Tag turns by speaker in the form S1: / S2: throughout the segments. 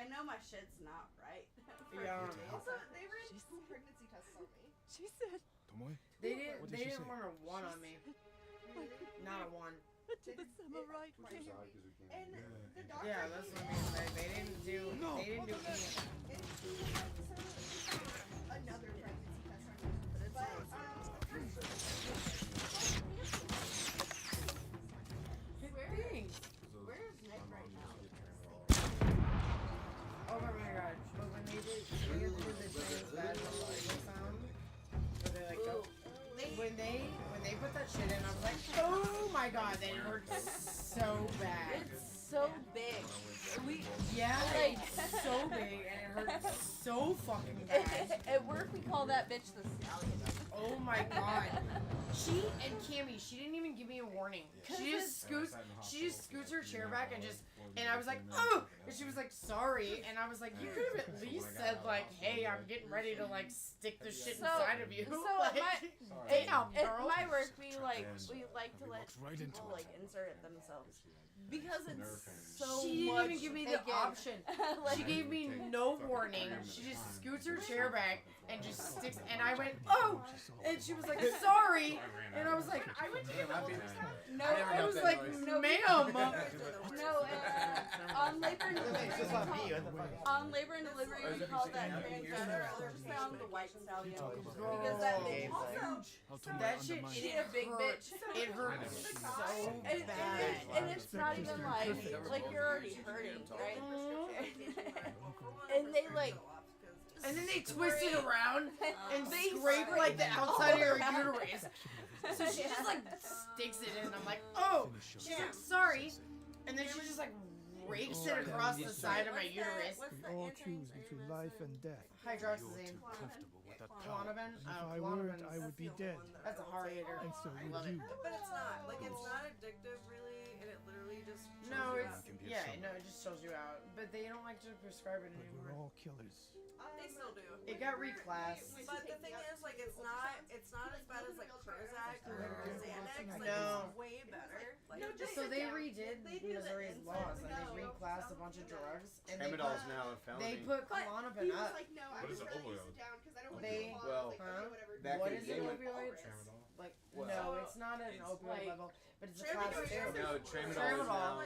S1: I know my shit's not right.
S2: Yeah.
S3: Also, they ran pregnancy tests on me.
S4: She said,
S2: They didn't.
S5: What did
S2: They
S5: she
S2: didn't
S5: say?
S2: run a 1 on me. Not a 1.
S4: to the samurai king.
S3: And the doctor.
S2: Yeah, that's what I mean. They didn't do.
S5: No.
S2: They didn't do anything.
S3: Another pregnancy test on me.
S2: Thanks.
S1: Where's Nick right now?
S2: Oh my god. But when they did the James Bad sound, where they like go. When they put that shit in, I was like, oh my god, that hurt so bad.
S1: It's so big.
S2: Like so big, and it hurt so fucking bad.
S1: At work, we call that bitch the stallion.
S2: Oh my god. She and Cammy, she didn't even give me a warning. She just scoots her chair back and I was like, oh! And she was like, sorry. And I was like, you could have at least said like, hey, I'm getting ready to like stick the shit inside of you.
S1: So
S2: like, damn,
S1: at
S2: girl.
S1: my work, we like to let people like insert it themselves because it's so
S2: She
S1: much.
S2: didn't even give me the option.
S1: Like,
S2: She gave me no warning. She just scoots her chair back and just sticks. And I went, oh! And she was like, sorry. And I was like,
S3: I went to get the ultrasound.
S1: no,
S2: I was like, ma'am.
S1: no, on labor and delivery,
S5: It's just not me. What the fuck?
S1: on labor and delivery, we call that transgender ultrasound the white stallion because that bitch
S3: Also,
S2: That shit,
S1: she a big bitch.
S2: It hurt so bad.
S1: And it's not even like you're already hurting, right? And they like.
S2: And then they twist it around and
S1: They
S2: scrape like the outside of your uterus. So she just like sticks it in. I'm like, oh. She's like, sorry. And then she just like rakes it across the side of my uterus.
S6: We all choose between life and death.
S2: Hydroxyzine. Klonopin.
S6: If I weren't, I would be dead.
S2: That's a hard hitter.
S6: And so
S2: I
S6: would
S2: love it.
S6: you.
S7: But it's not. Like, it's not addictive, really, and it literally just shows
S2: No,
S7: you
S2: it's
S7: out.
S2: yeah, no, it just shows you out. But they don't like to prescribe it
S6: But we're
S2: anymore.
S6: all killers.
S7: They still do.
S2: It got reclassed.
S7: But the thing is, like, it's not as bad as, like, Prozac or Xanax. Like,
S2: No.
S7: it's way better. Like,
S2: So they redid Missouri's laws and they reclassed a bunch of drugs and they
S8: Tramadol's
S2: put,
S8: now a felony.
S2: they put
S3: He
S2: Klonopin
S3: was
S2: up.
S3: like, no, I
S5: What is
S3: would
S5: an
S3: rather you
S5: opioid?
S3: sit down because I don't want
S2: They-
S3: you to
S8: well,
S3: like, okay, whatever.
S8: back
S2: What
S8: in
S2: is
S8: the
S2: it,
S8: day when-
S2: opioids? Like,
S8: Well,
S2: no, it's not an
S8: it's
S2: opioid
S1: like-
S2: level, but it's a class
S7: Tramadol-
S2: 2.
S8: No, Tramadol is
S2: Tramadol.
S8: now.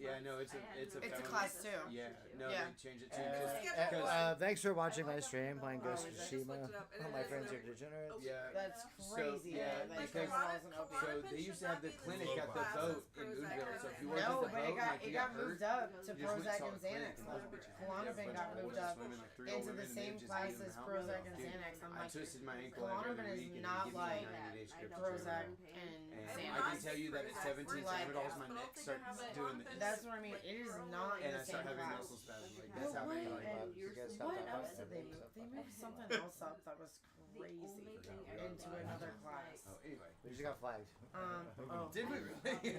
S8: Yeah, no, it's a
S2: It's a
S8: felony.
S2: class 2.
S8: Yeah, no,
S2: Yeah.
S8: they changed it to
S5: Thanks for watching my stream playing Ghost of
S8: I
S7: just looked
S5: Tsushima.
S7: it up, and
S5: All
S7: it
S5: my
S7: is
S5: friends are
S7: literally-
S5: degenerates.
S8: yeah.
S2: That's crazy.
S8: yeah,
S2: that
S8: because-
S2: Tramadol is an opioid.
S8: So they used to have the clinic at the boat in Boonville. So if you worked
S2: No,
S8: at the
S2: but
S8: boat, like
S2: it
S8: you
S2: got
S8: hurt,
S2: moved up to
S8: you just went
S2: Prozac
S8: to
S2: and
S8: the clinic
S2: Xanax.
S8: and
S2: Like,
S8: those bitches.
S2: Klonopin got moved up into the same class as Prozac and Xanax. I'm
S8: I
S2: like,
S8: twisted my ankle every
S2: Klonopin
S8: week
S2: is
S8: and
S2: not
S8: they give me
S2: like
S8: 90-day script for
S2: Prozac
S8: Tramadol.
S2: and
S8: And
S2: Xanax.
S8: I can tell you that at 17
S2: Like-
S8: Tramadols, my neck starts doing this.
S2: That's what I mean. It is not in
S8: And I
S2: the
S8: start
S2: same
S8: having muscle
S2: class.
S8: spasms. Like that's how
S2: What?
S8: big I
S5: And you guys stopped
S2: What
S5: that
S2: else
S5: fight?
S2: did they move? They moved something else up that was crazy into another class.
S8: Oh, anyway.
S5: We just got flagged.
S2: Oh.
S8: Did we really?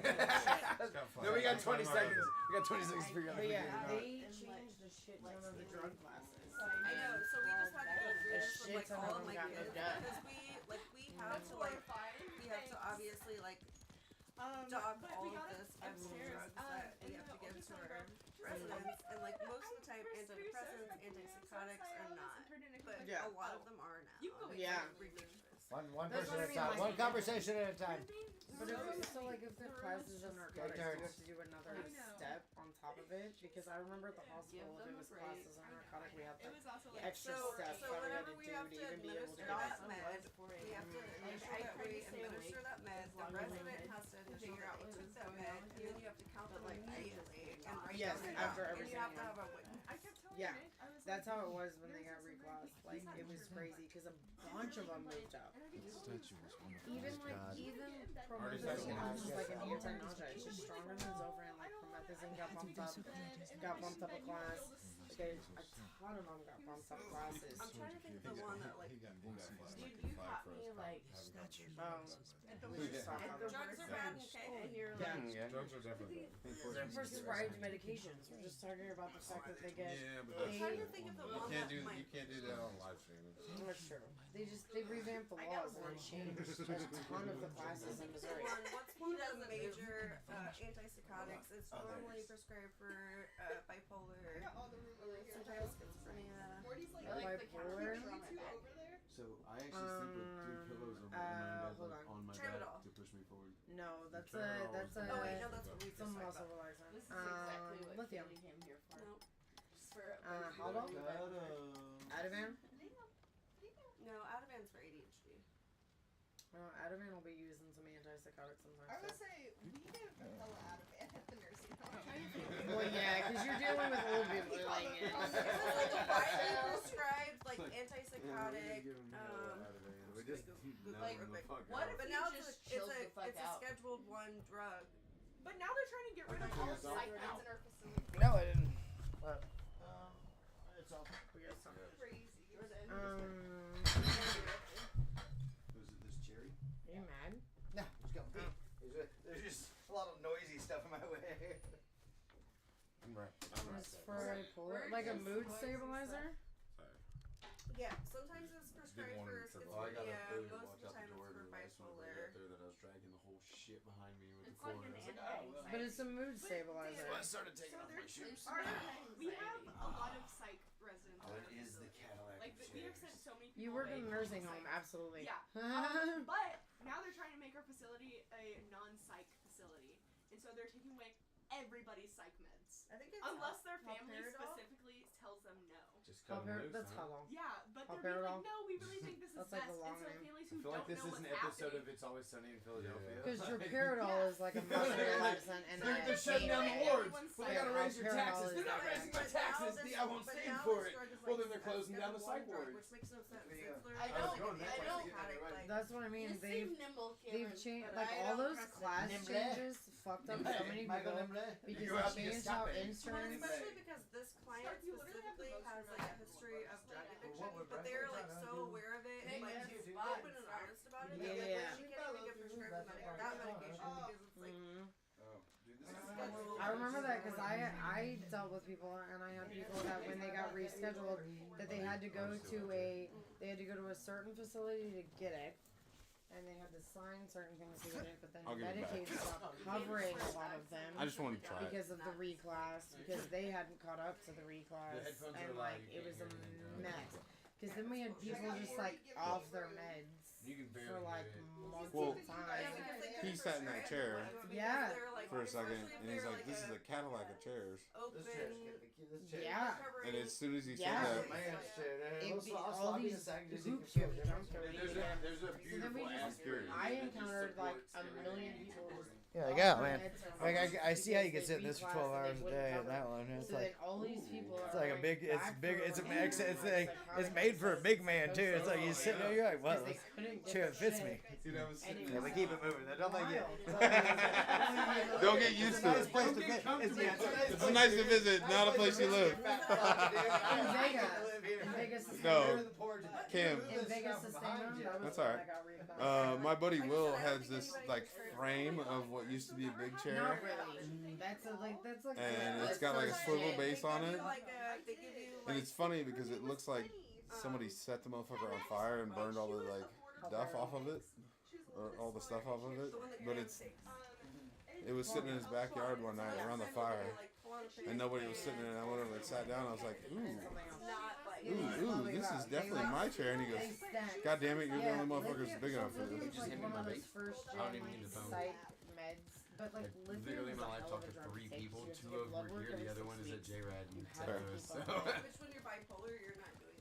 S8: No, we got 20 seconds. We got 20 seconds to figure out.
S2: But
S8: if we
S2: yeah,
S8: did or not.
S2: they changed a shit ton of the drug classes.
S7: I know, so we just had to go through
S2: A
S7: this with
S2: shit
S7: like
S2: ton
S7: all
S2: of
S7: of
S2: them
S7: my
S2: got
S7: kids
S2: moved up.
S7: because we have to like we have to obviously like dog all of this upstairs that we have to give to our residents, and like most of the time antidepressants, antipsychotics are not, but
S2: Yeah.
S7: a lot of them are now. And it's,
S2: Yeah.
S7: like, ridiculous.
S5: One
S2: That's
S5: person
S2: what I
S5: at a
S2: mean,
S5: time.
S2: like-
S5: One conversation at a time.
S2: But if the classes are narcotics, you have to do another step on top of it. Because I remember at the hospital, if it was classes on narcotic, we have
S3: It was also like
S2: extra
S7: So,
S2: steps
S7: so
S2: that we had
S7: whenever
S2: to
S7: we
S2: do
S7: have
S2: to
S7: to
S2: even be able to
S7: administer
S2: do
S7: that
S2: that.
S7: med, we have to ensure that we administer that med, the resident has to figure out what took that med, and then you have to count them immediately and write
S2: Yes,
S7: them
S2: after
S7: down.
S2: every
S7: And you have to
S2: single
S7: have a witness.
S3: I kept telling
S2: Yeah,
S3: Nick, I was
S2: that's
S3: like,
S2: how it was when they got reclassed. Like, it was crazy because a bunch of them moved up.
S5: Statue was wonderful.
S2: Even promethazine, which is like an anti-nausea, it's just stronger than Zofran. Like promethazine got bumped up a class. Like a ton of them got bumped up classes.
S7: I'm trying to think of the one that like
S1: Dude, you caught me like
S2: We just talked about
S7: drugs
S2: that.
S7: are bad, okay?
S1: and you're
S2: Yeah.
S8: Yeah.
S5: Drugs are definitely
S2: They're prescribed medications. We're just talking about the fact that they get.
S5: Yeah, but
S7: I'm trying to
S2: They,
S7: think of the
S5: you
S7: one
S5: can't
S7: that
S5: do
S7: might.
S5: that on live stream.
S2: that's true. They revamped the laws and they changed a ton of the classes in Missouri.
S7: What's one of the major antipsychotics? It's normally prescribed for bipolar.
S3: I got all the room over here.
S2: bipolar.
S5: So I actually sleep with 3 pillows on my
S2: hold
S5: bed,
S2: on.
S5: on my
S7: Tramadol.
S5: back to push me forward.
S2: No, that's
S5: Tramadol
S2: a
S5: is
S2: that's
S5: the-
S2: a
S7: Oh wait, no, that's what we just
S2: some
S7: talked
S2: muscle
S7: about.
S2: relaxant.
S1: This is exactly what
S2: Lithium.
S1: Katie came here for.
S7: No,
S1: Just for a
S2: How long? Ativan.
S7: no, Ativan's for ADHD.
S2: Ativan will be used in some antipsychotics sometimes.
S3: I would
S2: too.
S3: say we get hella out of it at the nursing home.
S2: Well, yeah, because you're dealing with old people. Like,
S7: It's like a widely prescribed like antipsychotic.
S5: We just
S1: Like, what if
S7: But
S1: you
S7: now
S1: just
S7: it's
S1: chilled the fuck
S7: a
S1: out?
S7: Scheduled 1 drug.
S3: But now they're trying to get rid of all the psych meds in our facility.
S5: No, I didn't. But it's all.
S3: Crazy.
S5: Was it this cherry?
S2: Are you mad?
S8: No, it's gonna be. There's just a lot of noisy stuff in my way.
S2: It's for like a mood stabilizer.
S7: Yeah, sometimes it's prescribed for schizophrenia. Most of the time it's for bipolar.
S5: That I was dragging the whole shit behind me with
S1: It's
S5: the
S1: like
S5: cord.
S1: an
S5: I was like,
S1: anti-anxiety.
S2: But it's a mood stabilizer.
S5: I started taking off my shoes.
S3: We have a lot of psych residents.
S5: That
S3: in our
S5: is the
S3: facility.
S5: Cadillac.
S3: Like we have sent so many people.
S2: You work in a
S3: away
S2: nursing
S3: from
S2: home,
S3: psych.
S2: absolutely.
S3: Yeah. But now they're trying to make our facility a non-psych facility, and so they're taking away everybody's psych meds,
S7: I think it's
S3: unless their family
S7: Haloperidol?
S3: specifically tells them no.
S5: Just cut them loose,
S2: That's
S5: huh?
S2: how long?
S3: Yeah, but they're being
S2: Haloperidol?
S3: like, no, we really think this is
S2: That's like
S3: best,
S2: the
S3: and
S2: long
S3: so
S2: name.
S3: families
S8: I
S3: who
S8: feel like
S3: don't
S8: this
S3: know
S8: is an
S3: what's
S8: episode
S3: happening.
S8: of It's Always Sunny in Philadelphia.
S2: Because
S8: Like,
S2: droperidol is like a muscle relaxant, and
S8: They're shutting down the
S3: Yeah,
S8: wards.
S3: everyone's
S8: Well, they
S3: like,
S8: gotta raise your
S2: Haloperidol
S8: taxes.
S2: is
S8: They're not
S2: like-
S8: raising my
S7: But now
S8: taxes.
S7: this-
S8: I won't
S7: but
S8: save
S7: now
S8: for
S7: this
S8: it.
S7: drug is
S8: Well,
S7: like
S8: then they're closing down the
S7: Schedule
S8: psych
S7: 1 drug,
S8: wards.
S7: which makes no sense.
S8: Video.
S7: It's literally
S1: I
S7: like
S1: don't-
S7: an
S1: I don't-
S7: antipsychotic, like-
S2: That's what I mean.
S1: You seem nimble, Cameron,
S2: They've changed
S1: but
S2: like
S1: I
S2: all
S1: don't
S2: those
S1: trust
S2: class
S1: it.
S2: changes fucked up so many people because
S8: Go out
S2: they
S8: to
S2: changed how
S8: Gestapo.
S7: Well,
S2: insurance.
S7: especially because this client
S3: Stark, you literally have the
S7: specifically
S3: most
S7: has like a history of drug addiction,
S5: what would
S7: but they're like
S5: Brett
S7: so aware of it
S1: They
S7: and like
S1: do
S7: just
S1: spots,
S7: open and
S1: Stark.
S7: honest about it.
S2: Yeah.
S7: That, like, she can't even get prescribed that medication because it's like
S2: Mhm.
S5: Oh, dude, this is
S7: scheduled.
S2: I remember that because I dealt with people and I had people that when they got rescheduled that they had to go to a certain facility to get it. And they had to sign certain things to get it, but then
S5: I'll give it back.
S2: Medicaid stopped covering a lot of them
S5: I just wanted to try it.
S2: because of the reclass, because they hadn't caught up to the reclass,
S8: The headphones are
S2: and
S8: loud,
S2: like
S8: you
S2: it was
S8: can't
S2: a
S8: hear anything.
S2: mess. Because then we had people just like off their meds
S8: You can barely
S2: for like
S8: hear it.
S2: months
S5: Well,
S2: at a time.
S5: he sat in that chair
S2: Yeah.
S5: for a second, and he's like, "This is a Cadillac of chairs."
S7: Open.
S2: Yeah.
S5: And as soon as he said
S2: Yeah.
S5: that,
S2: It'd be all these hoops you have to jump through.
S8: There's a
S2: So then we
S8: beautiful
S2: just,
S8: actor.
S2: I encountered like a million people just
S9: Yeah, like,
S2: off
S9: yeah,
S2: their
S9: man.
S2: meds for
S9: Like,
S2: months
S9: I see how you
S2: because
S9: can sit
S2: they
S9: in this for
S2: reclassed
S9: 12
S2: and they
S9: hours a
S2: wouldn't
S9: day
S2: cover
S9: and
S2: it.
S9: that one. It's
S2: So
S9: like,
S2: then all these people
S9: it's
S2: are
S9: like a
S2: going
S9: big, it's
S2: back
S9: big,
S2: for,
S9: it's a
S2: like,
S9: max, it's
S2: psychotic
S9: made for a big man too. It's like you sit there, you're like, well,
S2: because they couldn't get
S9: sure, it
S2: the
S9: fits
S2: shit.
S9: me.
S5: you know,
S2: And it
S9: Yeah,
S2: was
S9: but keep it moving. I don't like it.
S2: wild.
S5: Don't get used to
S9: It's a nice
S5: it.
S9: place to visit.
S5: It's nice to visit, not a place you live.
S2: In Vegas,
S5: No, Cam.
S2: in Vegas, Sustainable. That was
S5: That's
S2: when
S5: alright.
S2: I got reclassed.
S5: My buddy Will has this like frame of what used to be a big chair,
S2: Not really. That's like.
S5: and it's got like a swivel base on it.
S7: They give you
S5: And it's funny because it looks like somebody set the motherfucker on fire and burned all the like duff off of it, or all the stuff off of it. But it was sitting in his backyard one night around the fire, and nobody was sitting in it. I went over and sat down. I was like, ooh, this is definitely my chair. And he goes, God damn it, you're the only motherfucker that's big enough for this.
S8: Just hand me my vape.
S2: First
S8: I don't even need the phone.
S2: psych meds, but like
S8: Literally in my life talked to
S2: drug
S8: 3
S2: takes.
S8: people.
S2: You have to
S8: 2
S2: get
S8: of
S2: blood
S8: them were
S2: work
S8: here, the
S2: every
S8: other one
S2: 6
S8: is at
S2: weeks.
S8: J-Rad in
S2: You
S8: St.
S2: have to
S8: Louis.
S2: keep
S8: So.
S2: up.
S7: which when you're bipolar, you're not doing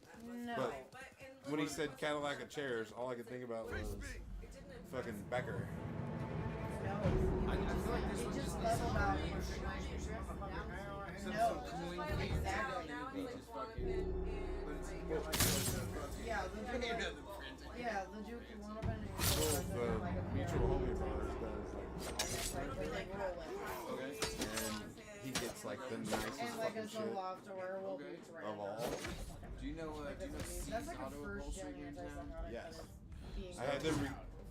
S7: that.
S2: No.
S5: But when he said Cadillac of chairs, all I could think about was fucking Becker.
S8: I feel like this
S2: It
S8: one
S2: just
S8: just
S2: leveled out.
S8: some
S2: No,
S8: cooling
S2: exactly.
S8: things that you just fucking. But it's
S2: Yeah,
S8: I need
S2: legit.
S8: another print.
S2: Yeah, legit. One of them.
S5: Well, the mutual homie of ours does
S2: Like roll
S8: Okay.
S5: and he gets like the nicest
S2: and like
S5: fucking
S2: a
S5: shit
S2: loft or werewolf
S8: Okay.
S2: boots
S5: of all.
S8: Do you know
S2: That's
S8: C's
S2: like a
S8: Auto
S2: first
S8: Upholstery
S2: gen
S8: here in town?
S2: antipsychotic.
S5: Yes.
S2: that is being
S5: I had to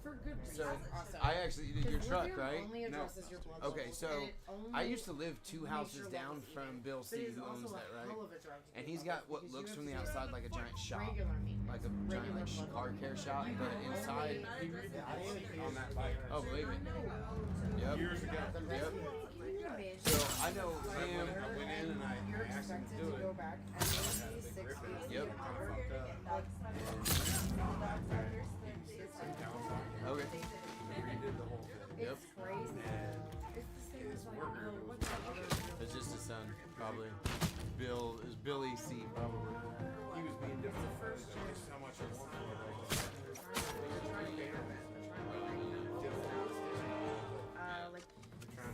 S2: For good reason.
S8: So
S2: also.
S8: I actually your truck, right?
S2: Only addresses your blood
S8: Okay,
S2: levels,
S8: so
S2: and it only
S8: I used to live 2
S2: makes
S8: houses
S2: your
S8: down
S2: levels
S8: from
S2: even.
S8: Bill
S2: But
S8: C,
S2: it's
S8: who
S2: also
S8: owns
S2: a
S8: that, right?
S2: hell of a drug to
S8: And
S2: get
S8: he's
S2: off
S8: got
S2: of
S8: what
S2: because
S8: looks
S2: you
S8: from the
S2: have to do
S8: outside like a giant shop,
S2: regular maintenance,
S8: like a giant
S2: regular
S8: like
S2: blood
S8: car
S2: levels.
S8: care shop,
S2: You
S8: but
S2: can
S8: inside.
S2: only-
S5: On that bike.
S8: Oh, believe it. Yep.
S5: Years ago.
S8: Yep.
S2: Can you imagine?
S8: So I know
S5: I
S8: him.
S5: went in and I
S2: You're
S5: asked him
S2: expected
S5: to do
S2: to
S5: it.
S2: go back and maybe 6 weeks
S8: Yep.
S2: later.
S8: Okay.
S5: Redid the whole thing.
S8: Yep.
S2: It's crazy. It's the same as like, oh, what's the other?
S8: It's just his son, probably. Bill is Billy C, probably.
S5: He was being different. Just how much I want for
S2: Like,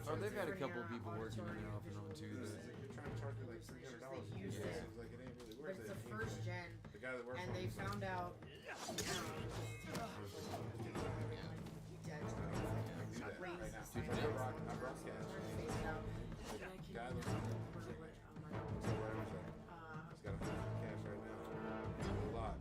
S8: Oh, they've had a couple of people working in there off and on too.
S5: You're trying to charge me like $300.
S2: They use it.
S5: Like it ain't really
S2: but
S5: worth
S2: it's
S5: it.
S2: the first gen,
S5: The guy that works
S2: and
S5: for
S2: they
S5: me said,
S2: found out now. Dead. Crazy.
S5: I broadcast.
S2: Face it out.
S5: Guy looks like he's got a cash right now. A lot.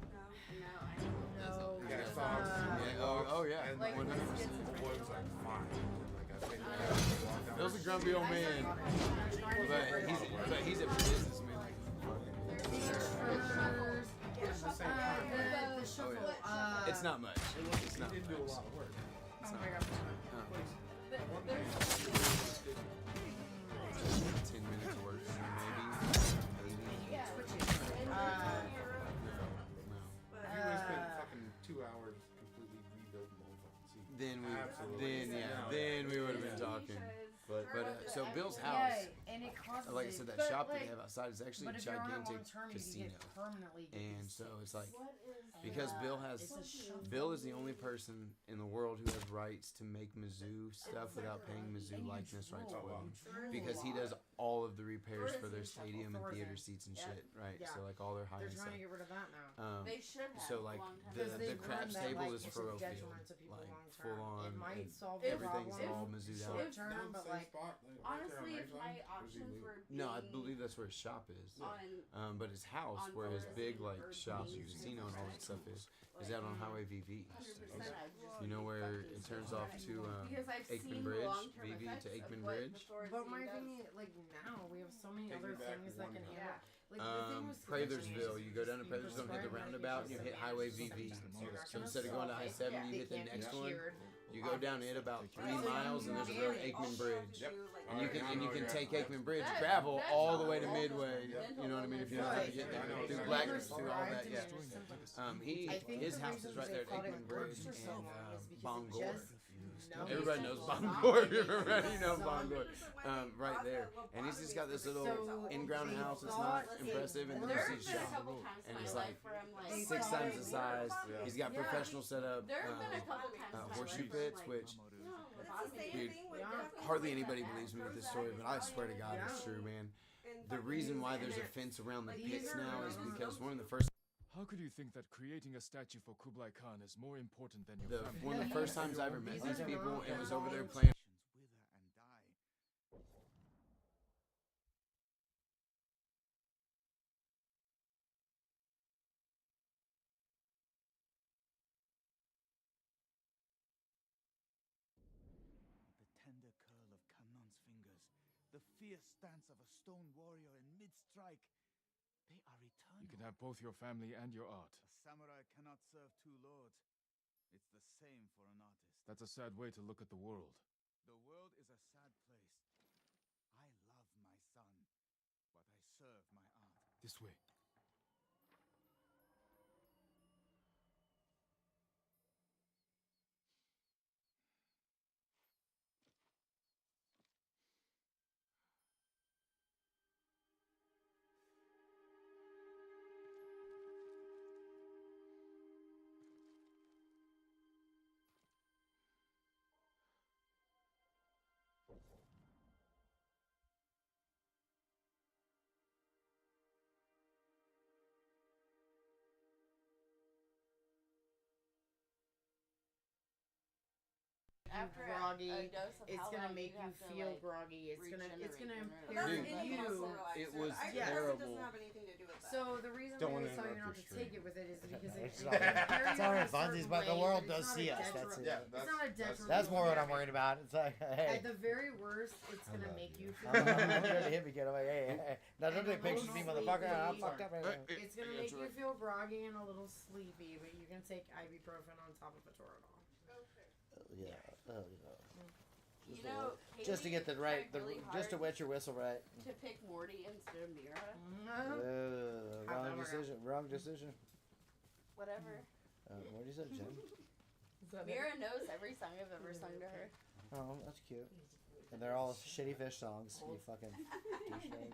S2: No.
S5: He got a song.
S8: Yeah. Oh yeah.
S5: And
S2: Like,
S5: 100%.
S2: biscuits
S5: The
S2: and
S5: boy was like, fine. Like I think walked out.
S8: Bill's a grumpy old man, but he's a businessman.
S2: The shuffle.
S8: It's not much. It's not
S5: He did do a
S8: much.
S5: lot of work.
S2: Oh my god.
S8: 10 minutes worth, maybe.
S2: Uh,
S5: If you would have spent fucking 2 hours completely rebuilding the whole fucking seat.
S8: Then we would have been talking. But so Bill's house,
S2: yeah, and it costs.
S8: like I said, that shop that they have outside is actually a
S2: but if you're on it
S8: gigantic
S2: long term, you
S8: casino.
S2: can get permanently.
S8: And so it's like, because
S2: it's a shuffle.
S8: Bill is the only person in the world who has rights to make Mizzou stuff without paying Mizzou likeness rights for them. Because he does all of the repairs for their stadium and theater seats and shit, right?
S2: Yeah.
S8: So like all their high
S2: They're
S8: end
S2: trying to
S8: stuff.
S2: get rid of that now.
S1: They should have.
S8: So like
S2: Because
S8: the
S2: they've
S8: craps
S2: learned that,
S8: table
S2: like,
S8: is
S2: it's
S8: for
S2: a
S8: real field,
S2: detriment to people
S8: like
S2: long term.
S8: full on.
S2: It might
S8: and
S2: solve the
S8: everything's
S2: problem
S8: all Mizzou'd out.
S2: short term, but like
S1: Honestly, if my options were
S8: No, I believe that's where his shop is.
S1: on
S8: But his house,
S1: on
S8: where his
S1: Forest
S8: big like
S1: or
S8: shop,
S1: Main
S8: casino, and all that stuff is out on
S1: Mm-hmm.
S8: Highway VV.
S1: 100%, I'd just
S8: You know
S1: be
S8: where
S1: fucking
S8: it turns
S1: so
S8: off
S1: happy.
S8: to
S1: Because I've
S8: Aikman
S1: seen
S8: Bridge,
S1: long-term
S8: VV to
S1: effects of
S8: Aikman
S1: what
S8: Bridge.
S1: the Forest
S2: But my
S1: Main
S2: thing
S1: does.
S2: is, like now we have so many
S5: Take
S2: other
S5: me back
S2: things that
S5: one
S2: can
S5: time.
S2: handle. Like the thing with
S8: Pratersville, you go down to Pratersville and hit the roundabout and you hit Highway VV. So instead of going to I-70, you hit the next one. You go down it about 3 miles and there's a road Aikman Bridge. And you can take Aikman Bridge gravel all the way to Midway. You know what I mean? If you know how to get there through Black, through all that, yeah. His house is right there at Aikman Bridge and Bangor. Everybody knows Bangor. Everybody knows Bangor. Right there. And he's just got this little in-ground house. It's not impressive, and then
S1: There's
S8: you see
S1: been a
S8: shop,
S1: couple times in
S8: and
S1: my
S8: it's
S1: life
S8: like
S1: where I'm like,
S8: 6 times the size. He's got professional setup,
S1: there have been a couple times in my
S8: horseshoe
S1: life where I'm
S8: pits,
S1: like,
S8: which
S1: no, the
S7: It's
S1: bottom
S7: the same
S1: is-
S8: Dude,
S7: thing with
S8: hardly anybody believes me with this story, but I swear to God it's true, man. The reason why there's a fence around the pits now is because one of the first
S10: How could you think that creating a statue for Kublai Khan is more important than your family?
S8: one of the first times I ever met these people and was over there playing.
S11: The tender curl of Kanon's fingers, the fierce stance of a stone warrior in mid-strike. They are eternal.
S10: You can have both your family and your art.
S11: A samurai cannot serve two lords. It's the same for an artist.
S10: That's a sad way to look at the world.
S11: The world is a sad place. I love my son, but I serve my art.
S10: This way.
S1: After
S2: groggy.
S1: a dose of
S2: It's gonna
S1: Haldol,
S2: make you
S1: have to,
S2: feel
S1: like,
S2: groggy. It's gonna
S1: regenerate.
S2: impair
S8: Dude,
S2: you.
S8: it was
S7: I
S8: terrible.
S7: doesn't have anything to do with that.
S2: So the reason
S5: Don't
S2: why
S5: wanna
S2: I saw you're
S5: interrupt
S2: not to take it with it is because
S9: It's
S2: it
S9: all right.
S2: carries
S9: It's all
S2: on a
S9: right, funsies,
S2: certain
S9: but the
S2: way,
S9: world
S2: but
S9: does
S2: it's not
S9: see
S2: a
S9: us. That's
S2: detriment.
S9: it.
S5: Yeah,
S2: It's not a detriment.
S9: That's more what I'm worried about. It's like, hey.
S2: At the very worst, it's gonna make you feel.
S9: I'm gonna hit me, kid. I'm like, hey. Now don't take pictures of me, motherfucker. I'm fucked up right now.
S2: It's gonna make you feel groggy and a little sleepy, but you can take ibuprofen on top of a Toradol.
S9: Yeah. Oh, yeah.
S7: You know,
S9: Just to get the right,
S7: really
S9: just to wet your whistle right.
S7: to pick Morty instead of Mira.
S9: Wrong decision. Wrong decision.
S7: Whatever.
S9: What did you say, Jen?
S7: Mira knows every song I've ever sung to her.
S9: Oh, that's cute. And they're all shitty fish songs. You fucking douchebag.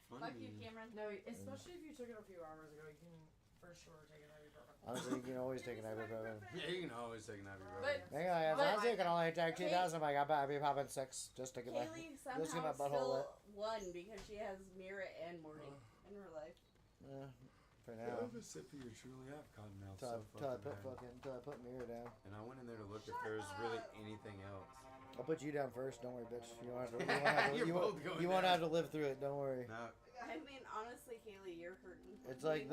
S7: Fuck you, Cameron.
S2: No, especially if you took it a few hours ago, you can for sure take an ibuprofen.
S9: Honestly, you can always take an ibuprofen.
S8: Yeah, you can always take an ibuprofen.
S9: Hang on, honestly, you can only take 2,000. Like, I'll be popping 6 just to get my,
S7: Kaylee
S9: just to get my
S7: somehow
S9: butthole wet.
S7: still won because she has Mira and Morty in her life.
S9: Yeah, for
S8: I
S9: now.
S8: have a sip of your truly have cotton mouth.
S9: Until I put Mirror down.
S8: And I went in there to look if there was really anything else.
S9: I'll put you down first. Don't worry, bitch. You won't have to. You won't have to live through it. Don't worry.
S8: No.
S7: I mean, honestly, Kaylee, you're hurting.
S9: It's like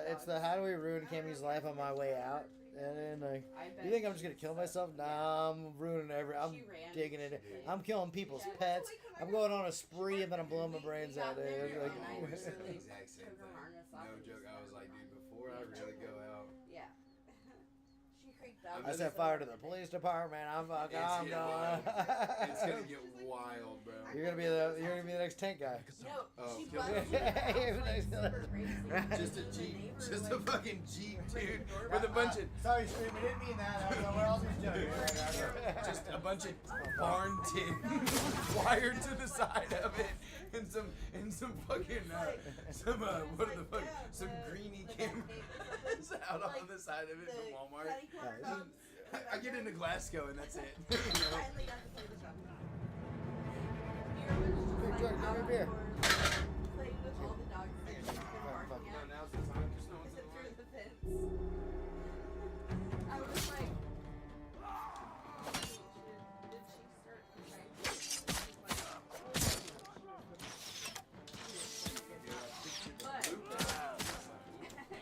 S9: it's the how do we ruin Cammy's life on my way out? And then like, you think I'm just gonna kill myself? Nah, I'm ruining I'm digging it. I'm killing people's pets. I'm going on a spree and then I'm blowing my brains out. Like,
S8: I always said the exact same thing. No joke. I was like, dude, before I really go out.
S7: Yeah. She creeped out.
S9: I set fire to the police department. I'm going.
S8: It's gonna get wild, bro.
S9: You're gonna be the next tank guy.
S7: No, she
S8: Just a Jeep. Just a fucking Jeep, dude. With a bunch of.
S9: Sorry, Stream. We didn't mean that. I don't know where else he's joking.
S8: Just a bunch of barn tins wired to the side of it, and some fucking what are the fuck? Some greeny cameras out on the side of it from Walmart. I get into Glasgow and that's it. You know?
S9: Big George, grab a beer.
S7: Playing with all the dogs that she's been barking at.
S8: Now's the time because no one's in the
S7: Through the fence. I was like, did she start crying?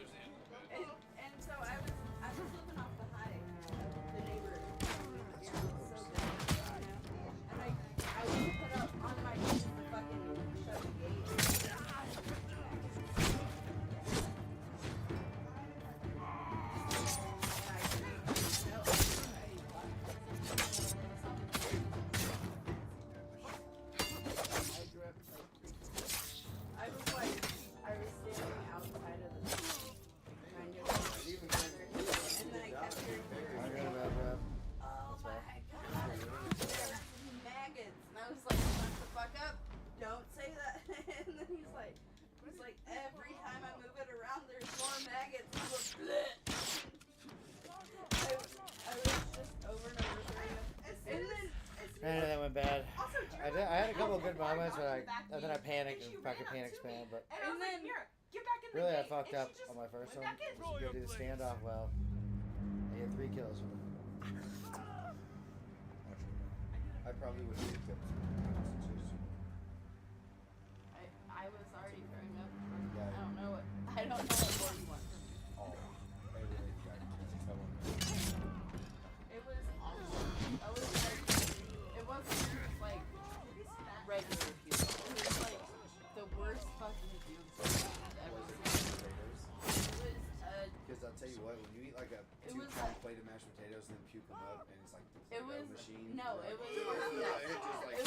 S7: And so I was living off the high of the neighbor. It was so good, you know? And I would put up on my knees to fucking shut the gate. I was standing outside of the door, trying to and then I kept hearing oh my god, there's maggots. And I was like, shut the fuck up, don't say that. And then he's like, every time I move it around, there's more maggots. I was just over and over throwing up. And then
S9: I know that went bad. I had a couple of good moments, but then I panicked and fucking panic spam. But
S3: And then get back in the
S9: really, I
S3: gate.
S9: fucked
S3: And
S9: up
S3: she just
S9: on my first one.
S3: went back in.
S9: She did the standoff well. I had 3 kills.
S5: I probably would have picked up
S7: I was already throwing up.
S5: Yeah.
S7: I don't know what more you want from me.
S5: all.
S7: It was awesome. It wasn't just like regular puke. It was like the worst fucking puke I've ever seen. It was
S5: Because I'll tell you what, when you eat like a
S7: It
S5: 2
S7: was
S5: pound
S7: like-
S5: plate of mashed potatoes and then puke them up, and it's like the
S7: It
S5: Play-Doh
S7: was-
S5: machine.
S7: no,
S5: you're
S7: it
S5: like,
S7: was worse than that.
S5: It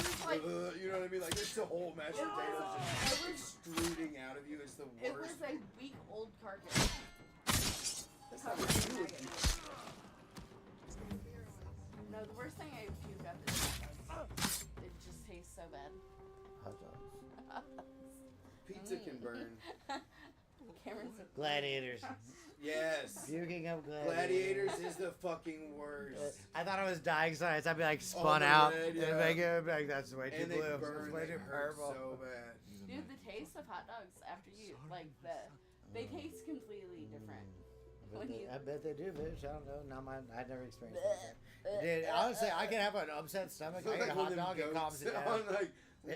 S5: just like,
S7: It was like-
S5: you know what I mean? Like it's the whole mashed
S7: It was-
S5: potatoes
S7: it
S5: just
S7: was-
S5: extruding out of you. It's the
S7: it
S5: worst.
S7: was a week old carcass.
S5: That's not what you do with people.
S7: No, the worst thing I puke up is hot dogs. It just tastes so bad.
S9: Hot dogs.
S5: Pizza can burn.
S7: Cameron's a
S9: Gladiators.
S5: Yes.
S9: Puking up
S5: Gladiators is the fucking worst.
S9: I thought I was dying science. I'd be like
S5: Oh,
S9: spun
S5: the
S9: out.
S5: red,
S9: And
S5: yeah.
S9: I'd be like, that's way too
S5: And they
S9: blue.
S5: burn.
S9: That's way
S5: They
S9: too
S5: hurt
S9: purple.
S5: so bad.
S7: Dude, the taste of hot dogs after you they taste completely different.
S9: I bet they do, bitch. I don't know. I never experienced that. Dude, honestly, I can have an upset stomach. I eat a hot dog and calms it down.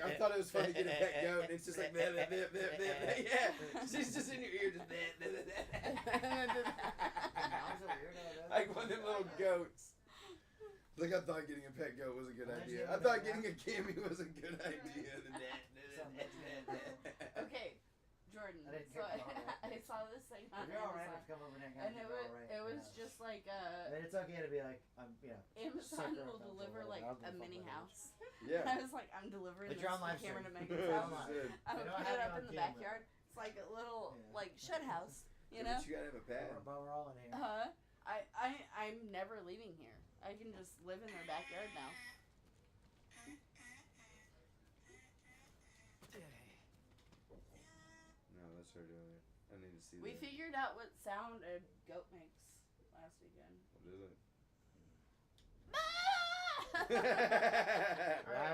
S5: I thought it was fun to get a pet goat, and it's just like, bleh, bleh, bleh, bleh, bleh, bleh. Yeah. She's just in your ear, just bleh, bleh, like, I thought getting a pet goat was a good idea. I thought getting a Cammy was a good idea.
S1: Okay, Jordan.
S9: I didn't
S1: So
S9: get all that.
S1: I saw this thing on
S9: If you're alright,
S1: Amazon,
S9: let's come over and hang out.
S1: and it was just like
S9: I mean, it's okay to be like, I'm, you know.
S1: Amazon
S9: sicker
S1: will
S9: of
S1: deliver
S9: mental
S1: like
S9: health.
S1: a
S9: I'll
S1: mini
S9: fuck my
S1: house.
S5: Yeah.
S1: I was like, I'm delivering
S9: But
S1: this
S9: you're on
S1: to
S9: live
S1: Cameron to
S9: stream.
S1: Megan's
S9: You're on
S1: house.
S9: live.
S1: I would
S9: They don't
S1: put
S9: have
S1: it
S9: you
S1: up
S9: on
S1: in the
S9: camera.
S1: backyard. It's like a little
S9: Yeah.
S1: like shed house, you
S5: But
S1: know.
S5: you gotta have a pad.
S9: But we're all in here.
S1: I'm never leaving here. I can just live in their backyard now.
S5: No, that's her doing it. I need to see
S1: We
S5: that.
S1: figured out what sound a goat makes last weekend.
S5: What is it?
S9: I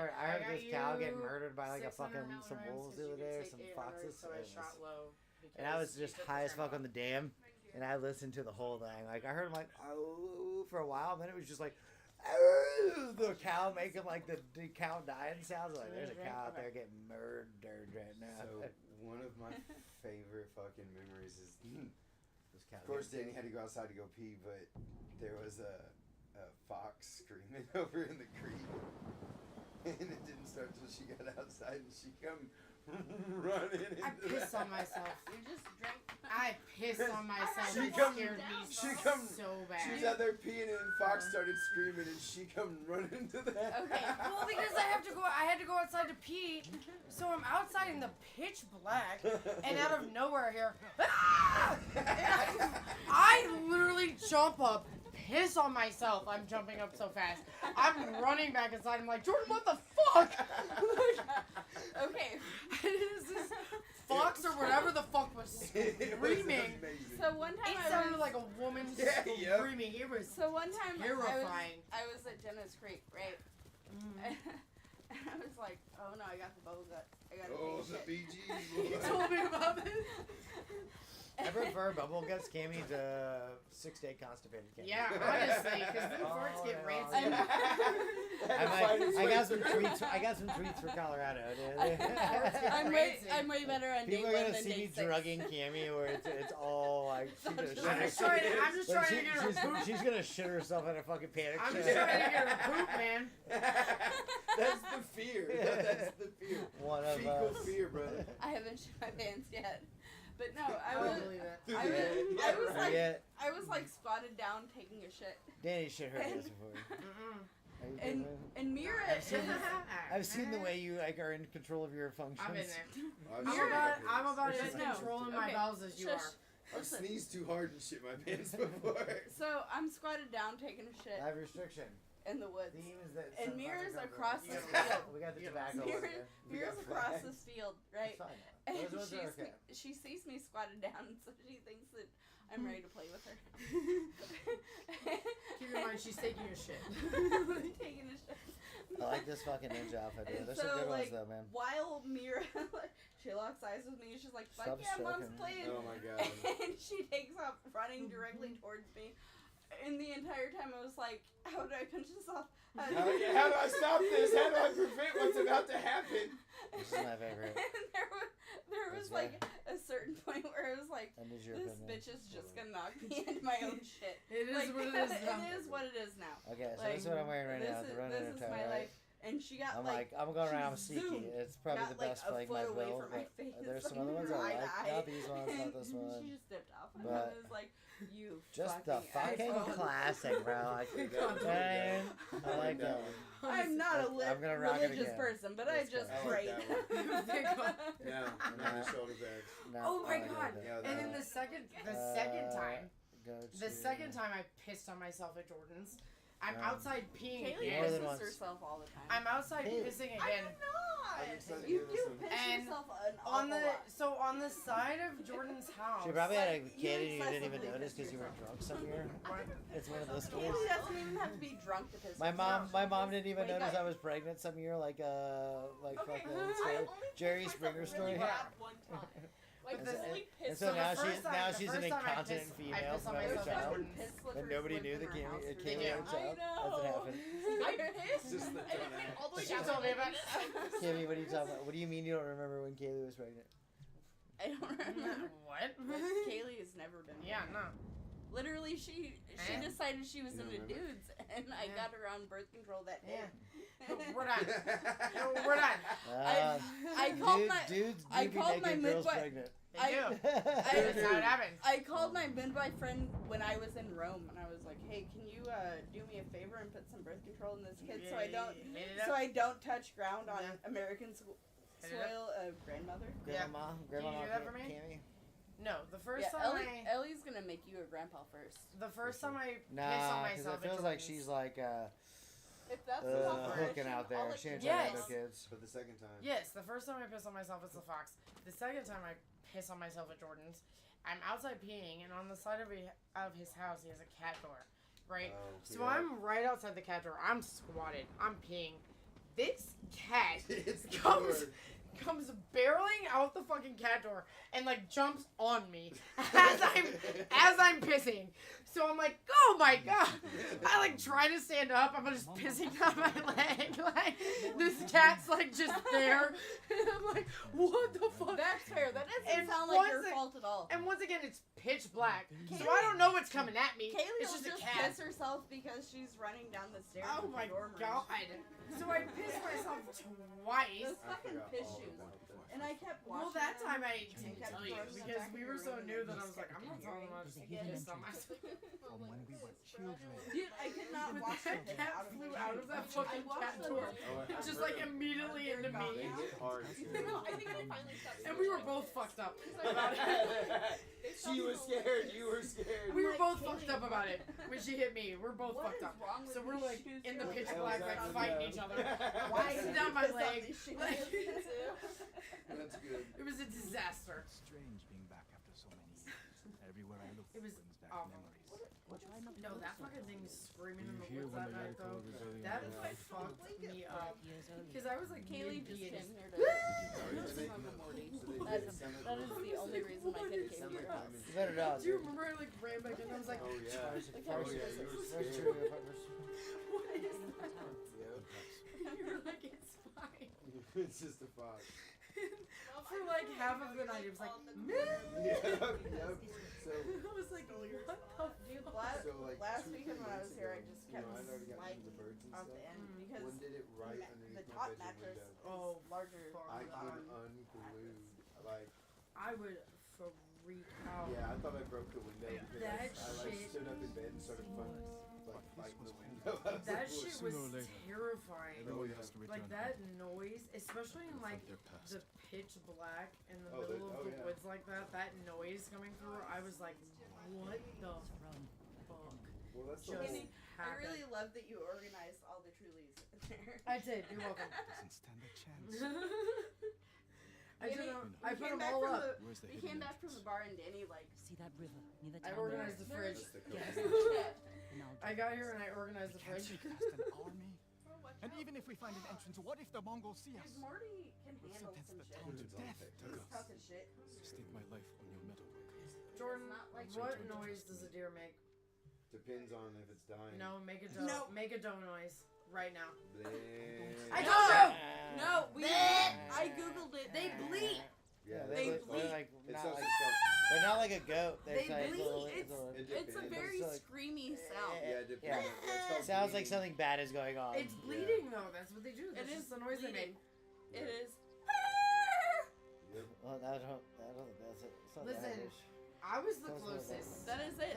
S9: heard
S2: got
S9: this cow get
S2: you
S9: murdered by like a
S2: 600
S9: fucking some
S2: milligrams
S9: wolves
S2: 'cause
S9: the
S2: you
S9: other
S2: can
S9: day or
S2: take
S9: some
S2: 800,
S9: foxes.
S2: So I shot low.
S9: And I was
S2: because
S9: just
S2: you took
S9: high
S2: the
S9: as fuck
S2: time
S9: on the dam, and I listened to the whole thing. Like I heard him like oh for a while, then it was just like oh, the cow making like the cow dying sounds. Like there's a cow out there getting murdered right now.
S5: So one of my favorite fucking memories is,
S9: This cow
S5: of course,
S9: getting-
S5: Danny had to go outside to go pee, but there was a fox screaming over in the creek, and it didn't start till she got outside, and she come running into
S2: I pissed on myself.
S1: You just drank.
S2: I pissed on myself.
S5: She
S2: It
S5: come-
S2: scared me
S5: she come-
S2: so bad.
S5: She was out there peeing, and Fox started screaming, and she come running to the
S1: Okay.
S2: Well, because I had to go outside to pee, so I'm outside in the pitch black, and out of nowhere here, ah! And I literally jump up, piss on myself. I'm jumping up so fast. I'm running back inside. I'm like, Jordan, what the fuck?
S1: Okay.
S2: This fox or whatever the fuck was screaming.
S1: So one time
S2: It
S1: I
S2: sounded
S1: was
S2: like a woman
S5: Yeah, yep.
S2: screaming. It was
S1: so one time
S2: terrifying.
S1: I was at Jenna's Creek, right? And I was like, oh no, I got the bubble gut. I got
S5: Oh,
S1: the
S5: the
S1: shit.
S5: BGs.
S2: You told me about this.
S9: I prefer bubble guts Cammy to 6-day constipated Cammy.
S2: Yeah, honestly, because them farts get
S9: yeah.
S2: rancid.
S9: I got some treats. I got some treats for Colorado. Dude.
S1: I'm way better on
S9: People
S1: day
S9: are
S1: one
S9: gonna
S1: than
S9: see
S1: day
S9: me
S1: 6.
S9: drugging Cammy, where it's all like she's gonna shit
S2: I'm just
S9: herself.
S2: trying to get her poop.
S9: She's gonna shit herself in a fucking panic.
S2: I'm just
S9: shit.
S2: trying to get her poop, man.
S5: That's the fear. That's the fear.
S9: One of
S5: Fecal
S9: us.
S5: fear, brother.
S1: I haven't shit my pants yet. But no, I
S2: I
S1: was
S2: don't believe it.
S1: I was like squatted down taking a shit.
S9: Danny shit her ass before.
S1: And Mira
S9: I've seen the way you like are in control of your functions.
S2: I'm in there.
S5: I've
S2: I'm about as
S1: No.
S2: controlling my
S1: Okay.
S2: bowels as you
S1: Shush.
S2: are.
S5: I've sneezed too hard and shit my pants before.
S1: So I'm squatted down taking a shit
S9: I have restriction.
S1: in the woods.
S9: Theme is that
S1: And
S9: some
S1: Mira's
S9: fucking
S1: across
S9: comes
S1: the
S9: up.
S1: field.
S9: We got the tobacco one
S1: Mira,
S9: there.
S1: Mira's
S5: got
S1: across
S5: flags.
S1: this field, right?
S9: It's fine.
S1: And
S9: Those ones are okay.
S1: she sees me squatted down, so she thinks that I'm ready to play with her.
S2: Keep in mind, she's taking a shit.
S1: Taking a shit.
S9: I like this fucking ninja outfit. Dude.
S1: And
S9: There's
S1: so,
S9: some good
S1: like,
S9: ones though, man.
S1: while Mira, she locks eyes with me, and she's like, "Fuck
S9: Stop
S1: yeah, mom's
S9: stroking.
S1: playing."
S5: Oh my god.
S1: And she takes off running directly towards me. And the entire time I was like, how do I pinch this off?
S5: How do I stop this? How do I prevent what's about to happen?
S9: This is my favorite.
S1: And there was
S9: That's
S1: like a certain point where I was like,
S9: I need your
S1: this
S9: opinion.
S1: bitch is just gonna knock me into my own shit.
S2: It is
S1: Like,
S2: what it is now.
S1: It is what it is now.
S9: Okay, so
S1: Like,
S9: this is what I'm wearing right now. The running
S1: This is
S9: toe,
S1: my
S9: right?
S1: life. And she got
S9: I'm like, I'm going around
S1: she
S9: Siki.
S1: zoomed,
S9: It's probably
S1: got,
S9: the best
S1: like, a
S9: for like my
S1: foot away
S9: bill,
S1: from my
S9: but
S1: face,
S9: there's some
S1: like,
S9: other ones I
S1: right
S9: like.
S1: eye.
S9: Not these ones, not this
S1: And
S9: one.
S1: she just dipped off. And
S9: But
S1: I was like, you
S9: just the
S1: fucking
S9: fucking
S1: asshole.
S9: classic, bro. Like, man, I like that one.
S1: I'm not a
S9: I'm gonna rock it
S1: religious
S9: again.
S1: person, but I
S9: That's
S1: just
S9: great.
S5: I like
S1: prayed.
S5: that one. No, not the shoulder bags.
S9: No,
S2: Oh my
S9: I like
S2: god!
S9: that.
S5: Yeah,
S2: And then
S5: that-
S2: the second
S9: Go
S2: the
S9: to-
S2: second time I pissed on myself at Jordan's, I'm
S9: Um,
S2: outside peeing
S1: Kaylee
S9: More than
S2: again.
S9: once.
S1: pisses herself all the time.
S2: I'm outside
S9: Hey.
S2: pissing
S1: I
S2: again.
S1: am not.
S5: I'm excited to
S1: You
S5: hear
S1: do
S5: this one.
S1: piss
S2: And
S1: yourself an
S2: On
S1: awful lot.
S2: on the side of Jordan's house.
S9: She probably had a
S1: Like,
S9: kid and you didn't
S1: excessively
S9: even notice
S1: piss
S9: because you were
S1: yourself.
S9: drunk somewhere. It's one of those stories.
S1: Kaylee doesn't even have to be drunk to piss
S9: My
S1: herself.
S9: mom didn't even
S1: Wake
S9: notice
S1: up.
S9: I was pregnant some year, like
S3: Okay,
S9: fucking
S3: I
S9: story.
S3: only
S9: Jerry
S3: pissed myself
S9: Springer
S3: really
S9: story.
S3: bad one time. Like,
S2: And so-
S3: fully
S9: And
S3: pissed
S9: so
S2: the
S9: now
S2: first
S9: she's
S2: time- the
S9: she's
S2: first
S9: an
S2: time I
S9: incontinent
S2: pissed- I
S9: female
S2: pissed on
S9: from another
S2: myself.
S9: child.
S1: Piss
S9: And
S1: slippers
S9: nobody
S1: live
S9: knew
S1: in
S9: that
S1: her
S9: Cammy
S1: house
S9: it
S1: for
S9: came
S2: They
S9: out
S2: do.
S9: of child. That's what happened.
S3: I pissed,
S5: Just
S3: and
S5: the
S3: it went all the way
S2: She
S3: down.
S2: told me about
S9: Cammy, what are you talking about? What do you mean you don't remember when Kaylee was pregnant?
S1: I don't remember.
S2: What?
S1: Kaylee has never been.
S2: Yeah, no.
S1: Literally, she decided she was into dudes, and I got her on birth control that day.
S2: We're done. We're done.
S1: I called my
S9: dudes
S1: I called my midwife.
S2: That's how it happens.
S1: I called my midwife friend when I was in Rome, and I was like, "Hey, can you do me a favor and put some birth control in this kid so I don't touch ground on American soil?" Grandmother.
S9: Grandma.
S2: Can you do that for me?
S9: Cammy?
S2: No, the first time
S1: Ellie's gonna make you a grandpa first.
S2: The first time I piss on
S9: Nah, because
S2: myself,
S9: it feels like she's like
S1: if that's
S9: hooking out there. She ain't trying to have no kids.
S5: But the second time.
S2: Yes, the first time I piss on myself, it's the fox. The second time I piss on myself at Jordan's, I'm outside peeing, and on the side of his house, he has a cat door, right? So I'm right outside the cat door. I'm squatted. I'm peeing. This cat comes barreling out the fucking cat door and like jumps on me as I'm pissing. So I'm like, oh my god! I like try to stand up. I'm just pissing on my leg. Like this cat's like just there, and I'm like, what the fuck?
S1: That's fair. That doesn't sound like your fault at all.
S2: And once again, it's pitch black, so I don't know what's coming at me.
S1: Kaylee
S2: it's
S1: will
S2: just a
S1: just
S2: cat.
S1: piss herself because she's running down the stairs.
S2: Oh my
S1: god!
S2: So I pissed myself twice.
S1: Those fucking piss shoes. And I kept watching.
S2: Well, that time I didn't
S1: and
S2: tell you because we were so new that I was like, I'm not telling much to get pissed on myself.
S11: From when we were children.
S1: Dude, I could not watch
S2: that cat flew out of that fucking cat door, just like immediately into me.
S3: No, I think I finally stopped.
S2: And we were both fucked up about it.
S8: She was scared. You were scared.
S2: We were both fucked up about it when she hit me. We're both fucked up. So we're like in the pitch black, like fighting each other. Why down my leg? Like,
S5: That's good.
S2: it was a disaster.
S11: Strange being back after so many years. Everywhere I look
S2: It was
S11: brings back
S2: awful.
S11: memories.
S2: No, that fucking thing screaming in the
S10: You hear
S2: woods
S10: when
S2: that
S10: the
S2: night though.
S10: Yaakov rebellion
S2: That
S10: happened?
S2: fucked me up. Because I was like,
S1: Kaylee just
S2: mid-being.
S1: came here to smoke a Morty. That is the only reason my kid came to your house.
S9: You better not.
S2: Do you remember I like ran back in? I was like,
S5: Oh yeah.
S1: Like,
S5: You were scared.
S2: what is that? You were like, it's fine.
S5: It's just a fox.
S2: For like half of the night, it was like,
S5: Yep. So.
S2: I was like, what the fuck?
S1: Dude,
S5: like
S1: last
S5: 2-3
S1: weekend when I was
S5: months
S1: here, I
S5: ago,
S1: just
S5: you
S1: kept
S5: know, I'd already gotten
S1: sliding
S5: into the birds and
S1: off
S5: stuff.
S1: the end because
S5: One did it right
S1: the
S5: underneath my
S1: top
S5: bedroom
S1: mattress
S5: window.
S1: is larger.
S5: I
S1: than the
S5: couldn't
S1: bottom.
S5: unglued. Like,
S2: I would freak out.
S5: yeah, I thought I broke the window because
S2: That
S5: I like
S2: shit-
S5: stood up in bed and started fighting the window. I was
S2: That
S5: like,
S2: shit
S10: Sooner
S2: was
S10: or later,
S2: terrifying.
S10: Everyone has to return
S2: Like that noise, especially in like
S10: their past.
S2: the pitch black in the
S5: Oh,
S2: middle of the
S5: yeah.
S2: woods like that, that noise coming through, I was like, what the fuck
S5: Well, that's
S2: just
S5: the whole.
S1: I
S2: happened?
S1: really love that you organized all the Trulies in there.
S2: I did, you're welcome.
S11: Doesn't stand a chance.
S2: I did
S1: Danny,
S2: I
S1: we
S2: put
S1: came
S2: them
S1: back
S2: all
S1: from
S2: up.
S1: the-
S10: Where's the
S1: We
S10: hidden
S1: came back from the bar and Danny like
S4: See that river near the
S2: I
S4: town?
S2: organized the fridge.
S5: That's the
S1: yeah.
S5: cool.
S4: And I'll
S2: I got here and I organized the
S11: Can't
S2: fridge.
S11: we cast an army? And even if we find an entrance, what if the Mongols see us?
S1: Dude, Morty can
S11: We'll
S1: handle
S11: sentence
S1: some
S11: the
S1: shit.
S11: town to death.
S1: He's tough as shit.
S10: Stake my life on your metalwork.
S2: Jordan,
S1: Not like
S2: what
S10: Jordan.
S2: noise does a deer make?
S5: Depends on if it's dying.
S2: No, make a doe.
S1: No.
S2: Make a doe noise right now.
S5: Bleh.
S2: I told you!
S1: No, I googled it. They bleat.
S5: Yeah,
S1: They
S5: that's
S1: bleed.
S9: like
S5: It's
S9: not
S5: so
S9: like,
S5: so-
S9: but not like a goat.
S1: They
S9: Like
S1: bleed.
S9: little-
S1: It's
S9: little-
S1: it's a
S5: depends.
S1: very
S9: It's like-
S1: screamy sound.
S5: Yeah, it depends. It's called
S9: Sounds like
S5: bleeding.
S9: something bad is going on.
S2: It's bleeding though. That's what they do. That's
S1: It
S2: just
S1: is
S2: the noise they
S1: bleeding.
S2: make.
S1: It is.
S5: Yep.
S9: Well, I don't think that's it. It's not
S2: Listen,
S9: that Irish.
S2: I was the
S9: Sounds like
S2: closest.
S1: That is it.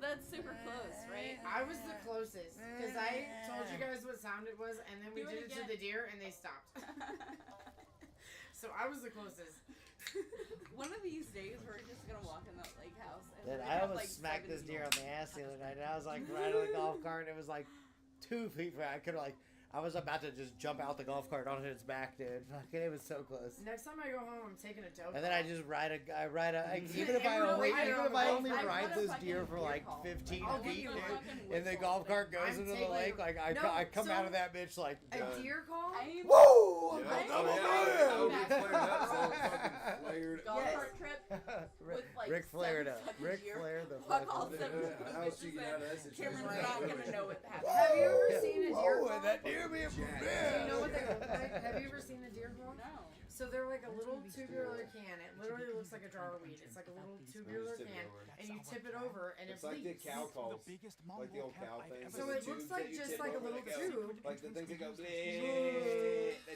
S1: That's super close, right?
S2: I was the closest because I told you guys what sound it was, and then we
S1: Do it
S2: did it to
S1: again.
S2: the deer, and they stopped. So I was the closest.
S1: One of these days, we're just gonna walk in that lake house. And
S9: Then
S1: we're
S9: I
S1: gonna have,
S9: almost
S1: like,
S9: smacked this
S1: 70
S9: deer on the ass the other night, and I was like riding on the golf cart, and it was like 2 feet from. I could like. I was about to just jump out the golf cart onto its back, dude. Fucking, it was so close.
S2: Next time I go home, I'm taking a doe.
S9: And then I just even if I
S2: Everyone
S9: only,
S2: ride it
S9: even
S2: on
S9: if
S2: the
S9: I
S2: golf
S9: only
S2: cart.
S9: ride
S1: I want a
S9: this
S1: fucking
S9: deer for
S1: deer
S9: like
S1: call.
S9: 15
S2: I'll get
S9: feet,
S2: you
S1: a
S2: one.
S1: fucking
S9: and the
S1: whistle
S9: golf cart
S1: thing.
S9: goes
S2: I'm
S9: into the
S2: taking-
S9: lake, like I,
S2: No,
S9: I come
S2: so-
S9: out of that bitch like,
S2: A deer call?
S1: I'm
S9: whoa!
S5: Yeah.
S9: I'm
S5: Oh,
S9: a
S5: yeah,
S9: man!
S5: I was flared up, so it fucking flared.
S1: golf
S2: Yes.
S1: cart trip with like
S9: Rick flared up.
S1: 7 fucking
S9: Rick
S1: deer.
S9: flared the
S1: Fuck all
S9: fucking
S1: 7
S5: Yeah, how else you
S1: bitches
S5: get
S1: there.
S5: out of that situation?
S1: Cameron's not gonna know what happened.
S2: Have you ever seen a deer
S9: Whoa,
S2: call?
S9: that deer be a
S5: Jack.
S2: Do you know what they look like? Have you ever seen a deer call?
S1: No.
S2: So they're like a little tubular can. It literally looks like a jar of weed. It's like a little tubular can, and you tip it over, and it
S5: It's like the
S2: bleeds.
S5: cow calls, like the old cow thing.
S2: So it looks like just like a little tube.
S5: Like the things that go.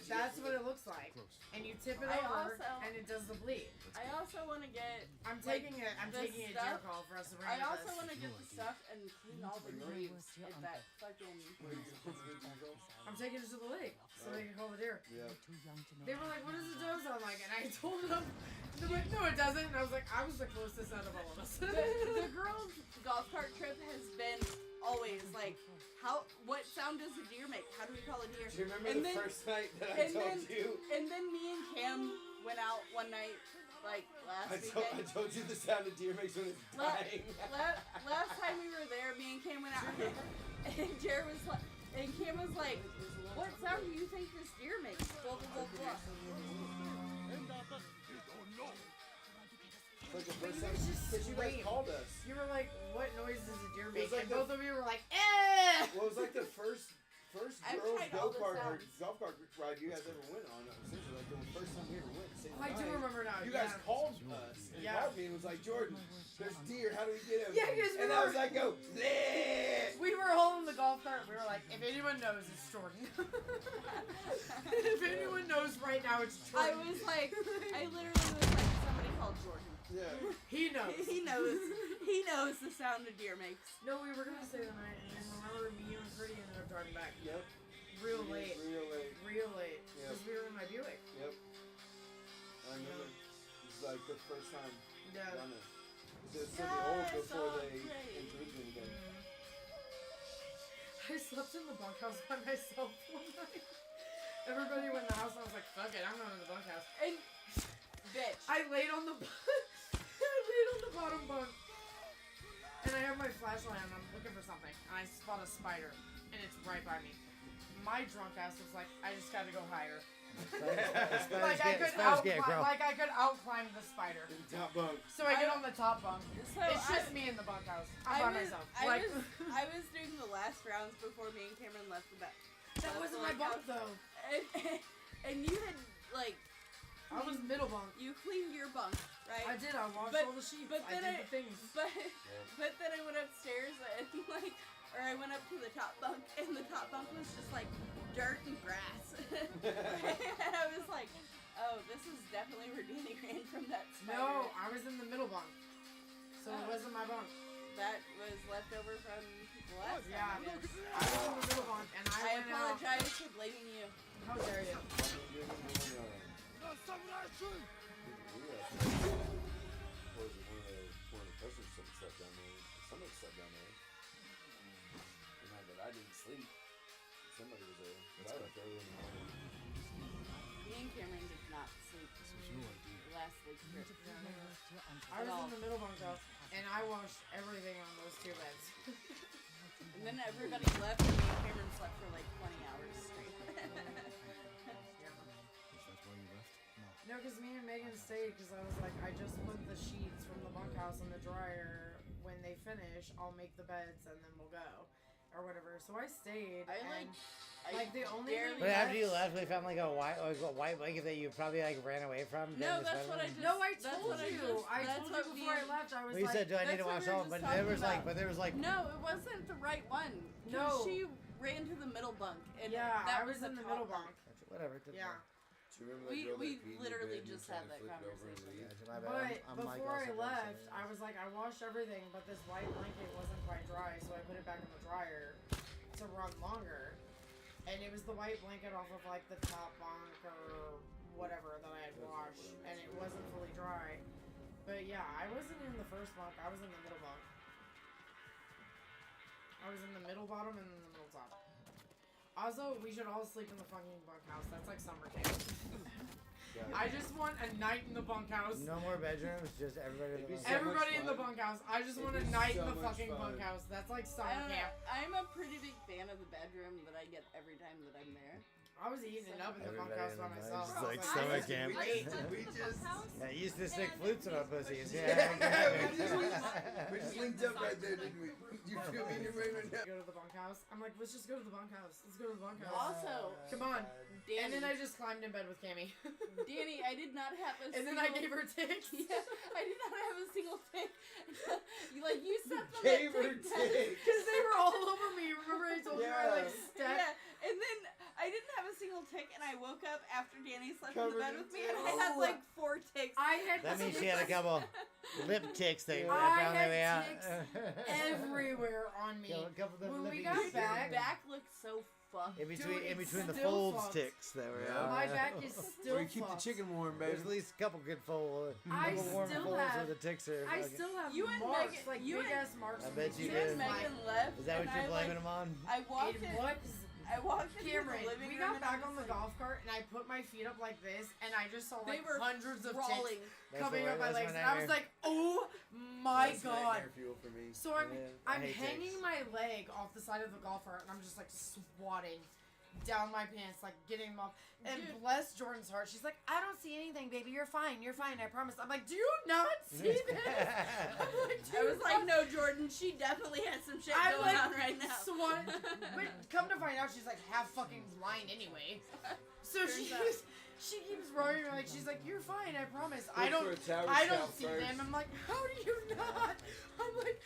S2: That's what it looks like. And you tip it over, and it does the bleed.
S1: I also want to get.
S2: I'm taking a deer call for us to bring.
S1: I also want to get the stuff and clean all the graves at that fucking.
S2: I'm taking it to the lake so they can call the deer.
S5: Yeah.
S2: They were like, "What does the doe sound like?" And I told them. They're like, "No, it doesn't." And I was like, "I was the closest out of all of us."
S1: The girls' golf cart trip has been always like, what sound does a deer make? How do we call a deer?
S5: Do you remember first night that I told you?
S1: And then me and Cam went out one night, like last weekend.
S5: I told you the sound a deer makes when it's dying.
S1: Last time we were there, me and Cam went out, and Jared was like, and Cam was like, "What sound do you think this deer makes?" Blah blah blah blah.
S5: Like the first
S2: You
S5: time
S2: guys just
S5: you guys
S2: screamed.
S5: called us.
S2: You were like, "What noise does a deer make?"
S5: like
S2: And
S5: the-
S2: both of you were like, "Eh!"
S5: Well, it was like the first
S1: I've
S5: girls
S1: tried all the
S5: golf cart ride you guys ever went on. Essentially, like the first time we ever went.
S2: Oh, I do remember now.
S5: You guys
S2: yeah.
S5: called us and called me and was like, "Jordan, there's deer. How do we get him?"
S2: Yeah, because
S5: and I was like, "Go." Bleh.
S2: We were holding the golf cart. We were like, if anyone knows, it's Jordan. If anyone knows right now, it's
S1: I
S2: Jordan.
S1: was like, I literally was like, somebody called Jordan.
S5: Yeah.
S2: He knows.
S1: He knows. He knows the sound a deer makes.
S2: No, we were gonna stay the night, and then remember me and Pretty ended up driving back.
S5: Yep.
S2: Real late.
S5: Real late.
S2: Because we were in my Buick.
S5: Yep. I remember. It was like the first time
S2: Yeah.
S5: done it. It's still the old before they improved anything.
S2: I slept in the bunkhouse by myself one night. Everybody went in the house, and I was like, "Fuck it, I'm going in the bunkhouse."
S1: And bitch,
S2: I laid on the I laid on the bottom bunk, and I have my flashlight on. I'm looking for something, and I spot a spider, and it's right by me. My drunk ass was like, "I just got to go higher." Like I could outclimb the spider.
S5: In the top bunk.
S2: So I get on the top bunk.
S1: So
S2: It's just me in the bunkhouse. I'm by myself.
S1: I was doing the last rounds before me and Cameron left the bed.
S2: That wasn't my bunk though.
S1: And you had like.
S2: I was middle bunk.
S1: You cleaned your bunk, right?
S2: I did. I washed all the sheets.
S1: But
S2: I
S1: then
S2: did the things.
S1: But then I went upstairs and I went up to the top bunk, and the top bunk was just like dirt and grass. And I was like, "Oh, this is definitely where Danny ran from that spider."
S2: No, I was in the middle bunk, so it wasn't my bunk.
S1: That was left over from the last
S2: Yeah,
S1: time.
S2: I was in the middle bunk, and I went out.
S1: apologize for blaming you.
S2: How dare you?
S5: Somebody slept down there. The night that I didn't sleep, somebody was there. But I was early in the morning.
S1: Me and Cameron did not sleep last week trip.
S2: I was in the middle bunkhouse, and I washed everything on those two beds.
S1: And then everybody left, and me and Cameron slept for like 20 hours straight.
S2: No, because me and Megan stayed because I was like, I just put the sheets from the bunkhouse in the dryer. When they finish, I'll make the beds and then we'll go. Or whatever. So I stayed. Like the only thing.
S9: But after you left, we found like a white blanket that you probably like ran away from.
S1: No, that's what I just.
S2: No, I told you. I told you before I left. I was
S9: well, you
S2: like.
S9: said, "Do I need to wash off?" But there was like.
S1: No, it wasn't the right one.
S2: No.
S1: She ran to the middle bunk. And
S2: Yeah,
S1: that
S2: I was in the middle bunk.
S9: Whatever.
S2: Yeah.
S5: Do you remember that girl
S1: We
S5: that peed in your
S1: literally
S5: bed and
S1: just
S5: tried
S1: had
S5: to
S1: that
S5: flip it over and
S1: conversation.
S5: leave?
S2: But before I left, I was like, I washed everything, but this white blanket wasn't quite dry, so I put it back in the dryer to run longer. And it was the white blanket off of like the top bunk or whatever that I had washed, and it wasn't fully dry. But yeah, I wasn't in the first bunk, I was in the middle bunk. I was in the middle bottom and in the middle top. Also, we should all sleep in the fucking bunkhouse. That's like summer camp. I just want a night in the bunkhouse.
S9: No more bedrooms, just everybody in the bunkhouse.
S2: Everybody in the bunkhouse. I just want a night in the fucking bunkhouse. That's like summer camp.
S1: I'm a pretty big fan of the bedroom that I get every time that I'm there.
S2: I was eating it up in the bunkhouse by myself.
S9: It's like
S2: I was
S9: summer
S2: this is
S9: camp.
S2: great.
S9: Yeah, you used to stick flutes in our pussies.
S8: we just linked up right there, didn't we? You feel me in your brain right now?
S2: Go to the bunkhouse. I'm like, let's just go to the bunkhouse. Let's go to the bunkhouse.
S1: Also,
S2: come on.
S1: Danny,
S2: and then I just climbed in bed with Cammy.
S1: Danny, I did not have a.
S2: And then I gave her ticks.
S1: Yeah, I did not have a single tick. You stepped on
S8: Gave
S1: that
S8: her
S1: tick.
S2: Because they were all over me. Remember I told you I stepped?
S1: Yeah, and then I didn't have a single tick, and I woke up after Danny slept in the bed with me, and I had like 4 ticks.
S9: That means she had a couple lip ticks that
S2: I
S9: found their way
S2: had
S9: out.
S2: ticks everywhere on me.
S9: A couple of them
S2: When we
S9: lippies.
S2: got back,
S1: Your back looked so fucked.
S9: In between,
S2: Dude,
S9: in between the
S2: still
S9: folds
S2: fucked.
S9: ticks that were out.
S2: My back is still
S8: Where you keep the
S2: fucked.
S8: chicken warm, baby.
S9: There's at least a couple good
S2: I
S9: warm
S2: still
S9: folds
S2: have-
S9: where the ticks are.
S2: I
S9: fucking-
S2: still have
S1: You and
S2: marks,
S1: Megan-
S2: like
S1: you
S2: big
S1: and-
S2: ass marks.
S9: I
S2: on
S9: bet
S2: me.
S9: you
S1: You and
S9: did.
S1: Megan left.
S9: Is that what
S1: and
S9: you're
S1: I,
S9: blaming them on?
S1: I walked
S2: It
S1: in.
S2: was.
S1: I walked into
S2: Cameron,
S1: the living
S2: we
S1: room
S2: got
S1: and
S2: back
S1: I
S2: on
S1: was
S2: the
S1: like,
S2: golf cart and I put my feet up like this and I just saw
S1: They
S2: like
S1: were
S2: hundreds of
S1: crawling.
S2: ticks coming
S9: what-
S2: up my
S9: that's
S2: legs
S9: my
S2: and I was
S9: nightmare.
S2: like, oh my
S8: That's
S2: god.
S8: nightmare fuel for me.
S2: So I'm
S9: Yeah, I hate
S2: hanging
S9: ticks.
S2: my leg off the side of the golf cart and I'm just like swatting down my pants, like getting them off. And
S1: Dude.
S2: bless Jordan's heart, she's like, I don't see anything, baby. You're fine, I promise. I'm like, do you not see this? I'm like,
S1: I was like, no, Jordan, she definitely has some shit
S2: I'm
S1: going
S2: like,
S1: on right now.
S2: But come to find out, she's like half fucking blind anyway. So
S1: Turns out.
S2: she keeps worrying, like she's like, you're fine, I promise.
S8: Look
S2: I don't
S8: for a tower
S2: see
S8: scout first.
S2: them. I'm like, how do you not? I'm like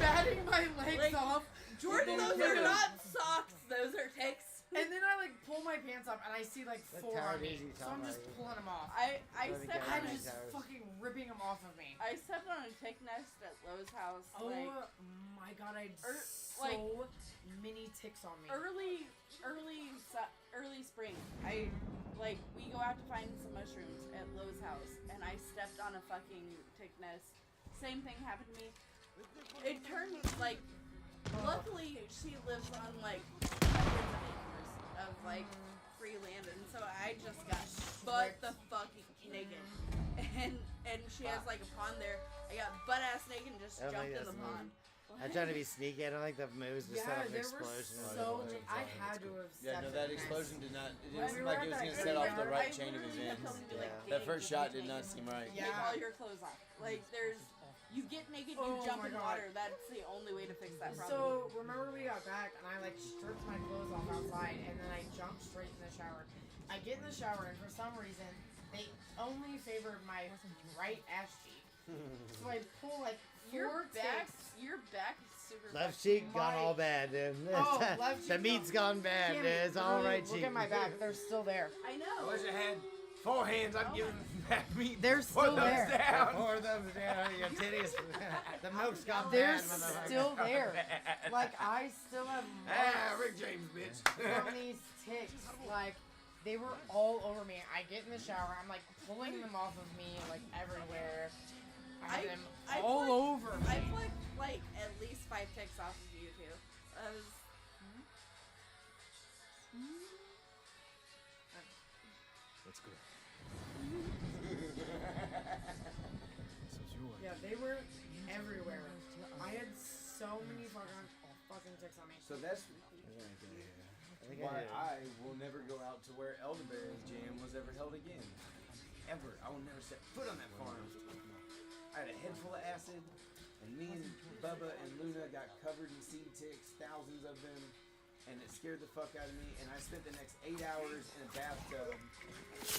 S2: batting my legs
S1: Like,
S2: off.
S1: Jordan, those are not socks. Those are ticks.
S2: And then I like pull my pants up and I see like
S9: What
S2: 4
S9: tower
S2: on me.
S9: is he
S2: So I'm
S9: talking
S2: just
S9: about?
S2: pulling them off.
S1: I
S9: Let me
S1: stepped
S9: get
S1: on
S2: I'm
S9: it.
S1: a,
S2: just
S9: towers.
S2: fucking ripping them off of me.
S1: I stepped on a tick nest at Lowe's house.
S2: Oh
S1: Like
S2: my god, I had so
S1: like,
S2: many ticks on me.
S1: early spring. We go out to find some mushrooms at Lowe's house, and I stepped on a fucking tick nest. Same thing happened to me. It turned like. Luckily, she lives on like hundreds of acres of like free land, and so I just got butt the fucking naked. And she has like a pond there. I got butt ass naked and just
S9: I don't
S1: jumped
S9: think
S1: in the
S9: that's
S1: pond.
S9: I'm trying to be sneaky. I don't like the moves to set off an
S2: there were
S9: explosion.
S2: so many. I had to have
S8: Yeah, no,
S2: stepped
S8: that
S2: in
S8: explosion did not. It
S2: When
S8: didn't
S2: we
S8: seem
S2: were
S8: like
S2: at
S8: it was
S2: that
S8: gonna set off the
S2: graveyard,
S8: right
S1: I
S8: chain of
S1: literally
S8: events.
S1: kept telling me, like,
S9: Yeah.
S8: That
S1: Danny,
S8: first
S1: you
S8: shot
S1: get
S8: did not
S1: naked.
S8: seem right.
S1: Take all your clothes off. Like you get naked, you
S2: Oh
S1: jump
S2: my
S1: in
S2: God.
S1: water. That's the only way to fix that problem.
S2: So remember we got back and I like stripped my clothes off outside and then I jumped straight in the shower. I get in the shower and for some reason they only favored my right ass cheek. So I pull like 4
S1: your back
S2: ticks.
S1: is super.
S9: Left cheek gone
S2: My-
S9: all bad, dude.
S2: Oh, left
S9: The
S2: cheek
S9: meat's gone bad,
S2: Cammy,
S9: dude. It's all
S2: really,
S9: right
S2: look
S9: cheek.
S2: at my back. They're still there.
S1: I know.
S8: I wish I had 4 hands. I'd give them back meat.
S2: They're still there.
S8: Down.
S9: Four thumbs down. Your titties. The milk's gone
S2: They're
S9: bad, motherfucker.
S2: still there. Like I still have
S8: Ah,
S2: marks
S8: Rick James, bitch.
S2: from these ticks. Like they were all over me. I get in the shower. I'm like pulling them off of me like everywhere. I have them all over me.
S1: I flicked like at least 5 ticks off of you too. I was.
S10: That's good.
S2: Yeah, they were everywhere. I had so many fucking ticks on me.
S8: So that's
S9: I think
S8: why
S9: I did.
S8: I will never go out to where Elderberry's jam was ever held again. Ever. I will never set foot on that farm. I had a head full of acid, and me and Bubba and Luna got covered in seed ticks, thousands of them, and it scared the fuck out of me, and I spent the next 8 hours in a bathtub,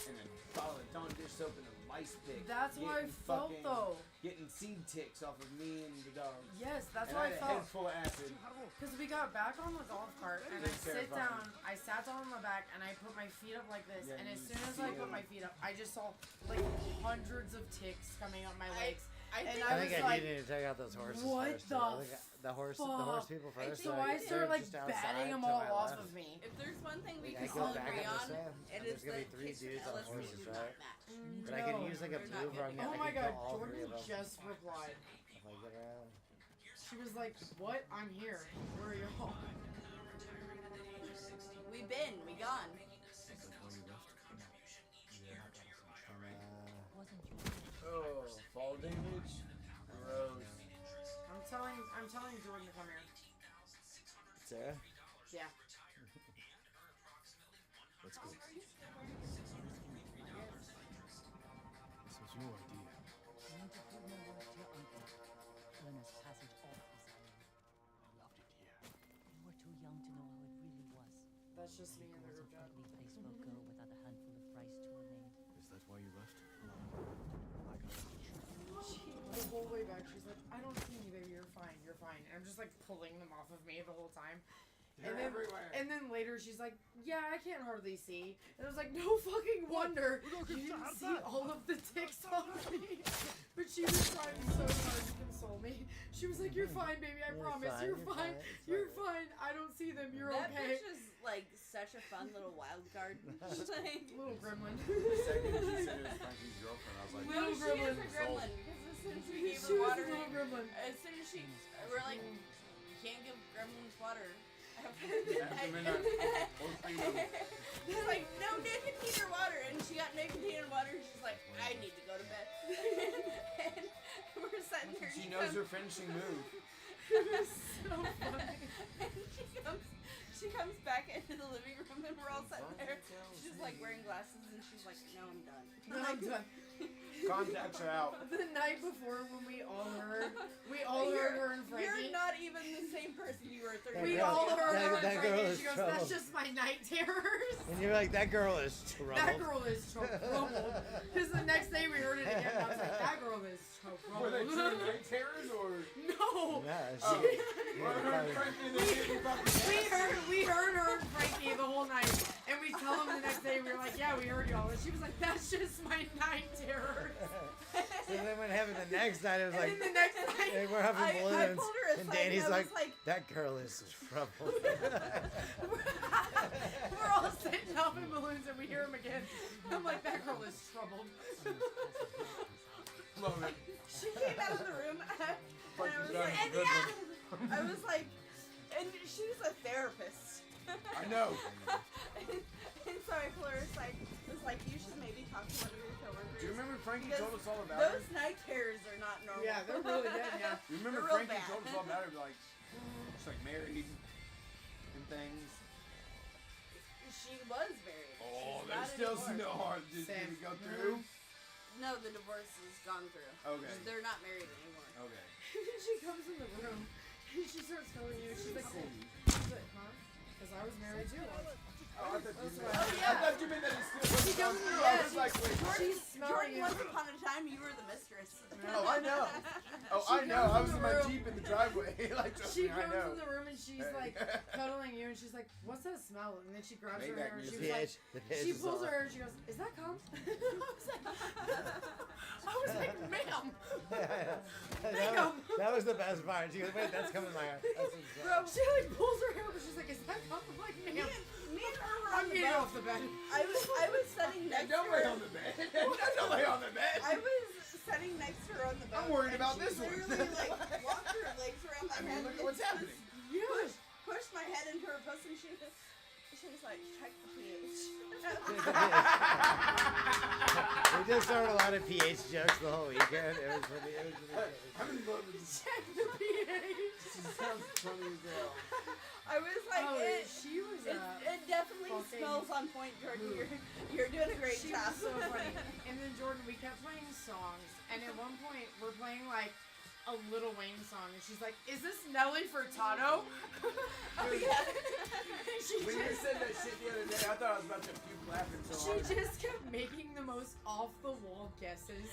S8: and a bottle of Dawn dish soap and a lice pick.
S2: That's how I
S8: getting
S2: felt
S8: fucking-
S2: though.
S8: Getting seed ticks off of me and the dogs.
S2: Yes, that's
S8: And
S2: how I
S8: I had a
S2: felt.
S8: head full of acid.
S2: Because we got back on the golf cart and I
S8: It's
S2: sit
S8: terrifying.
S2: down, I sat down on the back and I put my feet up like this,
S8: Yeah,
S2: and as
S8: you
S2: soon as I put
S8: feel-
S2: my feet up, I just saw like hundreds of ticks coming up my legs.
S1: I
S2: And
S1: think
S2: I
S9: I think
S2: was
S9: I
S2: like,
S9: do need to check out those horses
S2: what
S9: first.
S2: the
S9: I think the horse people
S1: I
S9: first.
S1: think
S2: So I
S1: they're
S2: started like
S9: just outside
S2: batting them
S9: to
S2: all
S9: my
S2: off
S9: left.
S2: of me.
S1: if there's one thing we
S9: I
S1: can
S9: go
S1: all
S9: back
S1: agree
S9: and
S1: on,
S9: just say,
S1: it
S9: there's
S1: is
S9: gonna be
S1: that
S9: 3
S1: kicks and
S9: dudes on
S1: LSD
S9: horses,
S1: do not
S9: right?
S1: match.
S9: But I can
S2: No.
S9: use like a
S1: They're not
S9: move where I'm
S1: good.
S9: gonna
S2: Oh
S9: I
S2: my
S9: can
S2: god,
S9: kill all 3
S2: Jordan
S9: of them.
S2: just replied.
S9: If I get around.
S2: She was like, what? I'm here. Where are y'all?
S1: We been, we gone.
S8: Oh, fall damage? Gross.
S2: I'm telling Jordan to come here.
S9: Sarah?
S2: Yeah.
S10: Let's go. This was your idea.
S4: You need to prove your worth to your uncle. Earn us passage off this island.
S10: I loved it here.
S4: You were too young to know how it really was.
S2: That's just me in the
S4: It
S2: group
S4: was
S2: chat.
S4: a ugly place for a girl without a handful of rice to her maid.
S10: Is that why you left? I got it.
S2: The whole way back, she's like, I don't see you, baby. You're fine. You're fine. And I'm just like pulling them off of me the whole time.
S8: They're everywhere.
S2: And then later she's like, yeah, I can't hardly see. And I was like, no fucking wonder you didn't see all of the ticks on me. But she was trying so hard to console me. She was like, you're fine, baby. I promise. You're fine. You're fine. I don't see them. You're
S1: that
S2: okay.
S1: That bitch is like such a fun little wild card. Like,
S2: little gremlin.
S5: The second she said it was Frankie's girlfriend, I was like,
S2: little gremlin.
S1: She is a gremlin. Because as soon as we gave
S2: She
S1: her
S2: was
S1: water,
S2: a little gremlin.
S1: as soon as we're like, you can't give gremlins water.
S5: She's
S1: like, no nicotine or water, and she got nicotine and water, and she's like, I need to go to bed. And we're sitting there.
S8: She knows her finishing move.
S2: It was so funny.
S1: And she comes back into the living room, and we're all sitting there. She's like wearing glasses, and she's like, no, I'm done.
S2: No, I'm done.
S8: Contacts are out.
S2: The night before when we all heard her and Frankie.
S1: You're not even the same person you were 30
S2: We
S1: years
S2: all
S1: ago.
S2: heard her and
S9: that girl
S2: Frankie.
S9: is
S2: She goes,
S9: trouble.
S2: that's just my night terrors.
S9: And you're like, that girl is trouble.
S2: That girl is trouble. Because the next day we heard it again, and I was like, that girl is trouble.
S8: Were they true night terrors or?
S2: No.
S9: Yeah,
S2: We heard her and Frankie the whole night, and we tell them the next day. We were like, yeah, we heard y'all, and she was like, that's just my night terrors.
S9: So then what happened the next night, it was like,
S2: And then the next night,
S9: hey, we're having
S1: I
S9: balloons,
S1: pulled her
S9: and
S1: aside,
S9: Danny's
S1: and I
S9: like,
S1: was like,
S9: that girl is trouble.
S2: we're all sitting up in balloons, and we hear him again. I'm like, that girl is troubled.
S8: Love it.
S1: She came out of the room, and I was like, and she was a therapist.
S8: I know.
S1: And so I pulled her aside, was like, you should maybe talk to one of your coworkers.
S8: Do you remember Frankie
S1: Because
S8: told us all about
S1: those
S8: her?
S1: night terrors are not normal.
S2: Yeah, they're really good, yeah.
S8: You remember
S1: They're real
S8: Frankie
S1: bad.
S8: told us all about her? Like, she's like married and things.
S1: She was married.
S8: Oh,
S1: She's
S8: there's
S1: not
S8: still
S1: anymore.
S8: no hard. Did we go through?
S1: No, the divorce is gone through.
S8: Okay.
S1: They're not married anymore.
S8: Okay.
S2: She comes in the room, and she starts telling you, she's like, huh? Because I was married too.
S8: Oh, I thought you
S2: That's
S8: meant.
S2: why.
S8: I thought you meant that it still wasn't gone through. I was like, wait.
S2: She's smelling
S1: Jordan,
S2: you.
S1: once upon a time, you were the mistress.
S8: Oh, I know. Oh,
S2: She
S8: I know.
S2: comes
S8: I
S2: in
S8: was
S2: the
S8: in my
S2: room.
S8: Jeep in the driveway. Like, trust
S2: She
S8: me, I
S2: comes
S8: know.
S2: in the room and she's like cuddling you, and she's like, "What's that smell?" And then she grabs her
S8: Maybach
S2: hair and she
S8: music.
S2: was like, she pulls her hair and she goes, "Is that cum?" I was like, "Ma'am."
S9: That was the best part. She goes, wait, that's coming my heart.
S2: Bro, she like pulls her hair, but she's like, "Is that cum?" I'm like,
S1: Me
S2: "Ma'am."
S1: and her were
S2: I'm
S1: on the
S2: getting
S1: bed.
S2: off the bed.
S1: I was sitting next
S8: Don't
S1: to
S8: lay
S1: her.
S8: on the bed. Don't lay on the bed.
S1: I was sitting next to her on the bed.
S8: I'm worried
S1: and
S8: about
S1: she
S8: this one.
S1: literally like walked her legs around my
S8: I mean,
S1: head.
S8: look at
S1: and
S8: what's
S1: just
S8: happening.
S1: Pushed my head into her pussy. She was like, check the pH.
S9: We just started a lot of pH jokes the whole weekend. It was really good.
S8: I'm in love with this.
S2: Check the pH.
S8: She sounds funny as hell.
S1: I was like,
S2: she was.
S1: it definitely
S2: fucking
S1: smells on point, Jordan. You're doing a great
S2: She
S1: job.
S2: was so funny. And then Jordan, we kept playing songs, and at one point we're playing like a Lil Wayne song, and she's like, "Is this Nelly Furtado?"
S1: Oh yeah.
S2: She
S8: When you
S2: just,
S8: said that shit the other day, I thought I was about to puke laughing so
S2: she
S8: hard.
S2: just kept making the most off the wall guesses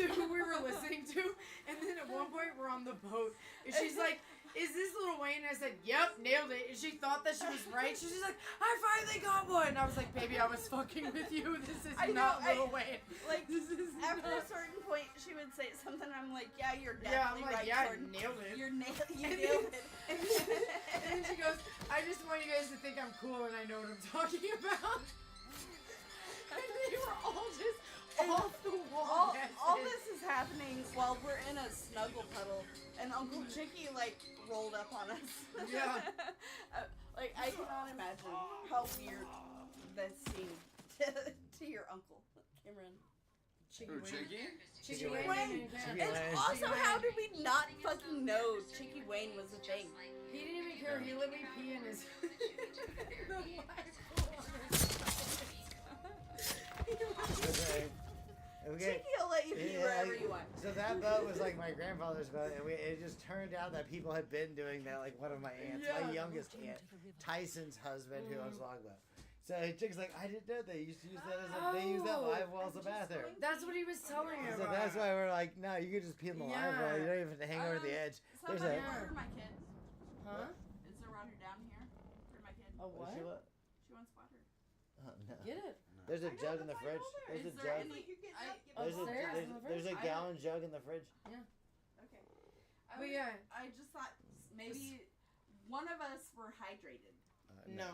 S2: to who we were listening to, and then at one point we're on the boat, and she's like, "Is this Lil Wayne?" And I said, "Yep, nailed it." And she thought that she was right. She's like, "I finally got one." And I was like, "Baby, I was fucking with you. This is
S1: I know,
S2: not Lil Wayne."
S1: Like,
S2: This is
S1: after a
S2: not-
S1: certain point, she would say something. I'm like, yeah, you're
S2: Yeah, I'm
S1: definitely
S2: like,
S1: right,
S2: yeah, I
S1: Jordan.
S2: nailed it.
S1: You
S2: And
S1: nailed it.
S2: And then she goes, "I just want you guys to think I'm cool and I know what I'm talking about." And they were all just off the wall.
S1: all this is happening while we're in a snuggle puddle, and Uncle Chicky like rolled up on us.
S2: Yeah.
S1: Like, I cannot imagine how weird that seemed to your uncle, Cameron.
S8: Who, Chicky?
S2: Chicky
S1: Wayne.
S2: Wayne.
S9: Chicky
S1: And
S9: Wayne.
S1: also, how did we not fucking know Chicky Wayne was a thing?
S2: He didn't even care. He let me pee in his. The light bulb on his
S9: Okay.
S1: Chicky will let you pee wherever you want.
S9: So that boat was like my grandfather's boat, and it just turned out that people had been doing that. Like one of my aunts, my youngest aunt, Tyson's husband, who owns Longboat. So Chick's like, I didn't know they used to use that they use that live well as a bathroom.
S2: That's what he was telling me
S9: So
S2: about.
S9: that's why we're like, no, you can just pee in the live well. You don't even have to hang over the edge. There's
S1: Somebody ordered my kid.
S2: Huh?
S1: Is there water down here for my kid?
S2: A what?
S1: She wants water.
S9: Oh, no.
S2: Get it.
S9: There's a jug in the fridge. There's a jug. There's a gallon jug in the fridge.
S2: Yeah.
S1: Okay.
S2: But yeah.
S1: I just thought maybe one of us were hydrated.
S2: No.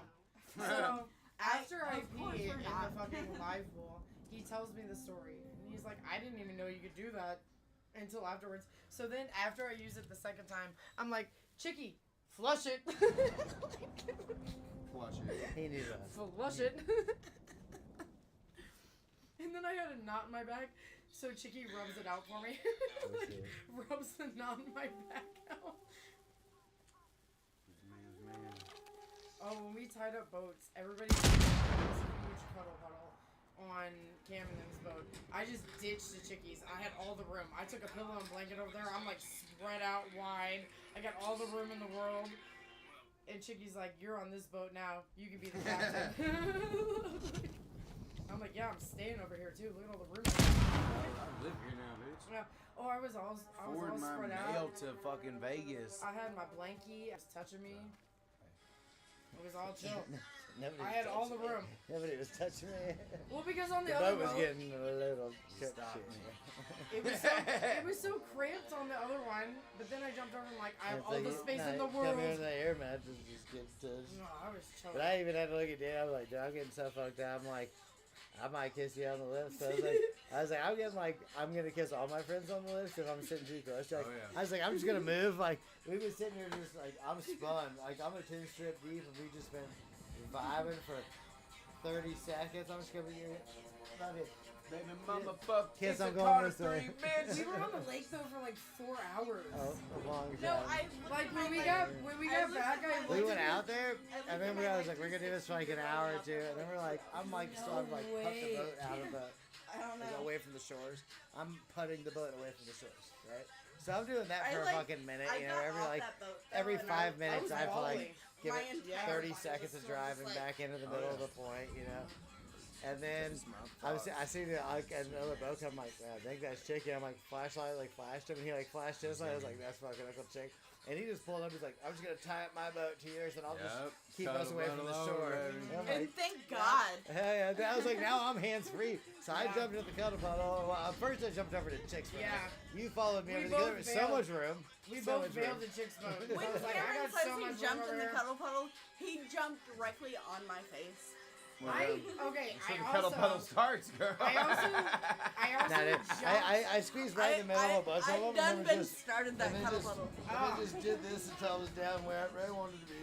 S2: So after I pee in the fucking live pool, he tells me the story. And he's like, I didn't even know you could do that until afterwards. So then after I use it the second time, I'm like, Chicky, flush it.
S5: Flush it.
S9: He knew that.
S2: Flush it. And then I had a knot in my back, so Chicky rubs it out for me. Rubs the knot in my back out. Oh, when we tied up boats, everybody was this huge cuddle puddle on Cam and them's boat. I just ditched the Chickies. I had all the room. I took a pillow and blanket over there. I'm like spread out wide. I got all the room in the world. And Chicky's like, you're on this boat now. You can be the captain. I'm like, yeah, I'm staying over here too. Look at all the room.
S8: I live here now, bitch.
S2: Yeah. Oh, I was all
S8: Forward my
S2: spread
S8: mail
S2: out.
S8: to fucking Vegas.
S2: I had my blankie. It was touching me. It was all chill.
S9: Nobody
S2: I had all the room.
S9: Nobody was touching me.
S2: Well, because on the
S9: boat
S2: other
S9: was
S2: boat,
S9: getting a little
S2: it was so cramped on the other one. But then I jumped over and like I have all the space in the world.
S9: Come in the air mattress just gets touched.
S2: No, I was chilling.
S9: But I even had to look at Dad. I was like, dude, I'm getting so fucked up. I'm like, I might kiss you on the lips. So I was like, I'm gonna kiss all my friends on the lips if I'm sitting too close. Like, I was like, I'm just gonna move. Like, we've been sitting here just like, I'm spun. Like, I'm a 10 strip deep, and we just been vibing for 30 seconds. I'm just gonna be here.
S8: Baby mama fuck.
S9: Kiss, I'm
S8: the
S9: going this
S8: Carter
S9: way.
S8: 3,
S2: We were on the lake though for like 4 hours.
S9: Oh, a long time.
S1: No,
S2: like when we got back,
S9: we went out there, and then I was like, we're gonna do this for like an hour or two, and then we're like, I'm like, still like putt the boat out of the, away from the shores. I'm putting the boat away from the shores, right? So I'm doing that for a fucking minute, you know, every 5 minutes I have to like give it 30 seconds of driving back into the middle of the point, you know. And then I see another boat come, like, I think that's Chicky. I'm like, flashlight, like, flashed him, and he, like, flashed his light. I was like, that's fucking Uncle Chick. And he just pulled up, he's like, I'm just gonna tie up my boat to yours, and I'll just keep us away from the shore.
S1: And thank God.
S9: Hell yeah. I was like, now I'm hands-free. So I jumped into the cuddle puddle. Well, first I jumped over to Chick's boat. Yeah. You followed me over there. There was so much room.
S2: We both bailed the Chick's boat.
S1: When Cameron says he jumped in the cuddle puddle, he jumped directly on my face.
S2: I
S8: cuddle puddle starts, girl.
S2: I also jumped.
S9: I squeezed right in the middle of both of them.
S1: I've done been started that cuddle puddle.
S9: I just did this until I was down where I wanted to be.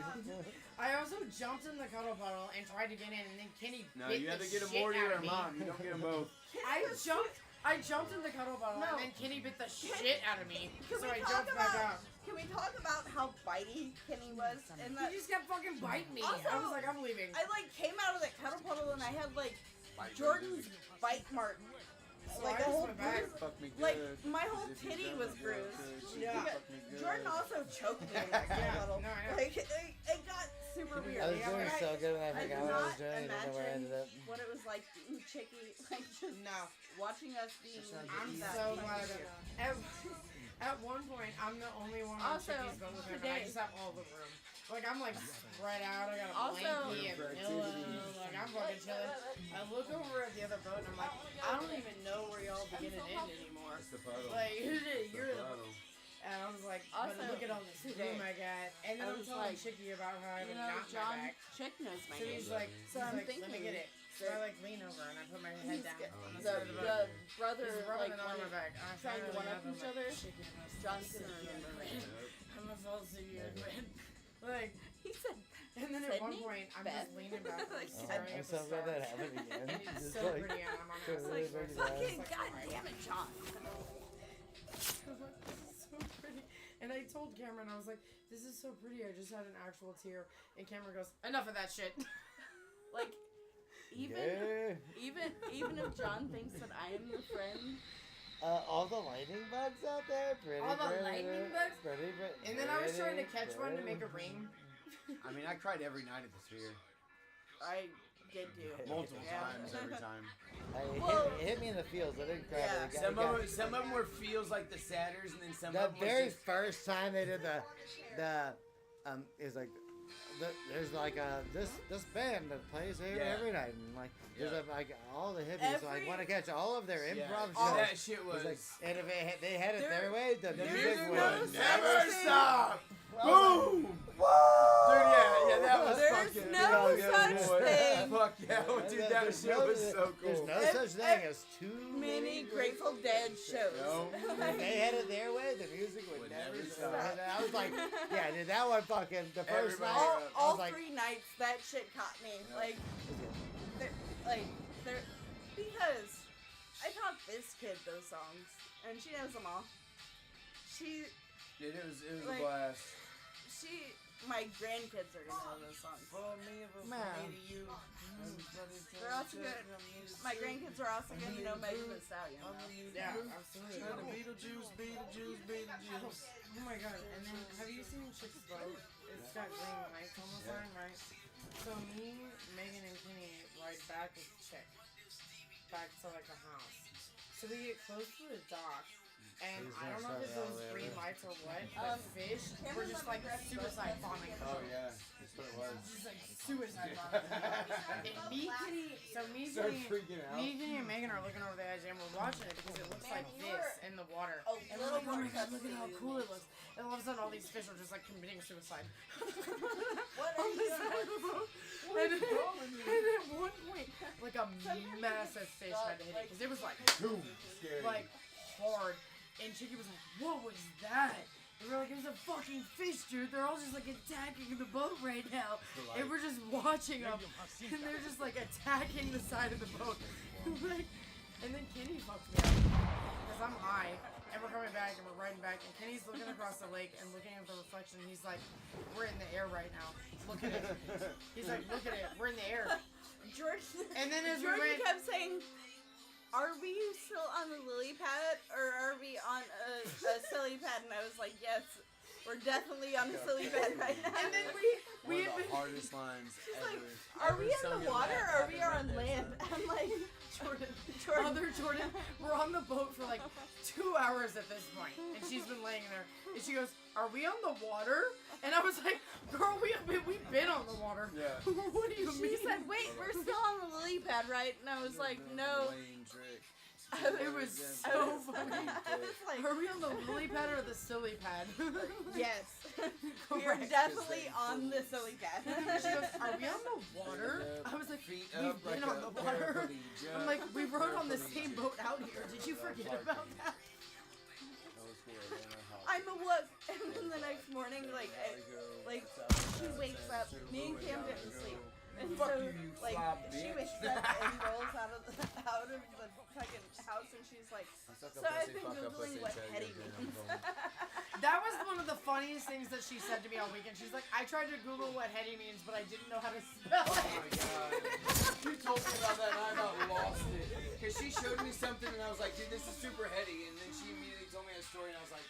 S2: I also jumped in the cuddle puddle and tried to get in, and then Kenny bit
S8: you had to
S2: the
S8: get a
S2: shit
S8: Morty
S2: out
S8: or a
S2: of me.
S8: mom. You don't get them both.
S2: I jumped in the cuddle puddle, and then Kenny bit the shit out of me. So I jumped back out.
S1: Can we talk about how bitey Kenny was? And that
S2: he just kept fucking biting me.
S1: Also,
S2: I was like, I'm leaving.
S1: I like came out of the cuddle puddle and I had like Jordan's bite mark. Like a whole bruise. Like my whole titty was bruised. Yeah. Jordan also choked me in that cuddle puddle. Like it got super weird.
S9: I was doing so good and I forgot what I was doing. I don't know where I ended up.
S1: What it was like being Chicky, like just watching us being.
S2: I'm so glad. At one point, I'm the only one on Chicky's boat with him, and I just have all the room. Like, I'm like spread out, I got a blankie and pillow, like I'm fucking chilling. I look over at the other boat and I'm like, I don't even know where y'all beginning to end anymore. Like, you're and I was like, but look at all this room I got. And then I'm telling Chicky about how I have a knot in my back.
S1: Chick knows my
S2: name. So he's like, let me get it. So I like lean over and I put my head down.
S1: The brother like
S2: on my back.
S1: trying to one up each other. John's gonna remember.
S2: I'm gonna fall asleep in bed. Like
S1: he said.
S2: And then at one point I'm just leaning back, staring at the stars.
S9: That happened again.
S2: And it's so pretty, and I'm on it.
S1: Fucking goddamn it, John.
S2: So pretty. And I told Cameron, I was like, this is so pretty. I just had an actual tear. And Cameron goes, enough of that shit.
S1: Like. Even if John thinks that I am the friend.
S9: All the lightning bugs out there,
S2: lightning bugs? And then I was trying to catch one to make a ring.
S8: I mean, I cried every night at the Sphere.
S1: I did do.
S8: Multiple times, every time.
S9: It hit me in the feels. I didn't cry.
S1: Yeah.
S8: Some of them were feels like the Satyrs, and then some
S9: the
S8: of them
S9: very
S8: was just...
S9: first time they did is like there's like this band that plays here every night, and like there's like all the hippies like want to catch all of their improv shows.
S8: That shit was
S9: like, and if they had it their way, the music would
S8: never stop. Boom!
S9: Whoa!
S8: Dude, yeah, that was
S1: There's
S8: fucking...
S1: no such thing.
S8: Fuck yeah, dude, that shit was so cool.
S9: There's no such thing as too
S1: many Grateful Dead shows.
S8: No.
S9: If they had it their way, the music would never stop. And I was like, yeah, dude, that one fucking, the first night.
S1: All 3 nights, that shit caught me. Like, because I taught this kid those songs, and she knows them all.
S8: It was a blast.
S1: My grandkids are gonna know those songs. They're also good. My grandkids are also gonna know Megan Thee Stallion.
S2: Yeah, absolutely.
S8: Beetlejuice.
S2: Oh my god, and then have you seen Chick's Boat? It's got green lights on the sign, right? So me, Megan, and Kenny ride back with Chick. Back to like a house. So we get close to the dock. And I don't know if it's those green lights or what, but fish were just like suicide bombing.
S8: Oh yeah, that's what it was.
S2: Just like suicide bombing. And me, Kenny, and Megan are looking over the edge and we're watching it because it looks like this in the water. And we're like, oh my god, look at how cool it looks. And all of a sudden all these fish are just like committing suicide.
S1: What are you doing?
S2: And at one point, like a massive fish had to hit it because it was like, like hard. And Chicky was like, what was that? And we're like, it was a fucking fish, dude. They're all just like attacking the boat right now. And we're just watching them. And they're just like attacking the side of the boat. And then Kenny fucked me up. Because I'm high. And we're coming back and we're riding back. And Kenny's looking across the lake and looking at the reflection. He's like, we're in the air right now. Look at it. He's like, look at it. We're in the air. And then as
S1: Jordan kept saying, are we still on the lily pad or are we on a silly pad? And I was like, yes, we're definitely on the silly pad right now.
S2: And then we
S8: one of the hardest lines ever.
S1: Like, are we in the water or are we on land? I'm like, Jordan.
S2: Other Jordan, we're on the boat for like 2 hours at this point, and she's been laying there, and she goes, "Are we on the water?" And I was like, "Girl, we've been on the water." Yeah. What do you mean?
S1: She said, "Wait, we're still on the lily pad, right?" And I was like, "No."
S2: It was so funny.
S1: Like,
S2: are we on the lily pad or the silly pad?
S1: Yes. We are definitely on the silly pad.
S2: She goes, are we on the water? I was like, we've been on the water. I'm like, we rode on the same boat out here. Did you forget about that?
S1: I'm awoke, and then the next morning, she wakes up. Me and Cam didn't sleep. And so, she wakes up and rolls out of the fucking house, and she's like, so I've been Googling what heady means.
S2: That was one of the funniest things that she said to me all weekend. She's like, I tried to Google what heady means, but I didn't know how to spell it.
S8: Oh my god. You told me about that, and I about lost it. Because she showed me something, and I was like, dude, this is super heady. And then she immediately told me a story, and I was like,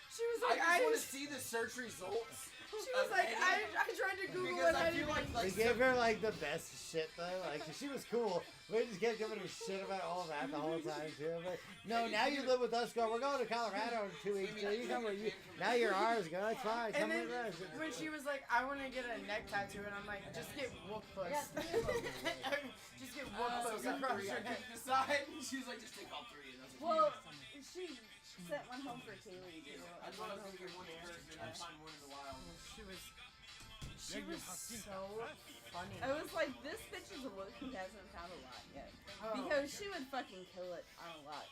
S8: I just want to see the search results.
S2: She was like, I tried to Google what heady means.
S9: We gave her like the best shit though. Like she was cool. We just kept giving her shit about all that the whole time too. But no, now you live with us, girl. We're going to Colorado in 2 weeks. So you come with you. Now you're ours, girl. It's fine. Come
S2: and then
S9: with us.
S2: When she was like, I want to get a neck tattoo, and I'm like, just get whoop puss. Just get whoop puss across your neck.
S8: Decide. She's like, just take all 3. And I was like,
S1: well, she sent one home for Kaylee too.
S8: I thought I was gonna get one for her, and I find one in the wild.
S2: She was so funny.
S1: I was like, this bitch is a wook who hasn't found a lot yet. Because she would fucking kill it on a lot.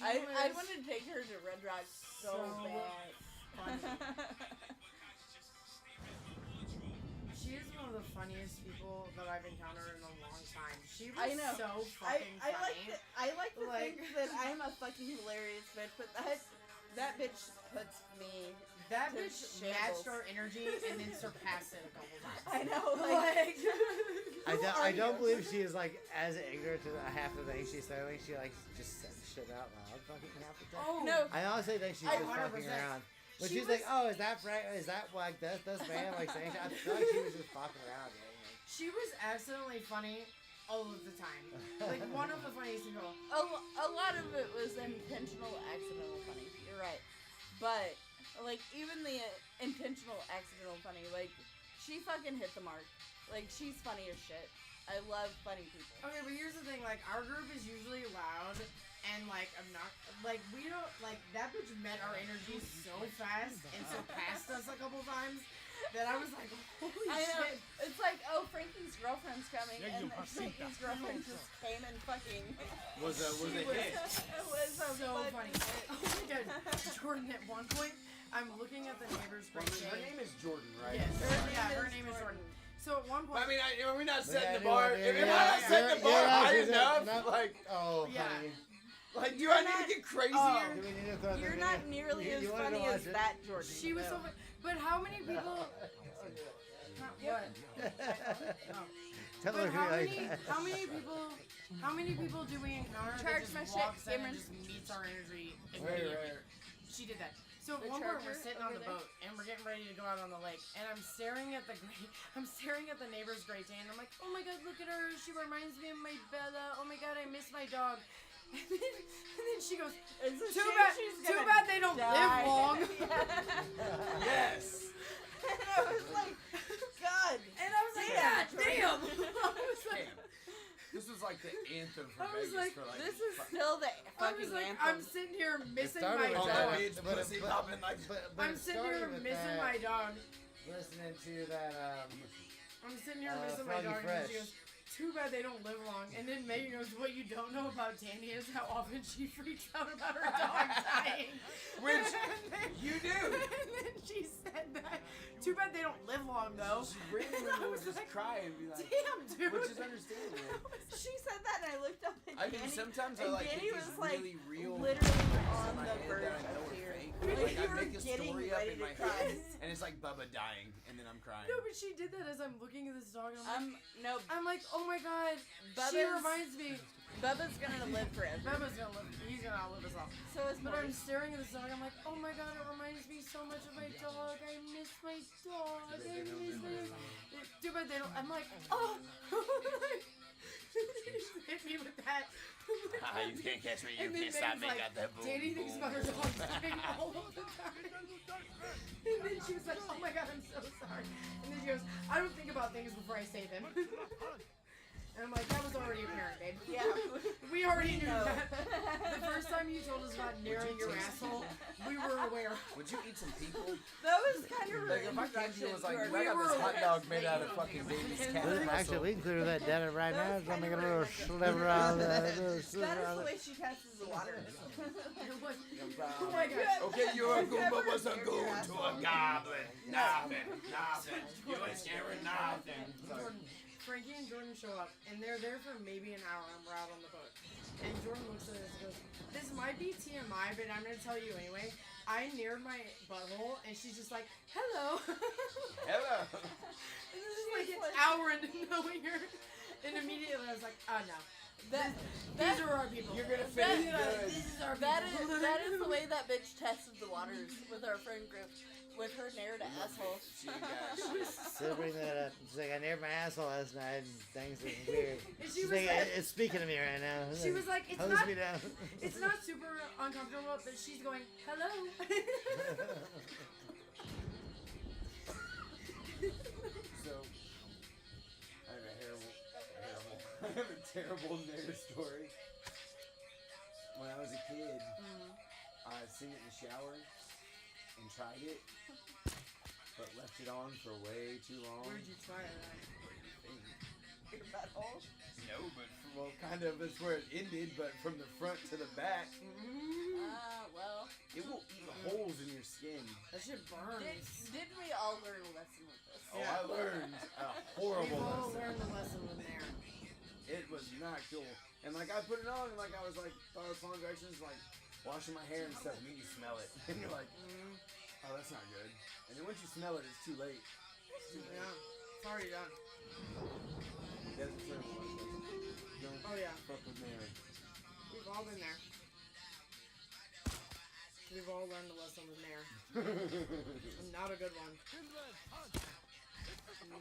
S1: I wanted to take her to Red Rock so bad.
S2: She is one of the funniest people that I've encountered in a long time. She was
S1: I know.
S2: so fucking funny.
S1: I like to think that I'm a fucking hilarious bitch, but that bitch puts me.
S2: That bitch matched our energy and then surpassed it a couple times.
S1: I know, like
S9: I don't believe she is like as ignorant to half the things she's saying. She like just says shit out loud fucking half the time.
S2: Oh
S1: No.
S9: I honestly think she's just fucking
S2: 100%.
S9: around. But
S2: She
S9: she's
S2: was-
S9: like, oh, is that Frank? Is that like this man like saying shit? I feel like she was just fucking around. Man.
S2: She was accidentally funny all of the time. Like one of the funniest people.
S1: A lot of it was intentional, accidental funny. You're right, but like even the intentional, accidental funny, like she fucking hit the mark. Like she's funny as shit. I love funny people.
S2: Okay, but here's the thing. Like our group is usually loud. And like I'm not like we don't like that bitch met our energy so fast and surpassed us a couple times that I was like, holy shit.
S1: It's like, oh, Frankie's girlfriend's coming, and then Frankie's girlfriend just came and fucking
S8: Was a hit.
S1: It was
S2: so funny. Oh my god, Jordan. At one point, I'm looking at the neighbor's great
S8: Her name is Jordan, right?
S2: Yes, her name is Jordan. So at one point,
S8: I mean, are we not setting the
S9: Yeah,
S8: bar?
S9: yeah,
S8: If I'm not setting the bar high enough, like,
S9: oh,
S2: Yeah.
S9: honey.
S8: like, do I need to get crazier?
S9: Do we need to throw
S1: You're
S9: the
S1: not
S9: video?
S1: nearly as
S9: You wanna
S1: funny
S9: watch
S1: as
S9: it?
S1: that, Jordan.
S2: she was so funny. But how many people? What?
S9: Tell her
S2: But
S9: to be like that.
S2: how many people do we encounter
S1: Charge
S2: that
S1: my
S2: just
S1: shit,
S2: walks in and
S1: Cameron.
S2: just meets our energy
S8: Right,
S2: immediately?
S8: right.
S2: She did that. So at
S1: The
S2: one point we're
S1: charger
S2: sitting on
S1: over
S2: the
S1: there?
S2: boat and we're getting ready to go out on the lake, and I'm staring at the neighbor's Great Dane. I'm like, oh my god, look at her. She reminds me of my Bella. Oh my god, I miss my dog. And then she goes,
S1: It's a
S2: too
S1: shame
S2: bad they don't live
S1: die.
S2: long.
S8: Yes.
S1: And I was like, God.
S2: And I was like, God damn. I was like,
S8: This was like the anthem for
S2: I was
S8: Vegas
S2: like,
S8: for like.
S1: This is still the
S2: I
S1: fucking
S2: was like,
S1: anthem.
S2: I'm sitting here missing
S9: started
S2: my
S9: with
S8: on
S2: dog.
S8: that beach, pussy popping like.
S2: I'm sitting here missing my dog.
S9: Listening to that,
S2: I'm sitting here missing my
S9: Froggy
S2: dog, and
S9: Fresh.
S2: she goes, too bad they don't live long. And then Megan goes, what you don't know about Danny is how often she freaks out about her dog dying.
S8: Which
S2: And then-
S8: you do.
S2: And then she said that. Too bad they don't live long, though.
S8: She randomly would just cry and be like,
S2: Damn, dude.
S8: which is understandable.
S1: She said that, and I looked up at
S8: I
S1: Danny.
S8: mean, sometimes I
S1: and
S8: like
S1: Danny
S8: get
S1: was
S8: these
S1: like
S8: really real
S1: literally
S8: things
S1: on
S8: in my
S1: the
S8: head
S1: verge
S8: that I know
S1: of
S8: are
S1: tears.
S8: fake.
S1: Like,
S8: Like
S1: you
S8: I
S1: were
S8: make a
S1: getting
S8: story up
S1: ready
S8: in
S1: to
S8: my
S1: cry.
S8: head, and it's like Bubba dying, and then I'm crying.
S2: No, but she did that as I'm looking at this dog, and
S1: No,
S2: I'm like, oh my god, she
S1: Bubba's-
S2: reminds me.
S1: Bubba's gonna live forever.
S2: Bubba's gonna live. He's gonna outlive us all.
S1: So is
S2: But I'm
S1: Maurice.
S2: staring at this dog. I'm like, oh my god, it reminds me so much of my dog. I miss my dog. I miss my. Too bad they don't. I'm like, oh. She just hit me with that.
S8: You can't catch me.
S2: And then Megan's like, Danny thinks about her dog dying all of the time. And then she was like, oh my god, I'm so sorry. And then she goes, I don't think about things before I say them. And I'm like, that was already apparent, babe.
S1: Yeah.
S2: We already knew
S1: know.
S2: that. The first time you told us about narrowing your asshole, we were aware.
S8: Would you eat some people?
S1: That was kind of
S8: Like if I came to you and was like, dude, I
S2: We
S8: got
S2: were
S8: this hot
S2: aware.
S8: dog made out of fucking baby's cat
S9: Actually, we can clear that down right now. Just make a little sliver
S1: That
S9: out of
S1: is the way she passes the water.
S2: You're like, oh my gosh.
S8: Okay, your Goomba was a goon to a goblin. Nothing. You ain't scaring nothing.
S2: Jordan, Frankie and Jordan show up, and they're there for maybe an hour, and we're out on the boat. And Jordan looks at us and goes, this might be TMI, but I'm going to tell you anyway. I neared my butthole, and she's just like, hello.
S8: Hello.
S2: And this is like an hour into knowing her. And immediately I was like, oh no. These are our people.
S8: You're gonna finish good.
S2: This is our
S1: That
S2: people.
S1: is the way that bitch tested the waters with our friend group, with her narrowed asshole.
S9: So bring that up. She's like, I nared my asshole last night, and things are weird.
S2: And
S9: She's like, it's speaking to me right now.
S2: She was like, it's
S9: Hose
S2: not,
S9: me down.
S2: it's not super uncomfortable, but she's going, hello.
S8: So, I have a terrible Nair story. When I was a kid, I seen it in the shower and tried it, but left it on for way too long.
S2: Where'd you try it at?
S1: Your butthole.
S8: No, but well, kind of. That's where it ended, but from the front to the back,
S1: Well.
S8: it will eat holes in your skin.
S2: That shit burns.
S1: Didn't we all learn a lesson with this?
S8: Oh, I learned a horrible
S2: We've all
S8: lesson.
S2: learned the lesson in there.
S8: It was not cool. And like I put it on, and like I was like, thought I was following directions, like washing my hair and stuff, and then you smell it, and you're like, oh, that's not good. And then once you smell it, it's too late. It's too late.
S2: Yeah, it's already done.
S8: That's the same one.
S2: Oh yeah.
S8: Fucking there.
S2: We've all been there. We've all learned the lesson with Nair. Not a good one.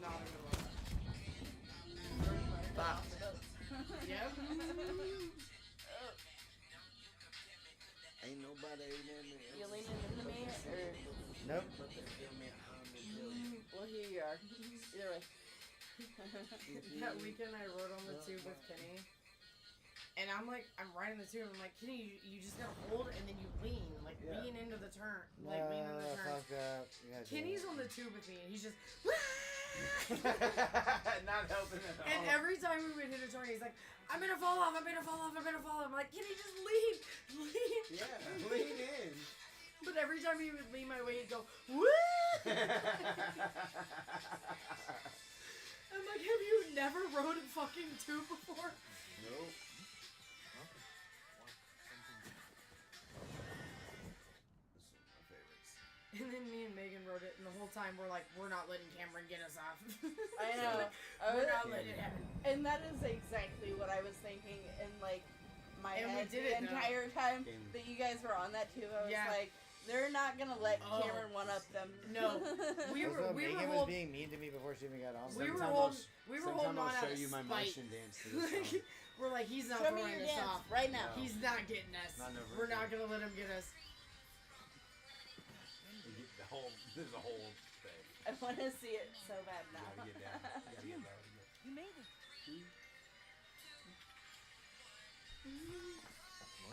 S2: Not a good one.
S9: Stop.
S2: Yep.
S8: Ain't nobody in there.
S1: You leaning into me or?
S9: Nope.
S1: Well, here you are. Either way.
S2: That weekend I rode on the tube with Kenny. And I'm riding the tube, and I'm like, Kenny, you just gotta hold and then you lean. Like, lean into the turn. Like, lean into the turn.
S9: Fuck that.
S2: Kenny's on the tube with me, and he's just,
S8: not helping at all.
S2: and every time we would hit a turn, he's like, I'm gonna fall off, I'm gonna fall off, I'm gonna fall off. I'm like, Kenny, just lean.
S8: Yeah, lean in.
S2: But every time he would lean my way, he'd go, woo! I'm like, have you never rode a fucking tube before?
S8: Nope.
S2: And then me and Megan wrote it, and the whole time we're like, we're not letting Cameron get us off.
S1: I know.
S2: We're not letting it happen.
S1: And that is exactly what I was thinking in like my
S2: And
S1: head
S2: we did
S1: the
S2: it,
S1: entire time that you guys were on that too. I was like, they're not gonna let Cameron one up them.
S2: No, we were
S9: Megan was being mean to me before she even got on.
S2: We were holding on
S8: I'll
S2: out
S8: show
S2: of
S8: you my
S2: spite.
S8: motion dance to this song.
S2: We're like, he's not
S1: Show me
S2: throwing
S1: your
S2: us
S1: dance
S2: off
S1: right now.
S2: He's not getting us. We're not gonna let him get us.
S8: There's a whole thing.
S1: I want to see it so bad now.
S8: You gotta get down. You gotta get down.
S4: You made it.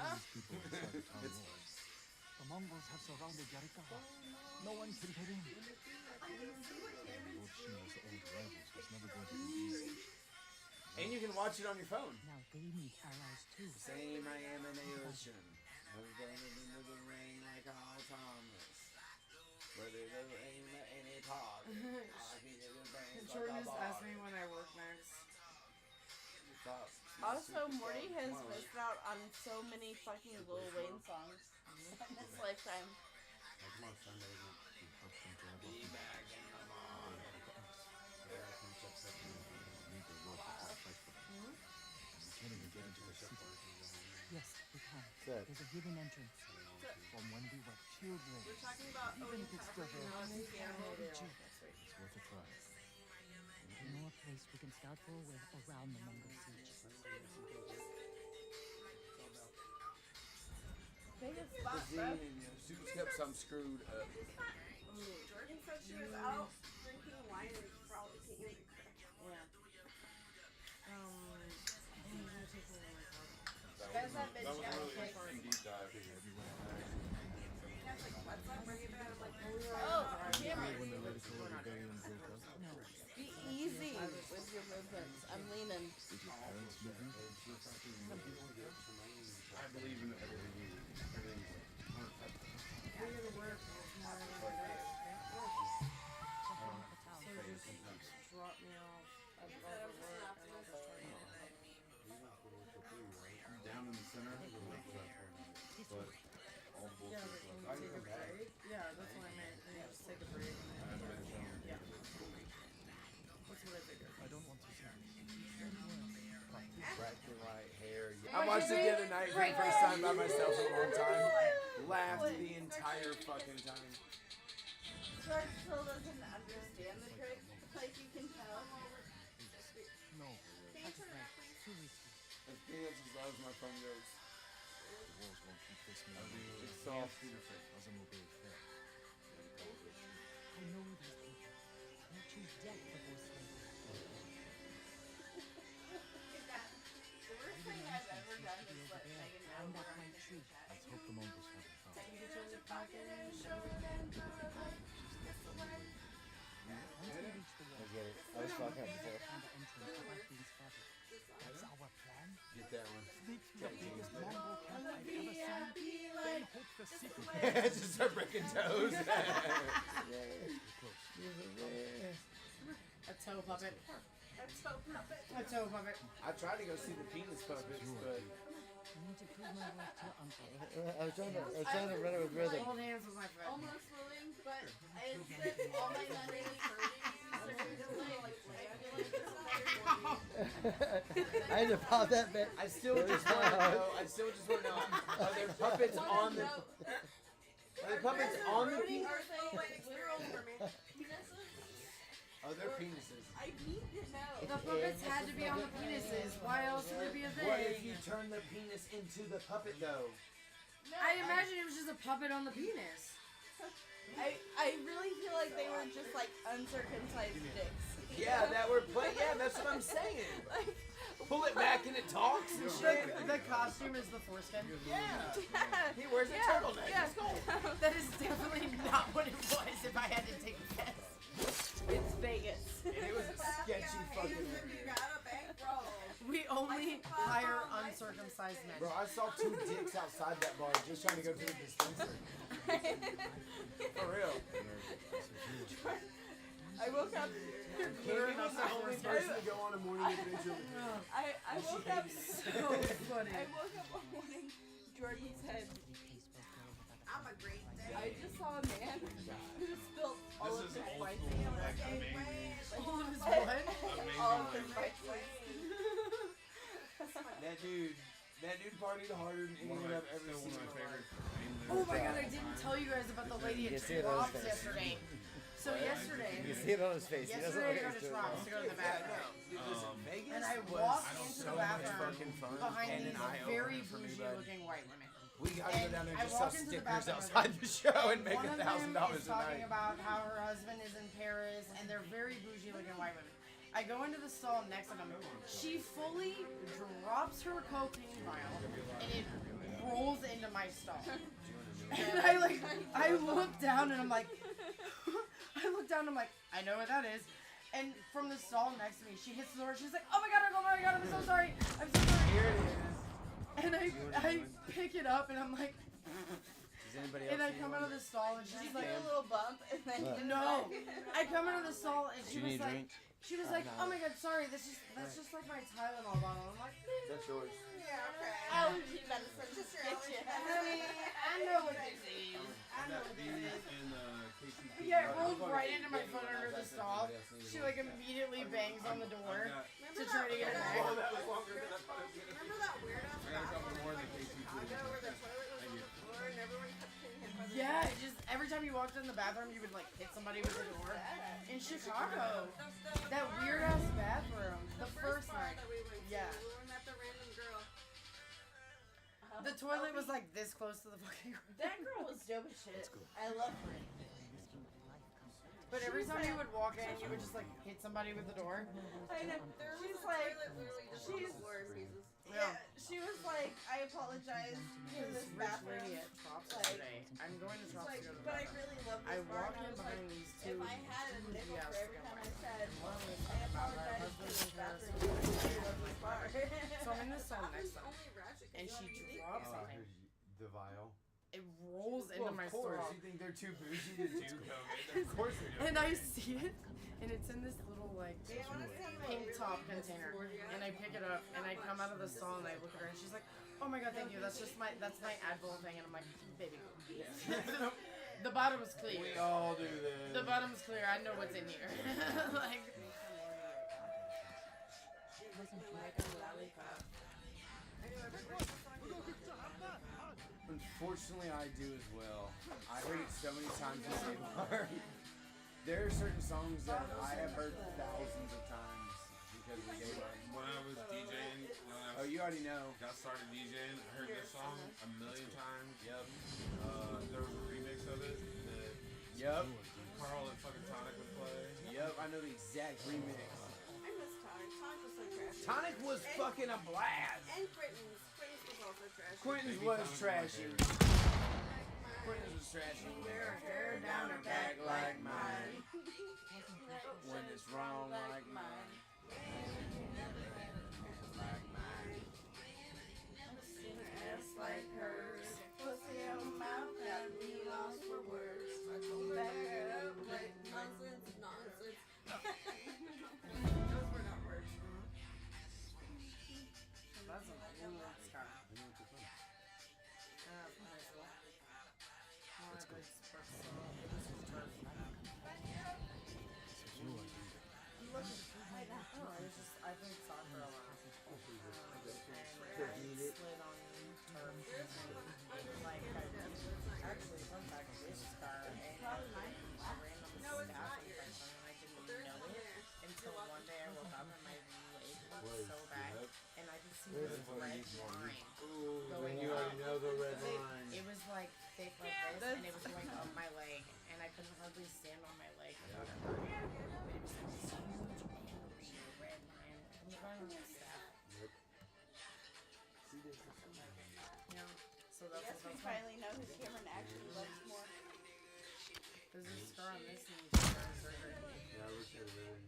S10: Why are these people inside the town walls?
S11: The Mongols have surrounded Yarikawa. No one can get in.
S10: Lord Shima's old rivals was never going to be easy.
S8: And you can watch it on your phone.
S4: Now they need allies too.
S8: Same I am in the ocean. I'm going into the rain like all Thomas. Whether the rain or any part.
S2: Jordan just asked me when I work next.
S1: Also, Morty has missed out on so many fucking Lil Wayne songs in his lifetime.
S5: Come on, Sunday.
S8: Be back in the morning.
S10: We can't even get into the city.
S4: Yes, we can.
S9: Good.
S4: There's a hidden entrance.
S11: From when we were children.
S3: We're talking about
S4: Even if it's still there.
S10: It's worth a try.
S4: We know a place we can start for a way around the Mongol siege.
S1: Biggest spot, bro.
S8: Super Steps, I'm screwed up.
S7: Jordan said she was out drinking wine and probably taking a crack.
S1: Yeah.
S2: I'm gonna take one of my cards.
S1: Guys, that bitch
S5: That was
S1: got
S5: really
S1: me.
S5: a deep dive.
S7: That's like, what's up? Bring it back. I'm like,
S1: Oh, Cameron.
S10: When the Lyrical Rebellion broke up,
S1: Be easy with your movements. I'm leaning.
S10: did your parents move in?
S5: I believe in everything you do. Everything's perfect.
S2: We're gonna work tomorrow night.
S4: Checking out the town.
S2: So just drop me off at the work, and I'll just try to get
S5: Down in the center, but all the
S2: Yeah,
S5: bullshit
S2: but
S5: stuff.
S2: can you take a break? Yeah, that's what I meant. And you just take a break. And then yeah. That's what I figured.
S11: I don't want to see this.
S8: Black and white hair. I watched it the other night for the first time by myself in a long time. Laughed the entire fucking time.
S1: George still doesn't understand the trick. Like you can tell.
S11: No.
S4: That's right. Too risky.
S8: As peanuts as loud as my phone goes.
S10: The walls won't keep this man away.
S8: It's soft.
S10: Doesn't obey fear.
S4: I know these people. They'll choose death before slavery.
S1: The worst thing I've ever done is let Megan know
S4: Climb
S1: we're
S4: that
S1: on
S4: white tree.
S10: Let's hope the Mongols haven't found it.
S1: You can turn the pocket and show it
S4: Once we reach the
S9: I
S4: wall,
S9: get it. I was fucking up before.
S4: find the entrance without being spotted.
S11: That's our plan.
S8: Get that one.
S11: Sneak through the biggest Mongol camp I've ever seen. Then hope the secret.
S8: Just start breaking toes.
S2: A toe puppet. A toe puppet.
S8: I tried to go see the penis puppets, but
S4: I need to prove my worth to Uncle.
S9: I was trying to run it with rhythm.
S2: Hold hands with my friend.
S1: almost willing, but I had spent all my money hurting. So I feel like this is another 40.
S9: I had to pop that bit.
S8: I still just want to know. Are there puppets on the? Are there puppets on the penis? Oh, they're penises.
S7: I need to know.
S2: The puppets had to be on the penises. Why else would it be a thing?
S8: What if you turn the penis into the puppet though?
S2: I imagine it was just a puppet on the penis.
S1: I really feel like they were just like uncircumcised dicks.
S8: Yeah, that were play. Yeah, that's what I'm saying. Pull it back and it talks and shit.
S2: The costume is the foreskin.
S8: Yeah. He wears a turtleneck.
S2: Yeah. That is definitely not what it was if I had to take a guess.
S1: It's Vegas.
S8: And it was a sketchy fucking.
S2: We only hire uncircumcised men.
S8: Bro, I saw 2 dicks outside that bar just trying to go to the dispensary. For real.
S1: I woke up.
S8: Katie was the only person to go on a morning adventure with me.
S1: I woke up
S2: so funny.
S1: I woke up one morning. Jordan said,
S7: I'm a great day.
S1: I just saw a man who spilled all of his white
S2: All of his what?
S1: All of his white
S8: That dude partied harder than anyone I've ever seen in my life.
S2: Oh my god, I didn't tell you guys about the lady at Trops yesterday. So yesterday,
S9: You can see it on his face. He doesn't
S2: yesterday I
S9: look
S2: go to
S9: used to it.
S2: Trops to go to the bathroom.
S8: Vegas
S2: And I
S8: was
S2: walked into
S8: so
S2: the
S8: much
S2: bathroom
S8: fucking fun
S2: behind
S8: and
S2: these
S8: an eye
S2: very
S8: opener for me,
S2: bougie
S8: bud.
S2: looking white women.
S8: We gotta go down there and
S2: I
S8: just sell
S2: walked into the
S8: stickers
S2: bathroom
S8: outside the show and make
S2: one of
S8: $1,000
S2: them
S8: a
S2: is talking
S8: night.
S2: about how her husband is in Paris, and they're very bougie looking white women. I go into the stall next to them. She fully drops her cocaine vial, and it rolls into my stall. And I look down, and I'm like, I know what that is. And from the stall next to me, she hits the door. She's like, oh my god, I'm so sorry. I'm so sorry.
S8: Here it is.
S2: And I pick it up, and I'm like,
S8: Does anybody else
S2: and I
S8: need
S2: come
S8: one?
S2: out of the stall, and she's like,
S1: a little bump, and then
S2: no. I come out of the stall, and she
S8: Do you
S2: was
S8: need a
S2: like,
S8: drink?
S2: she was like, oh my god, sorry, that's just like my Tylenol bottle. I'm like,
S8: That's yours.
S1: allergy medicine. Just get you.
S2: honey, I know what this is. I know what this is. Yeah, it rolled right into my foot under the stall. She like immediately bangs on the door to try to get it back.
S8: Oh, that was longer than I thought it was gonna be.
S7: Remember that weird ass bathroom in Chicago where the toilet was on the floor and everyone kept getting hit by the
S2: Yeah, it just every time you walked in the bathroom, you would like hit somebody with the door. In Chicago, that weird ass bathroom. The first
S7: bar
S2: night,
S7: that we went to,
S2: yeah.
S7: we met the random girl.
S2: The toilet was like this close to the fucking.
S1: That girl was dope as shit. I love her.
S2: But every time you would walk in, you would just like hit somebody with the door.
S1: I know. She's like, yeah. She was like, I apologize for this bathroom.
S2: Lady at Trops
S1: Like,
S2: today. I'm going to Trops
S1: like,
S2: to go to the
S1: but I
S2: bathroom.
S1: really love
S2: I
S1: this bar.
S2: walk
S1: And I
S2: in
S1: was
S2: behind
S1: like,
S2: these two
S1: if I had a nickel for every time I said,
S2: One was
S1: I
S2: talking about her
S1: apologize for
S2: husband
S1: this
S2: in Paris.
S1: bathroom. I really love this bar.
S2: So I'm in this cell next to her, and she drops something.
S8: The vial.
S2: It rolls into my
S8: Of course,
S2: straw.
S8: you think they're too bougie to do cocaine? Of course they do.
S2: And I see it, and it's in this little like pink top container. And I pick it up, and I come out of the stall, and I look at her, and she's like, "Oh my god, thank you. That's my Advil thing." And I'm like, "Baby, the bottom is clear.
S8: We all do this.
S2: The bottom is clear. I know what's in here." Like.
S8: Unfortunately, I do as well. I heard it so many times in the same bar. There are certain songs that I have heard thousands of times because of the gay bar.
S5: When I was DJing,
S8: Oh, you already know.
S5: got started DJing, I heard this song a million times.
S8: Yep.
S5: There was a remix of it that
S8: Yep.
S5: Carl and fucking Tonic would play.
S8: Yep. I know the exact remix.
S7: I miss Tonic. Tonic was so trashy.
S8: Tonic was fucking a blast.
S7: And Quentin's. Quentin's was also trashy.
S8: Quentin's was trashy. Quentin's was trashy.
S7: Wear her hair down her back like mine.
S8: When it's wrong like mine. Like mine.
S1: Ass like hers. Pussy in my mouth got me lost for words. Back it up, like
S7: Nonsense, nonsense. Those were not words.
S2: That's a cool scar.
S8: Let's go.
S2: see this red line going
S8: You already know the red
S2: It,
S8: line.
S2: it was like thick like this, and it was going up my leg, and I couldn't hardly stand on my leg without it hurting. But it was like this huge, angry red line from the bottom of the staff. Yeah. So that's
S1: Yes, we
S2: what
S1: finally know who Cameron actually loves more.
S2: There's a scar on this knee from surgery.
S8: Yeah, I wish I really.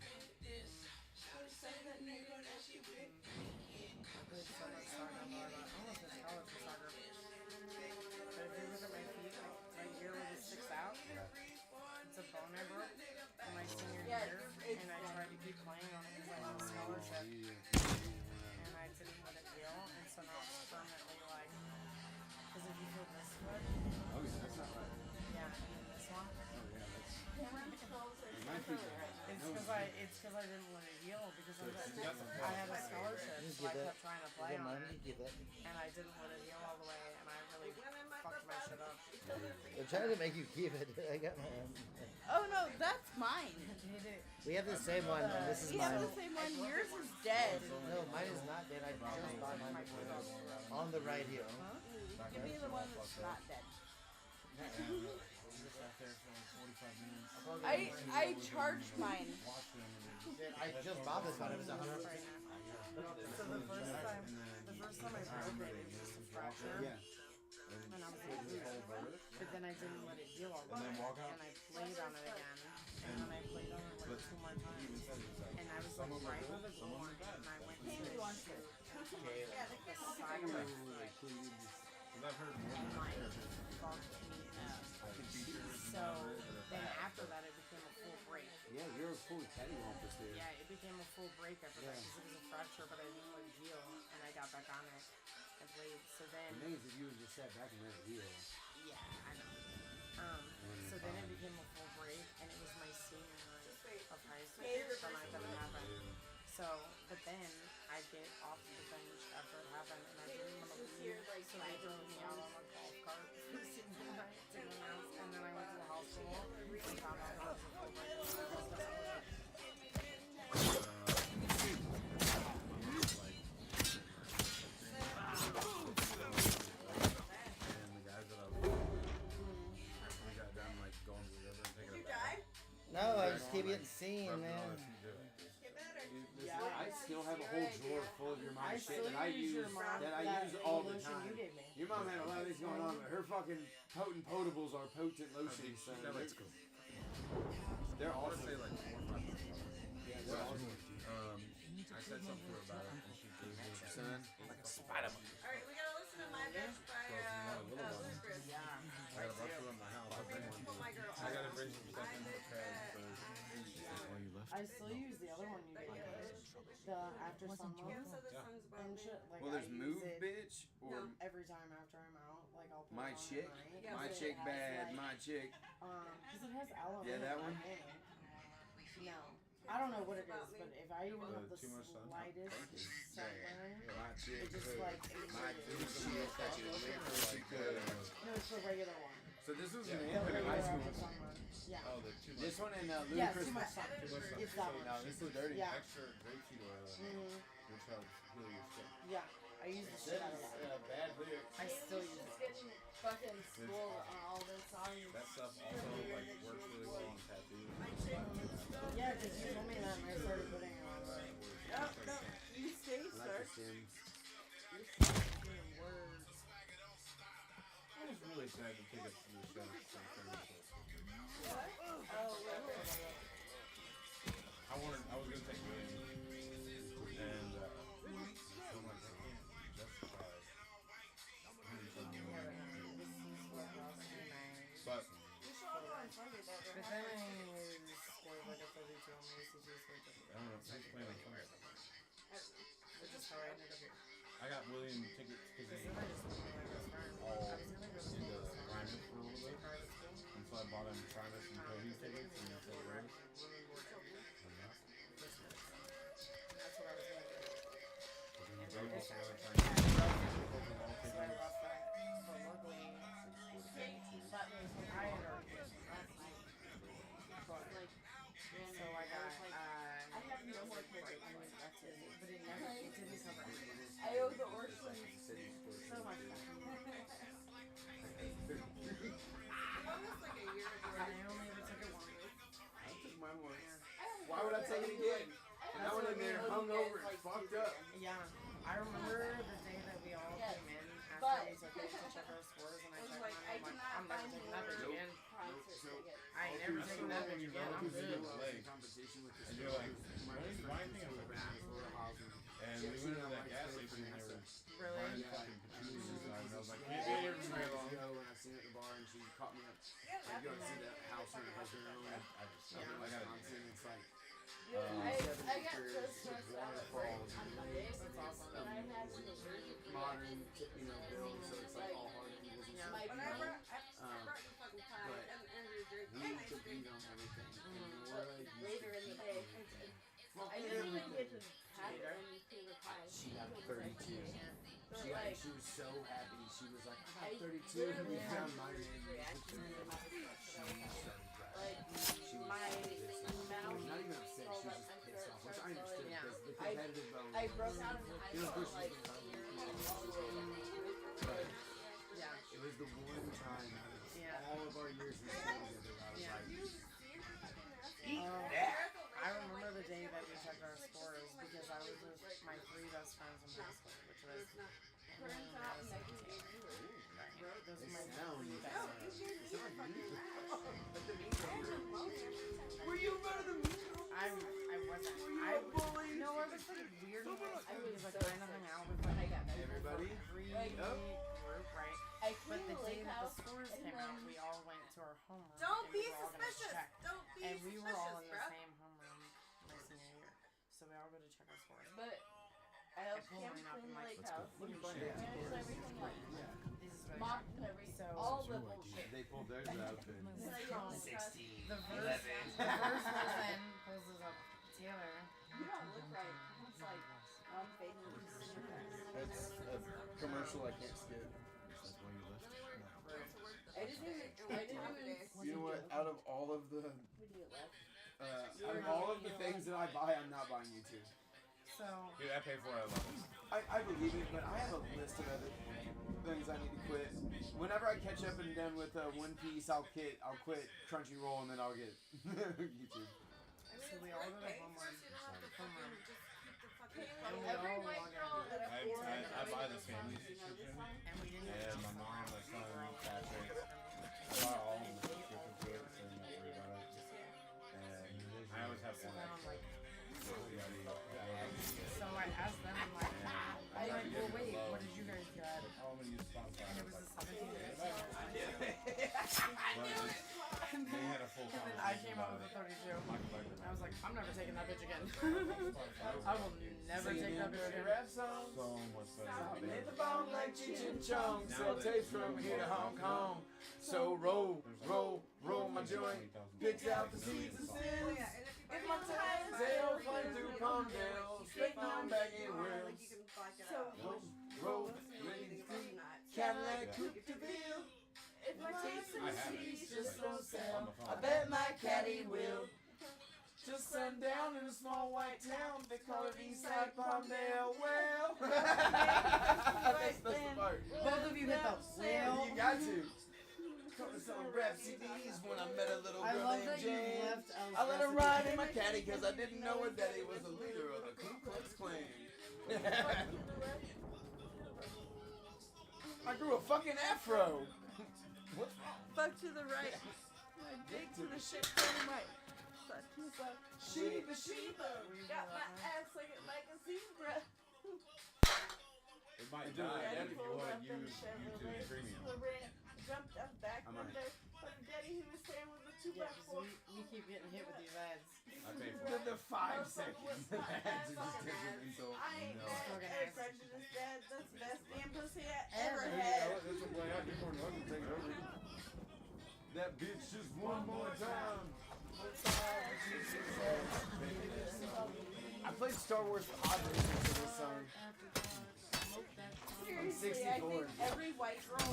S2: Almost as tall as the soccer. But if you look at my feet, like right here where this sticks out, it's a bone I broke in my senior year, and I tried to keep playing on it because I had a scholarship, and I didn't let it heal, and so now it's permanently like, because if you feel this foot,
S5: Oh yeah, that's not right.
S2: yeah, and this one,
S5: Oh yeah, that's.
S1: My feet are
S2: it's because I didn't let it heal because I had a scholarship, so I kept trying to play on it, and I didn't let it heal all the way, and I really fucked my shit up.
S9: They're trying to make you keep it. I got my.
S1: Oh no, that's mine.
S9: We have the same one. And this is
S1: We
S9: mine.
S1: have the same one. Yours is dead.
S9: No, mine is not dead. I just bought mine on the right heel.
S1: Huh? Give me the one that's not dead. I charged mine.
S9: I just bought this one. It was $100.
S2: So the first time I broke it, it was just a fracture. And I was like, but then I didn't let it heal all the way. And I played on it again. And then I played on it like 2 more times. And I was like right where the goal line. And I went to the side of my foot.
S5: I've heard more than
S2: My
S5: that.
S2: fucked me up. So then after that, it became a full break.
S8: Yeah, you're fully cattywampus there.
S2: Yeah, it became a full break after that because it was a fracture, but I didn't let it heal, and I got back on it and played. So then,
S8: The thing is, if you would just sat back and let it heal.
S2: yeah, I know. So then it became a full break, and it was my senior night of high school the night that it happened. So, but then I get off the bench after it happened, and I didn't want to leave, so they drove me out on a golf cart for senior night to announce, and then I went to the hospital and found out that it was a full break.
S5: And the guys that we got done like going to the river and taking a bath.
S9: No, I just keep getting seen,
S5: Rubbing all
S9: man.
S5: that shit, dude.
S8: I still have a whole drawer full of your mom's shit that I use all the time. Your mom had a lot of things going on, but her fucking potent potables are potent lotions. Son. They're
S5: I want to
S8: awesome.
S5: say like 4 or 5 months ago.
S8: Yeah, they're awesome.
S5: I said something to her about it, and she gave me
S8: Son, like a spider.
S7: Alright, we gotta listen to My Bitch by Ludacris.
S2: Yeah.
S5: I got a rough one in my house. I'll bring one.
S7: Oh my girl.
S5: I gotta bring some stuff in for Craig.
S2: I still use the other one you gave me. The After Sun
S7: Cam
S2: Love
S7: said this song's about
S2: and
S7: me.
S2: shit. Like,
S8: Well, there's
S2: I
S8: Move
S2: use it
S8: Bitch or
S2: every time after I'm out. Like, I'll put
S8: My
S2: it on
S8: Chick.
S2: at night.
S8: My
S2: Because
S8: Chick
S2: it has,
S8: Bad,
S2: like,
S8: My Chick.
S2: Because it has aloe
S8: Yeah,
S2: in
S8: that
S2: it,
S8: one?
S2: I think. No. I don't know what it is, but if I even have the
S5: Too much sun?
S2: slightest sunburn,
S8: My Chick.
S2: it just like
S8: My
S2: immediately-
S8: Chick. That you lick her, she could.
S2: No, it's the regular one.
S8: So this was an
S2: The
S8: anthem in
S2: regular
S8: high
S2: After
S8: school.
S2: Sunburn. Yeah.
S5: Oh, the too much.
S8: This one and
S2: Yeah,
S8: Ludacris.
S2: too much sun.
S5: Too much sun.
S2: It's that one.
S8: No, this is dirty.
S2: Yeah.
S5: Extra grapeseed oil, which helps heal your skin.
S2: Yeah. I use the shit out of that.
S8: Bad lyrics.
S2: I still use it.
S1: Getting fucking schooled on all this songs.
S5: That stuff also like works really well on tattoos.
S2: Yeah, because you told me that and I started putting it on.
S1: No, no, you stay,
S8: I like
S1: sir.
S8: the Sims.
S2: Words.
S5: I was really sad to take us to the show. I was gonna take William, and I'm like, that's fine. But
S2: But then I was scared like a 32 on my ACGs for different.
S5: I don't know. He's playing on Sunday.
S2: Which is how I ended up here.
S5: I got William tickets because
S2: Because
S5: he
S2: then I just went to my best friend.
S5: all
S2: I was gonna go to
S5: into
S2: school
S5: Primus for a little bit,
S2: private school.
S5: and so I bought him Primus and Kobe tickets, and he said, "Right."
S2: That's what I was gonna do. And
S5: They
S2: then
S5: also
S2: this
S5: were
S2: happened.
S5: trying to
S2: So I lost that. But luckily, I had already been last night. But like, so I got,
S1: I have no more tickets.
S2: I mean, that's it. But it never, it didn't cover everything.
S1: I owe
S8: hungover,
S1: like,
S8: fucked up.
S2: Yeah, I remember the day that we all
S1: Yes,
S2: came in
S1: but-
S2: after we took it to check our scores, and I
S1: was
S2: checked
S1: like,
S2: mine.
S1: I
S2: I'm like,
S1: cannot
S2: I'm never
S1: find
S2: taking that
S1: more
S2: bitch again.
S1: concert tickets.
S2: I ain't never taking that bitch again. I'm good.
S8: Competition with this
S5: And you're like,
S8: my
S5: what is
S8: friend
S5: my
S8: who's
S5: thing?
S8: over at Florida Housing.
S5: And we went to that gas station and they were
S2: Really?
S5: buying fucking patchouli inside. And I was like,
S8: Yeah,
S5: yeah,
S8: years ago when I seen her at the bar and she caught me up. Like, go see that house her and her husband own.
S5: I got
S8: Wisconsin. It's like
S1: I got so stressed out at work
S8: waterfalls
S1: on Monday because I had to
S8: modern, buildings, so it's like all hard angles and stuff.
S1: my
S7: When I
S1: brother.
S7: brought you fucking pie
S8: but
S7: and Andrew drink
S8: we
S7: and ice
S8: compete
S7: cream.
S8: on everything. And
S1: But
S8: Laura used
S1: later
S8: to
S1: in the
S8: keep
S1: day,
S8: fucking
S1: I didn't even get to
S8: everything.
S1: have any favorite pie.
S8: She got 32.
S1: But
S8: She
S1: like,
S8: was so happy. She was like,
S1: I
S8: I got 32. And
S1: literally
S8: we
S1: had
S8: found my
S1: this
S8: name.
S1: reaction in my mouth that I was like,
S8: She was
S1: my
S8: pissed.
S1: mouth
S8: Not even upset. She
S1: swelled
S8: was
S1: up,
S8: just
S1: my
S8: pissed
S1: throat
S8: off, which I
S1: started
S8: understood
S1: swelling.
S8: because the competitive bone.
S1: I broke out in
S8: You know,
S1: hives
S8: push
S1: like
S8: it down.
S1: all the way down.
S8: But
S2: Yeah.
S8: it was the one time out of
S2: Yeah.
S8: all of our years we spent together, I was
S2: Yeah.
S8: like,
S2: I remember the day that we checked our scores because I was with my 3 best friends in high school, which was Emily, Madison, and Taylor. Those were my 3 best friends.
S8: were you better than me?
S2: I wasn't. I no, I was like weird. I was like kind of hung out with
S1: When I
S2: like
S1: got married.
S8: Everybody?
S2: every
S1: Like,
S2: group, right?
S1: I
S2: But
S1: came
S2: the
S1: to
S2: day
S1: Lake
S2: that the
S1: House
S2: scores
S1: and
S2: came out,
S1: then
S2: we all went to our homeroom.
S7: Don't
S2: and
S7: be
S2: we were all gonna
S7: suspicious.
S2: check.
S7: Don't be
S2: And we were all in
S7: suspicious,
S2: the
S7: bro.
S2: same homeroom my senior year, so we all go to check our scores.
S1: But I helped
S2: pulled
S1: Kim
S2: mine up
S1: clean
S2: and
S1: the
S2: like,
S1: lake
S2: let's go.
S1: house.
S2: Look at
S1: Managed everything like
S2: This is what I
S1: mopped and everything.
S2: So
S1: All the bullshit.
S8: They pulled theirs out.
S1: So yeah,
S2: Oh.
S8: 16.
S2: The first person pulls this up. Taylor.
S1: You don't look right. It's like on Facebook.
S5: It's a commercial I can't skip.
S1: I didn't even.
S8: You know what? Out of all of the
S1: When you left.
S8: out of all of the things that I buy, I'm not buying YouTube.
S2: So
S5: Dude, I pay for it. I love it.
S8: I believe it, but I have a list of other things I need to quit. Whenever I catch up and done with One Piece, I'll quit Crunchyroll and then I'll get YouTube.
S2: so we all go to homeroom. And we
S1: Every
S2: all
S1: white
S2: log
S1: girl
S2: in.
S1: that I've seen,
S5: I buy the family subscription.
S2: And we didn't
S5: And my mom, my son, Patrick. I buy all of them subscription to it, so I'm not worried about it. And I always have
S2: So
S5: one
S2: then I'm like,
S5: extra.
S2: so I asked them, I'm like, well wait, what did you guys get?
S5: Oh, I'm gonna use Spotify.
S2: And it was a 17
S5: They had a full
S2: And then I came up with a 32. I was like, I'm never taking that bitch again. I will never take that bitch again.
S8: Rap song.
S5: So much better.
S8: Hit the bone like Cheech and Chong. Sell tapes from here to Hong Kong. So roll, roll, roll my joint. Picks out the seeds of sin. If my time's hell, flying through Palmdale. Straight on back in wheels. Roll, roll, ready to see. Cadillac Coupe de Ville. If my taste in the seas just don't sell, I bet my caddy will. Just sundown in a small white town, they call it Eastside Palmdale. Well, that's the part.
S2: Both of you hit the whale.
S8: You got to. Come to selling rap CDs when I met a little
S2: I
S8: girl
S2: love
S8: named
S2: that you
S8: Jane.
S2: left El's
S8: I let her
S2: recipe.
S8: ride in my caddy because I didn't know her daddy was the leader of the Ku Klux Klan. I grew a fucking afro. What's wrong?
S1: Fuck to the right. My dick to the shit dynamite. Fuck to the fuck.
S8: Sheba, Sheba.
S1: Got my ass like a zebra.
S5: It might
S8: do it.
S5: die
S1: Daddy
S5: if you
S1: pulled
S5: want
S1: up
S5: to
S1: in
S5: use
S1: Chevrolet.
S5: YouTube Premium.
S1: The ramp, jumped up back
S8: I might.
S1: window. But daddy he was saying with a
S2: Yeah, because
S1: 2x4.
S2: we keep getting hit with these ads.
S5: I pay for
S8: Then
S5: it.
S8: the 5 seconds of ads are just taken until
S1: I ain't
S8: no.
S1: mad.
S2: Fucking
S1: Hey,
S2: ass.
S1: prejudice dad, that's the best damn pussy I
S2: Ever.
S1: ever
S5: Hey,
S1: had.
S5: this will play out. You're more than welcome to take it over.
S8: That bitch just one more time. I played Star Wars Pod Racing to this song.
S1: Seriously, I think every white girl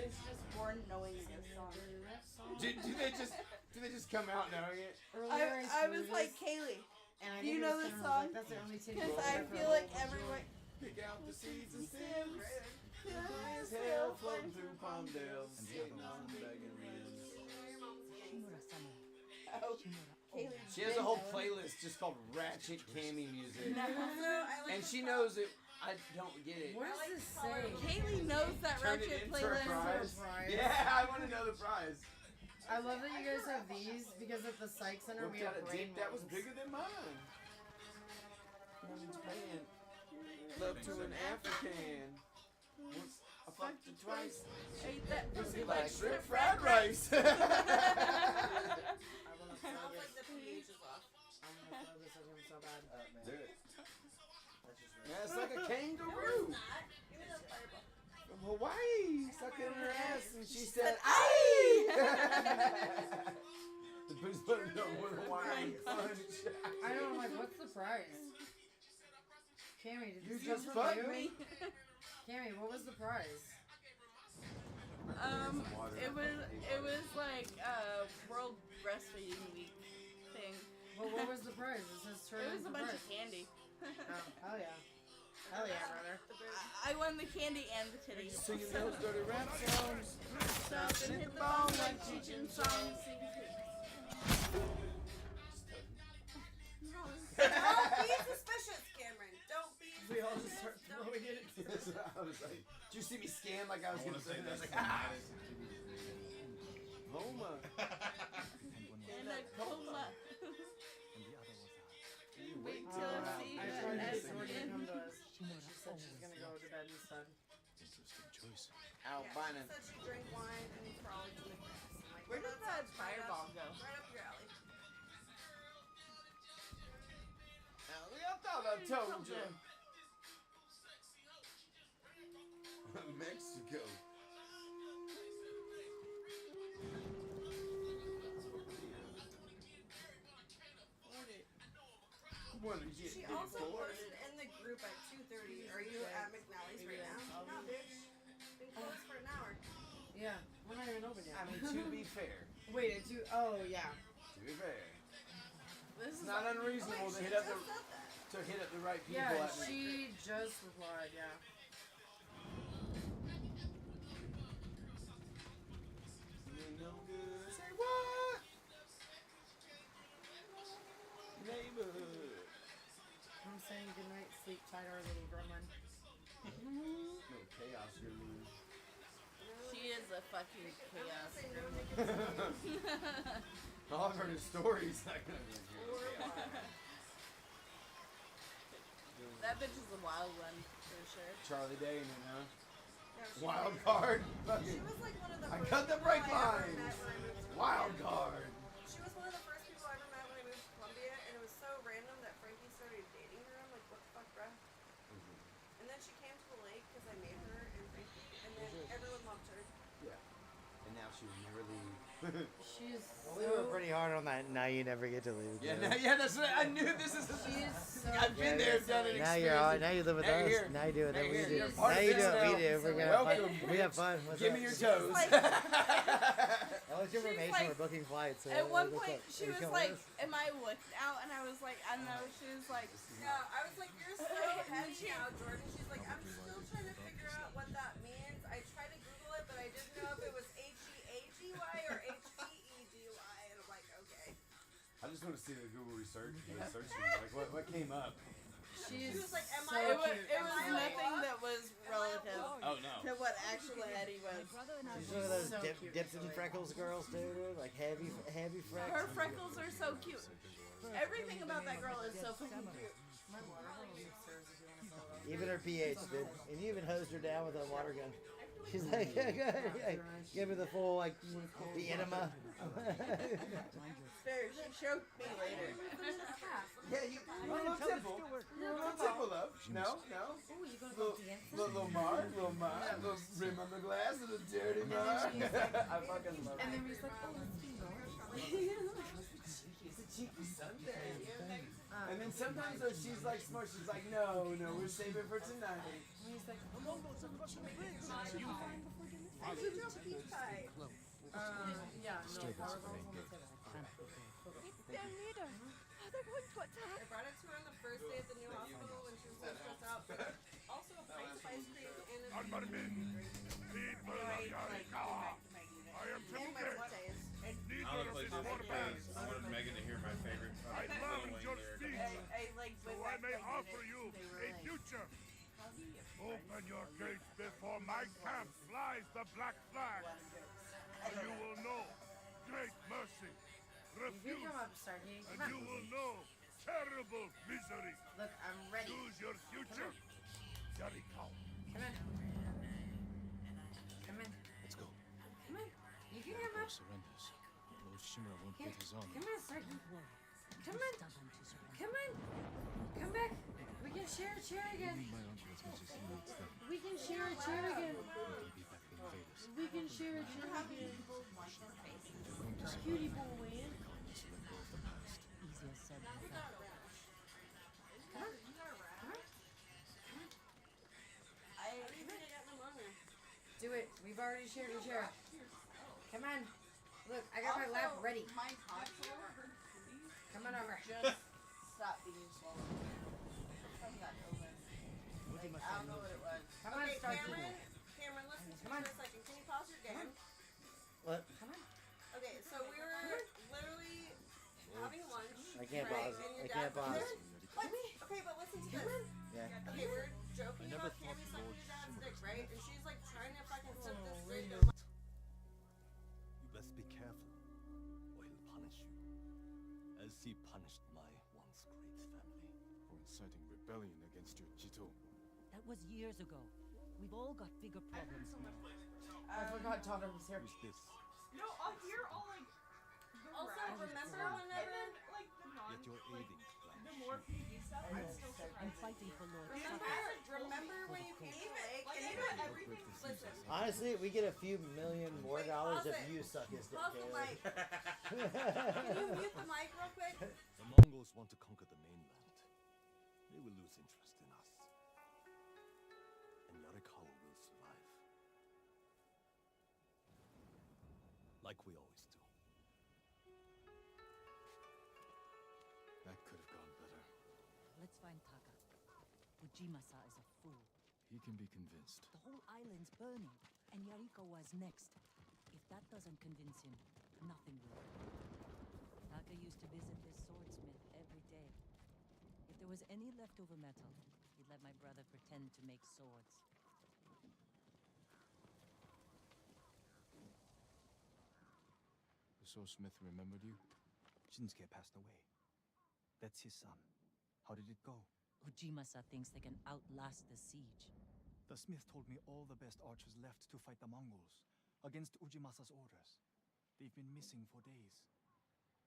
S1: is just born knowing this song.
S8: Do they just come out knowing it?
S1: I was like, Kaylee,
S2: and I
S1: do you
S2: think it
S1: know
S2: was
S1: this
S2: Kim, I was
S1: song?
S2: like, that's the only tidbit
S1: Because
S2: I've
S1: I
S2: ever
S1: feel
S2: heard.
S1: like every white
S8: Pick out the seeds and stems. His hell floating through Palmdale. Skating on begging wheels.
S1: Oh, Kaylee.
S8: She has a whole playlist just called Ratchet Cammy music.
S7: Also, I like
S8: And she knows it. I don't get it.
S2: What does this say?
S1: Kaylee knows that
S8: Turn it
S1: Ratchet
S8: into a
S1: playlist.
S8: prize. Yeah, I want to know the prize.
S2: I love that you guys have these because at the psych center we
S8: Looked
S2: have
S8: at a
S2: brain
S8: dick that was
S2: ones.
S8: bigger than mine. Man, love to an African. Once I fucked her twice.
S1: Ate that pussy
S8: Like shrimp fried rice.
S7: Sounds like the pH is off.
S2: I'm gonna throw this at him so bad.
S8: Do it. Yeah, it's like a kangaroo.
S7: Give me the fireball.
S8: From Hawaii, sucking her ass, and she said, "Aye." The bitch put it up with a Hawaiian punch.
S2: I don't like. What's the prize? Cammy, did
S8: You
S2: this
S8: just
S2: come from
S8: fucked
S2: you?
S8: me.
S2: Cammy, what was the prize?
S1: It was like World Breastfeeding Week thing.
S2: Well, what was the prize? It says turn
S1: It was
S2: into
S1: a bunch
S2: prize.
S1: of candy.
S2: Oh, hell yeah. Hell yeah, brother.
S1: I won the candy and the titties.
S8: Singing those dirty rap songs.
S1: Stop and hit the ball like teaching songs.
S7: Don't be suspicious, Cameron. Don't be suspicious.
S8: We all just start throwing it. I was like, did you see me scan like I was gonna say that? I was like, ah. Homa.
S1: And a cola.
S8: You
S1: Wait
S8: wait
S1: till
S8: till
S1: I see
S2: I
S1: that
S2: tried to
S1: as
S2: get Jordan to
S1: in.
S2: come to us. She said she's gonna go to bed instead.
S10: Interesting choice.
S8: albino.
S7: She said she drank wine and frolicked in the grass. I'm like,
S1: Where
S7: well,
S1: did that
S7: sounds right
S1: fireball
S7: up-
S1: go?
S7: Right up your alley.
S8: I thought I told you. Mexico.
S7: She also posted in the group at 2:30. Are you at McNally's right now? No, bitch. Been closed for an hour.
S2: Yeah, we're not even open yet.
S8: I mean, to be fair.
S2: Wait, it's you. Oh, yeah.
S8: To be fair.
S1: This
S8: It's
S1: is
S8: not unreasonable to
S7: She
S8: hit up
S7: just
S8: the
S7: said that.
S8: to hit up the right people.
S2: Yeah,
S8: at me.
S2: she just replied, yeah.
S8: No good. Say what? Neighborhood.
S2: I'm saying goodnight, sleep tight, our little gremlin.
S8: No chaos guru.
S1: She is a fucking chaos.
S7: Say no niggas.
S8: All I've heard is stories. Like,
S1: That bitch is a wild one, for sure.
S8: Charlie Day, you know.
S7: No, she
S8: Wild
S7: was-
S8: card.
S7: She
S8: Fucking
S7: was like one of the
S8: I
S7: first
S8: cut the
S7: people
S8: brake
S7: I ever
S8: lines.
S7: met when I moved to
S8: Wild
S7: Columbia.
S8: card.
S7: She was one of the first people I ever met when I moved to Columbia, and it was so random that Frankie started dating her. I'm like, what the fuck, bruh? And then she came to the lake because I made her and Frankie, and then everyone loved her.
S8: Yeah. And now she will never leave.
S2: She's
S9: We were pretty hard on that. Now you never get to leave.
S8: Yeah,
S9: girl.
S8: yeah, that's right. I knew this is.
S2: She's so
S8: I've been there, done it.
S9: Now you're all, now you live with
S8: Now
S9: us.
S8: you're here.
S9: Now you do it.
S8: Now
S9: We
S8: you're
S9: do.
S8: here. You're part
S9: Now
S8: of
S9: you
S8: this
S9: do it. We
S8: now.
S9: do. We're gonna have
S8: Welcome.
S9: fun. We have fun. What's
S8: Give
S9: up?
S8: me your toes.
S1: Like,
S9: That was
S1: She's
S9: information.
S1: like-
S9: We're booking flights. So
S1: at one
S9: what's
S1: point,
S9: up?
S1: she
S9: Are you
S1: was
S9: coming
S1: like,
S9: with us?
S1: am I whipped out? And I was like, I know. She was like,
S7: Yeah, I was like, you're so heavy now, Jordan. She's like, I'm still trying to figure out what that means. I tried to Google it, but I didn't know if it was Heagy or Heedy. And I'm like, okay.
S8: I just want to see the Google research. Like what came up.
S2: She's
S7: She was like, am
S2: so
S7: I
S1: it was,
S2: cute.
S1: it
S7: Am
S1: was
S7: I
S1: nothing
S7: a
S1: that was relative
S8: Oh no.
S1: to what actual Eddie was.
S9: She's one of those
S2: So cute.
S9: dips and freckles girls, dude. Like heavy freckles.
S1: Her freckles are so cute. Everything about that girl is so fucking cute.
S2: My water bottle's upstairs if you want to fill it up.
S9: Even her pH, dude. And you even hosed her down with a water gun. She's like, give her the full, like, the enema.
S1: Fair, she showed me later.
S8: Yeah, you little tipple. Little tipple up. No. Little mark, little rim on the glass, little dirty mark. I fucking love
S2: And
S8: it.
S2: then he's like, oh, let's be normal.
S8: It's a cheeky Sunday. And then sometimes though she's like smart, she's like, no, we're saving for tonight.
S2: And he's like,
S7: I should do a peach pie.
S2: yeah, no, water bottle's on the table.
S7: I brought it to her on the first day at the new hospital when she was so stressed out. But also a pint of ice cream and a
S1: I am
S7: and my birthdays.
S5: I want to play this because I wanted Megan to hear my favorite
S12: I love your speech. So I may offer you a future. Open your gates before my camp flies the black flag. And you will know great mercy. Refuse, and you will know terrible misery.
S2: Look, I'm ready.
S12: Choose your future, Jericho.
S2: Come in. Come in.
S10: Let's go.
S2: Come in. You can come up.
S10: Surrenders. Lord Shimura won't
S2: Here.
S10: get his army.
S2: Come in, Sergeant. Come in. Come in. Come back. We can share a chair
S10: I
S2: again.
S10: need my uncle as much as he needs them.
S2: We can share a chair again.
S10: We can beat back the invaders.
S2: We can share a chair again.
S10: They're going to
S2: Cutie
S10: survive.
S2: boy, man.
S10: Let's let go of the past.
S4: Easier said than done.
S2: Come on. Come on. Do it. We've already shared a chair. Come on. Look, I got my lap ready.
S1: My console
S2: Come on over.
S1: just stopped being swollen. Something got illness. Like, I don't know what it was.
S2: Come on, Sergeant.
S7: Cameron, listen to
S2: Come
S7: me
S2: on.
S7: for a second. Can you pause your game?
S9: What?
S2: Come on.
S7: Okay, so we were literally having lunch.
S9: I can't
S7: right?
S9: pause.
S7: And your
S9: I
S7: dad
S9: can't pause.
S7: was there. What? Okay, but listen to this.
S9: Yeah.
S7: Okay, we're joking
S10: never
S7: about
S10: thought
S7: Cammy sucking
S10: Lord
S7: your dad's
S10: Shimura
S7: dick, right? And she's like trying to fucking slip this thing.
S13: You best be careful, or he'll punish you, as he punished my once great family.
S10: For inciting rebellion against your Jito.
S4: That was years ago. We've all got bigger problems now.
S2: I forgot Tonto was here.
S13: Who's this?
S3: No, I'll hear all like.
S7: Also, remember
S3: And
S7: whenever.
S3: then like the non.
S13: Yet you're
S3: like,
S13: aiding
S3: the more PvP stuff, I'm still
S4: I'm
S3: surprised.
S4: fighting for Lord
S7: Remember when you came to Lake
S3: Like,
S7: and
S3: even everything.
S7: listen.
S9: Honestly, we get a few million more
S7: Wait,
S9: dollars
S7: pause
S9: if
S7: it.
S9: you suck his dick,
S7: Pause the
S9: Caleb.
S7: mic. Can you mute the mic real quick?
S13: The Mongols want to conquer the mainland. They will lose interest in us. And Yarikawa will survive. Like we always do.
S10: That could have gone better.
S4: Let's find Taka. Ujimasa is a fool.
S10: He can be convinced.
S4: The whole island's burning, and Yarikawa's next. If that doesn't convince him, nothing will. Taka used to visit this swordsmith every day. If there was any leftover metal, he'd let my brother pretend to make swords.
S10: The swordsmith remembered you?
S11: Shinsuke passed away. That's his son. How did it go?
S4: Ujimasa thinks they can outlast the siege.
S11: The smith told me all the best archers left to fight the Mongols, against Ujimasa's orders. They've been missing for days.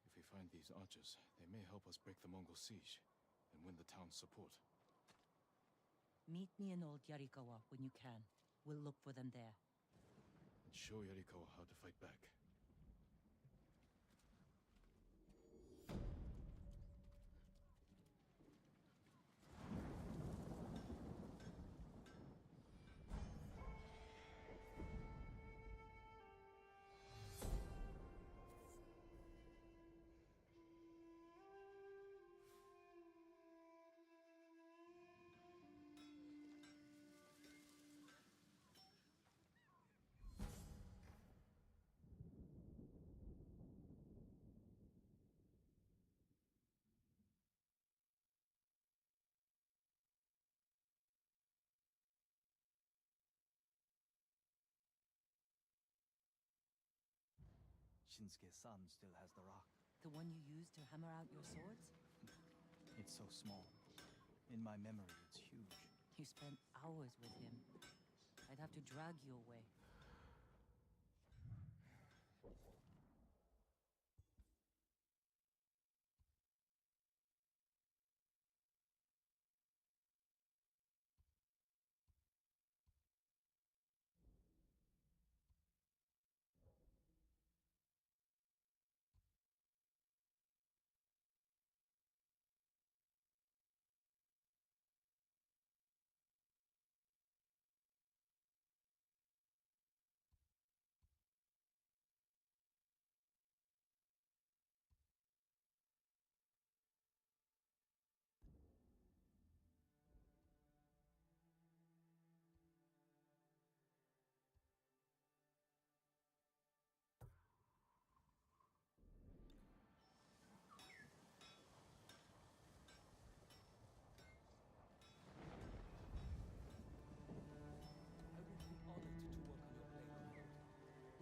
S10: If we find these archers, they may help us break the Mongol siege and win the town's support.
S4: Meet me in Old Yarikawa when you can. We'll look for them there.
S10: And show Yarikawa how to fight back.
S11: Shinsuke's son still has the rock.
S4: The one you used to hammer out your swords?
S11: It's so small. In my memory, it's huge.
S4: You spent hours with him. I'd have to drag you away.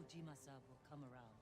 S4: Ujima-san will come around.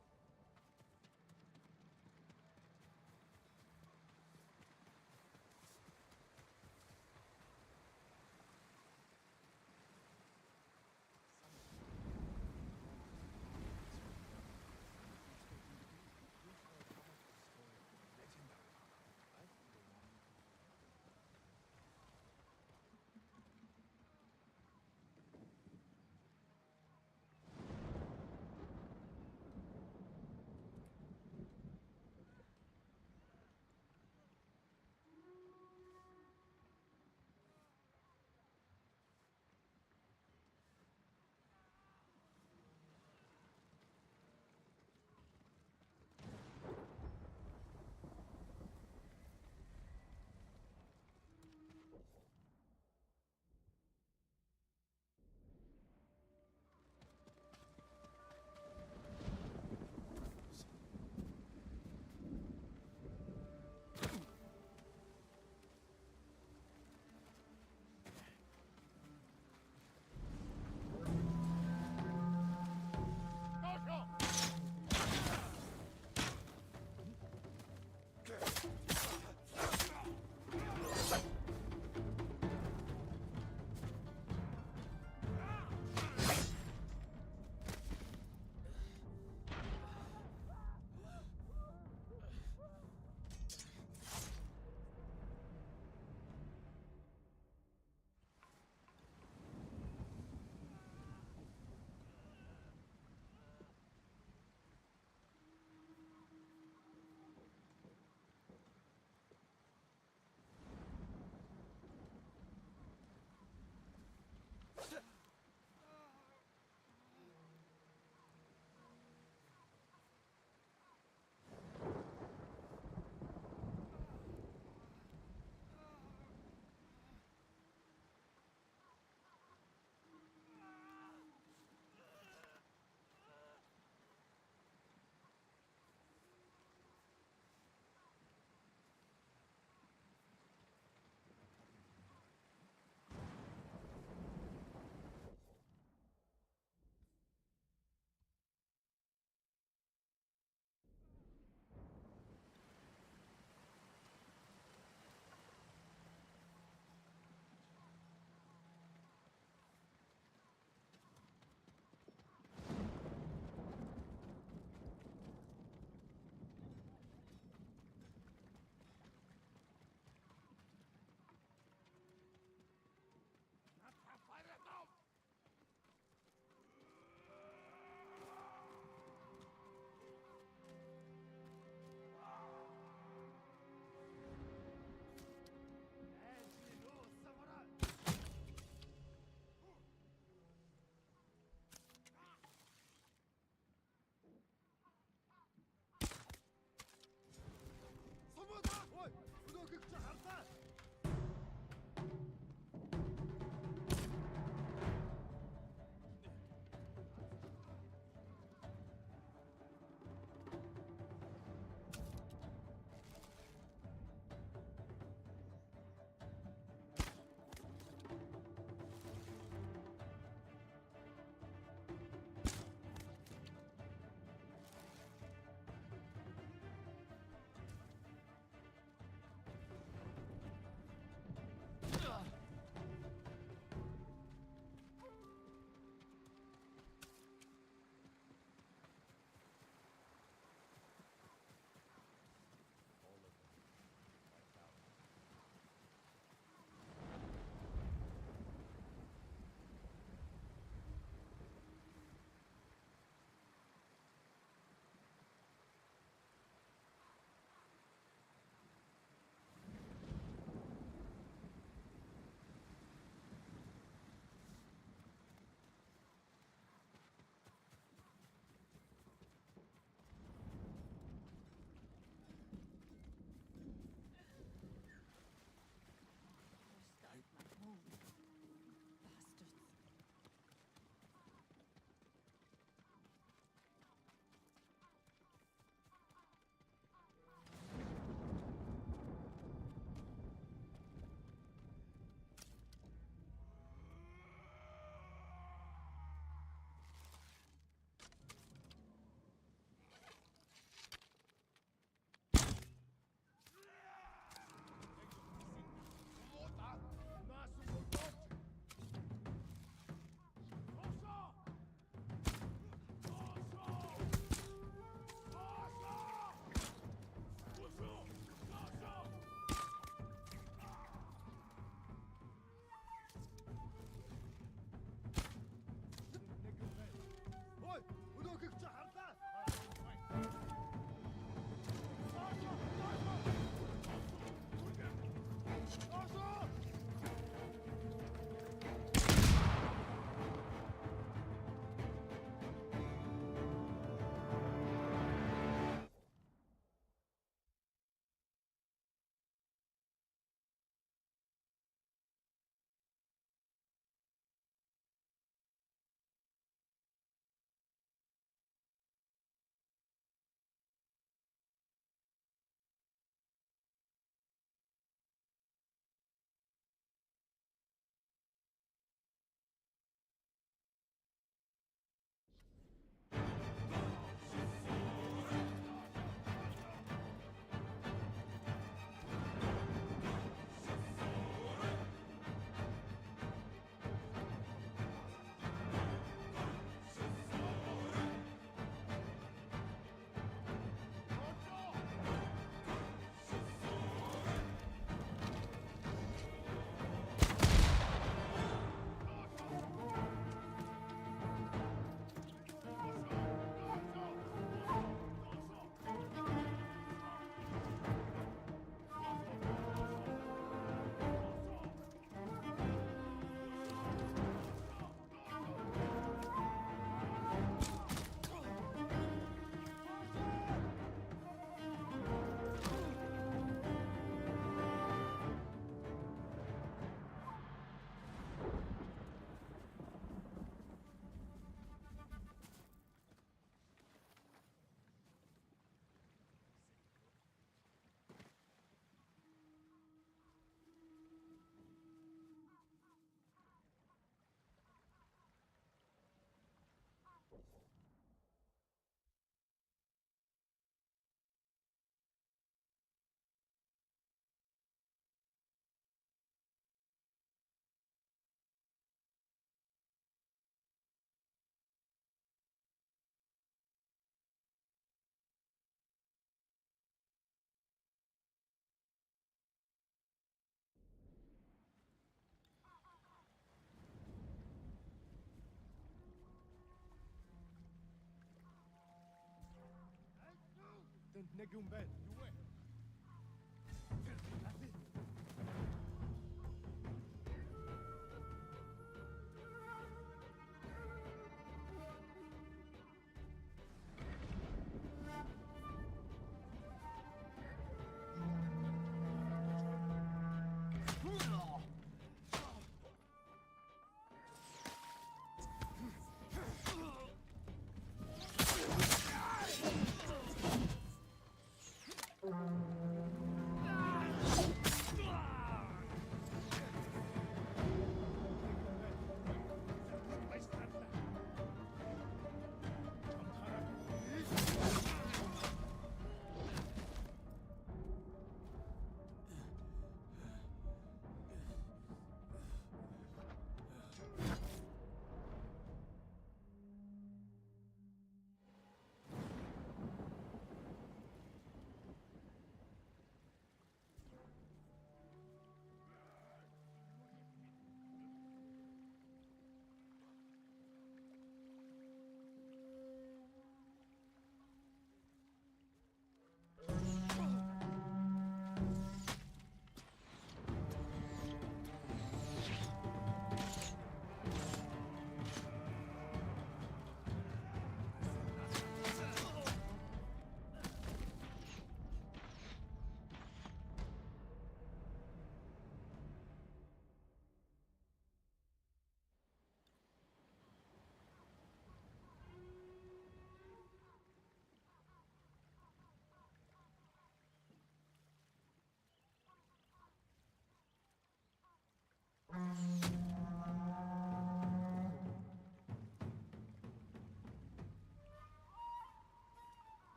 S10: Negumbet.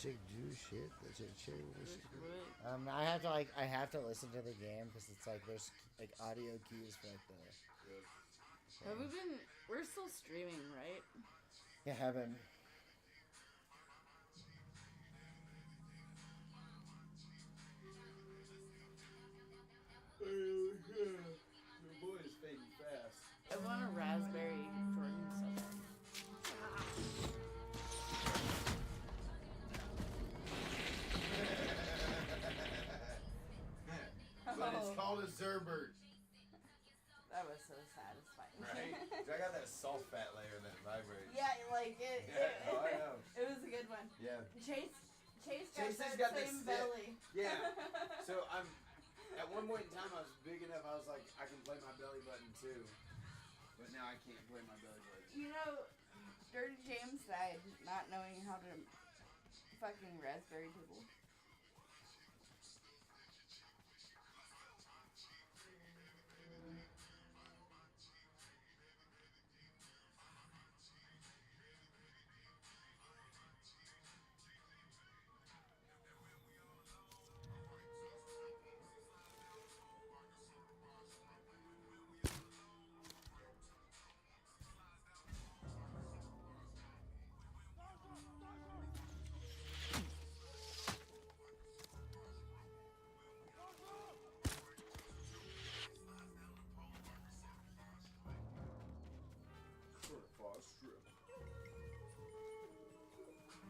S9: chick do shit. That chick shit. I have to listen to the game because it's like there's like audio cues for like the.
S1: Have we been? We're still streaming, right?
S9: Yeah, haven't.
S8: Your boy is fading fast.
S1: I want a raspberry Jordan so bad.
S8: But it's called a Zerbert.
S1: That was so satisfying.
S8: Right? I got that salt fat layer that vibrates.
S1: Yeah, like it.
S8: Yeah, I know.
S1: It was a good one.
S8: Yeah.
S1: Chase
S8: Chase has
S1: got
S8: got
S1: that same
S8: this
S1: belly.
S8: Yeah. So I'm. At one point in time, I was big enough. I was like, I can play my belly button too. But now I can't play my belly button.
S1: You know, Dirty James died not knowing how to fucking raspberry table.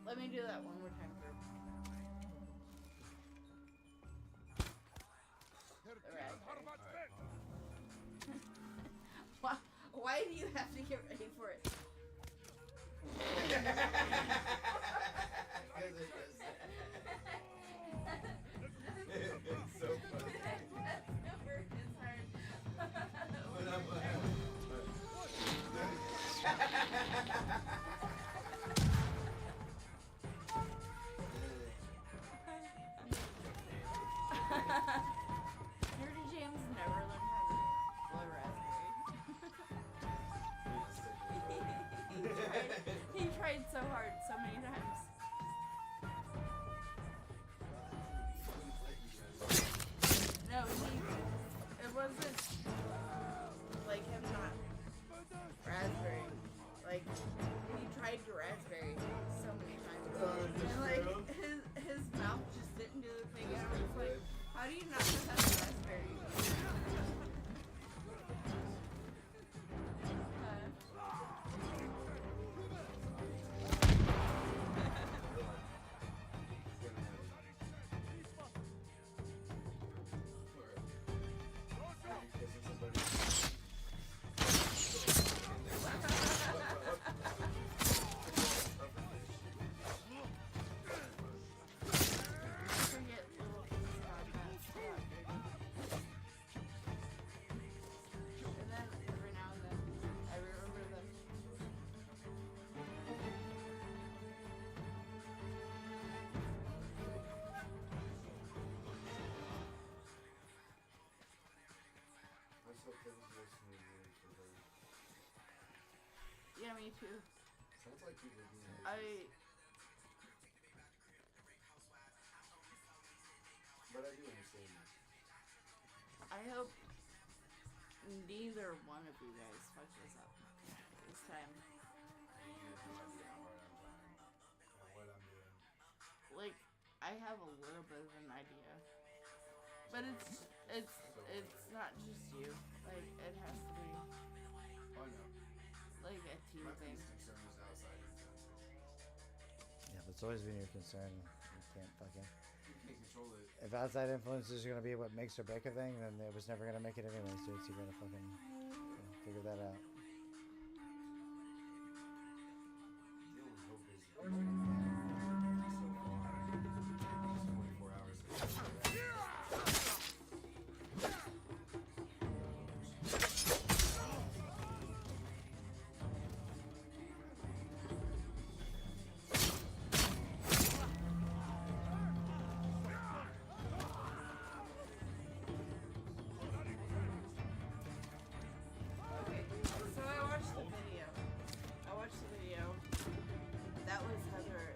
S1: Let me do that one more time for the raspberry. Why do you have to get ready for it?
S8: Because it does that. It's so funny.
S1: That's never his hard.
S8: When I'm
S1: Dirty James never learned how to blow raspberry. He tried so hard so many times. No, it wasn't like him not raspberry. Like, he tried to raspberry so many times. And like, his mouth just didn't do the thing. And I was like, how do you not know how to raspberry? Yeah, me too.
S5: Sounds like people are doing But I do understand that.
S1: I hope neither one of you guys fuck this up this time.
S5: You have no idea how hard I'm trying. And what I'm doing.
S1: Like, I have a little bit of an idea. But it's not just you. Like, it has to be
S5: Oh, no.
S1: like a team thing.
S5: Concern is outside influences.
S9: Yeah, but it's always been your concern. You can't fucking.
S5: You can't control it.
S9: If outside influences are gonna be what makes or break a thing, then it was never gonna make it anyways, dude. So you gotta fucking figure that out.
S5: Deal with hope is so far. Just 24 hours.
S1: Okay, so I watched the video. That was Heather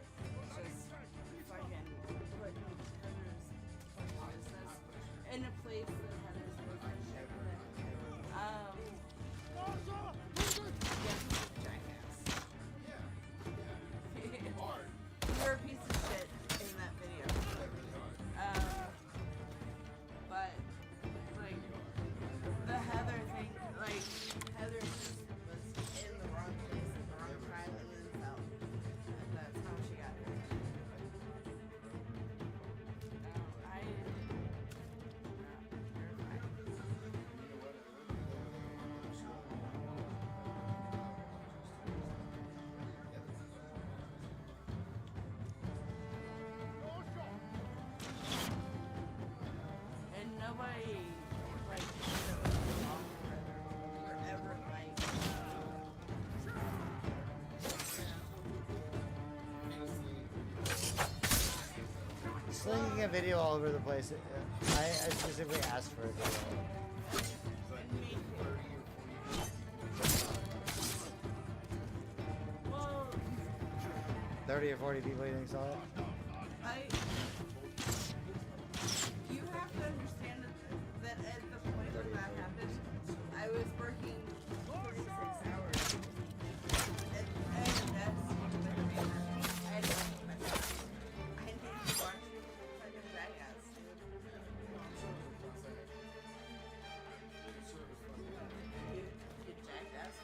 S9: making a video all over the place. I specifically asked for it. 30 or 40 people you think saw it?
S1: You have to understand that at the point when that happened, I was working 36 hours. And that's I had to keep myself. I need to watch fucking Jackass. You Jackass,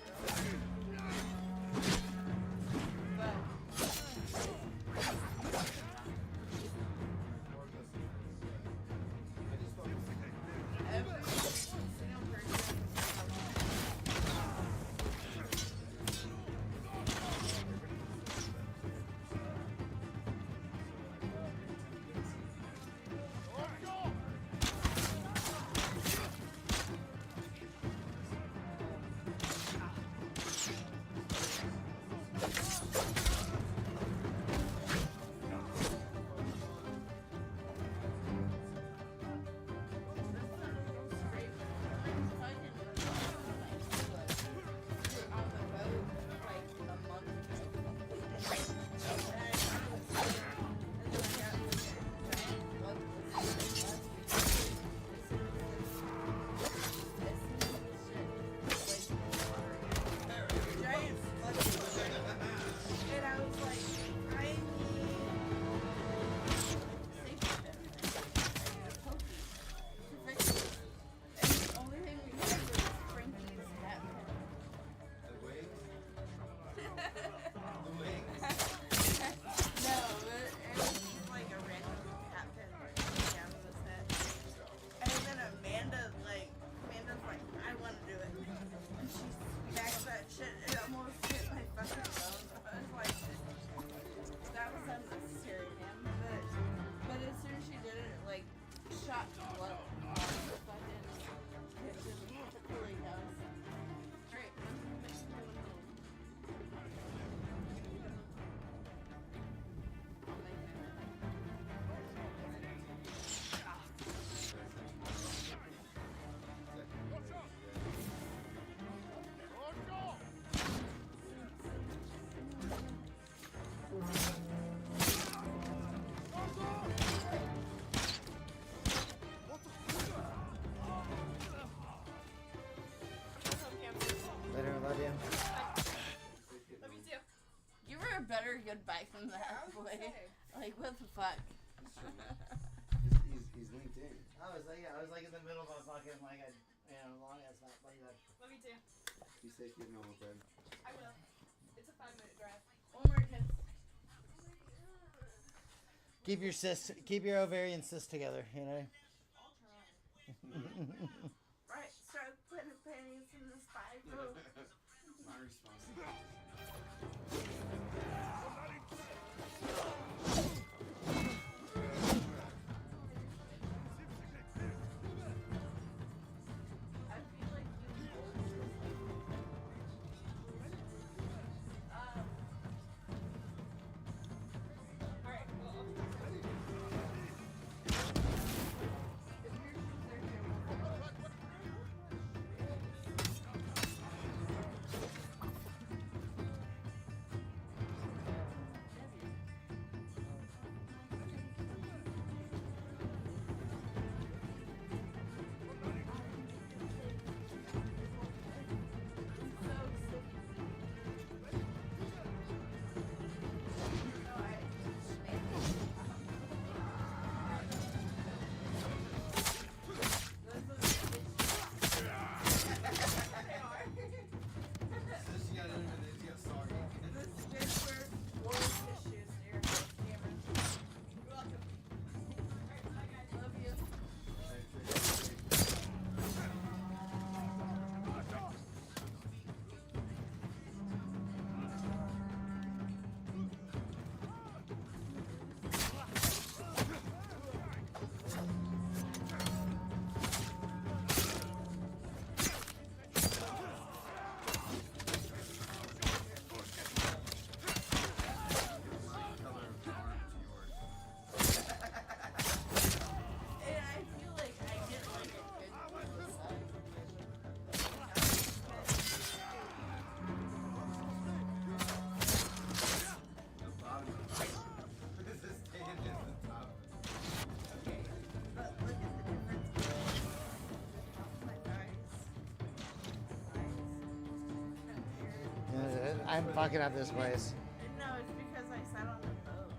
S1: better goodbye from that boy. Like, what the fuck?
S8: he's linked in.
S9: I was like in the middle of a fucking long ass not like that.
S3: Love you too.
S8: Be safe getting home, okay?
S3: I will. It's a 5-minute drive.
S1: One more kiss.
S9: Keep your ovarian cyst together, you know.
S3: I'll try.
S1: Right, start putting pennies in the spiral.
S8: My response.
S9: I'm fucking up this place.
S1: No, it's because I sat on the boat.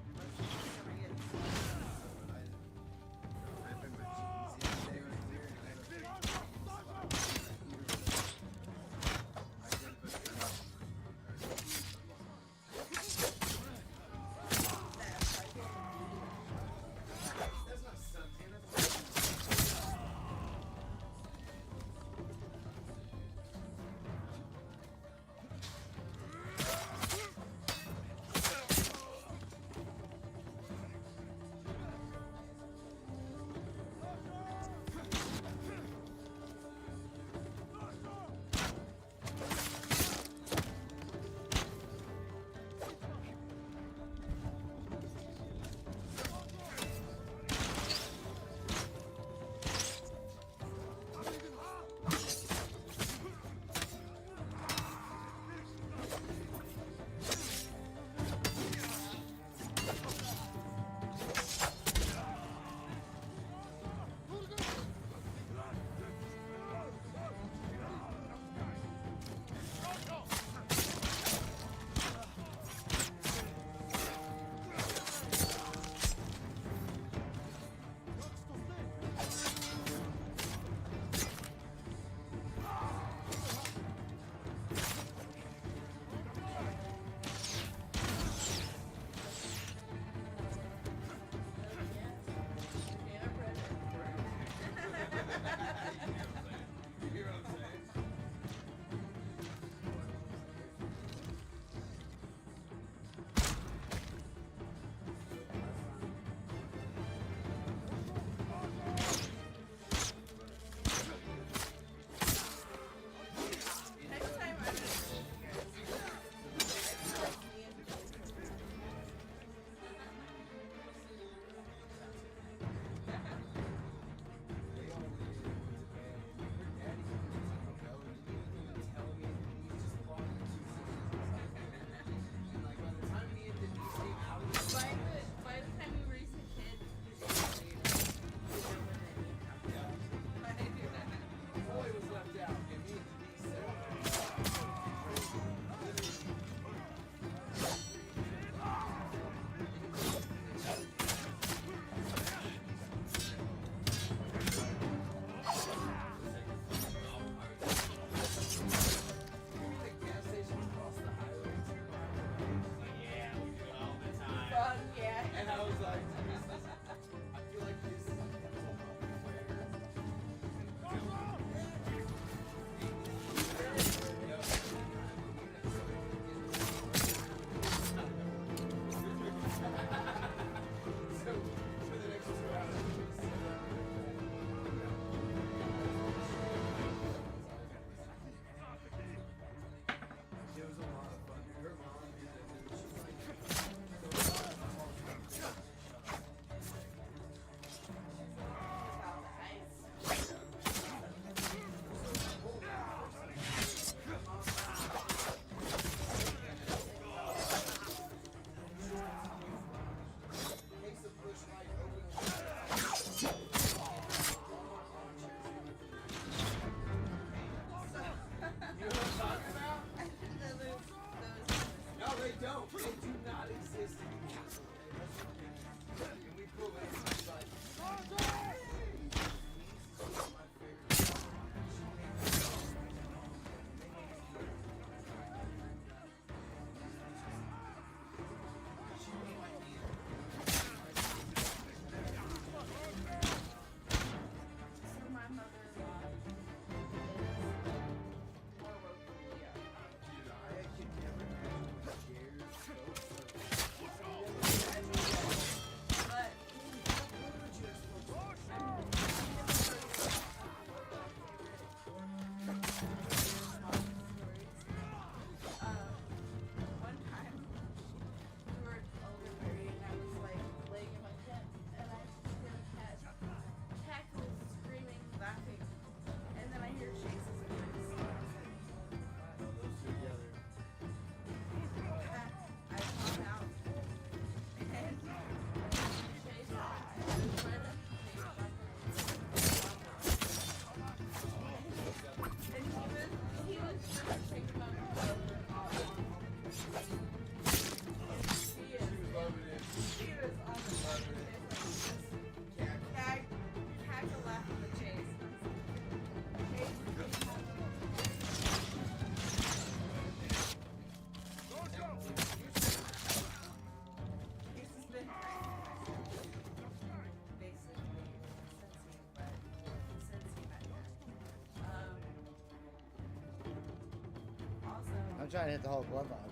S9: I'm trying to hit the whole glove on.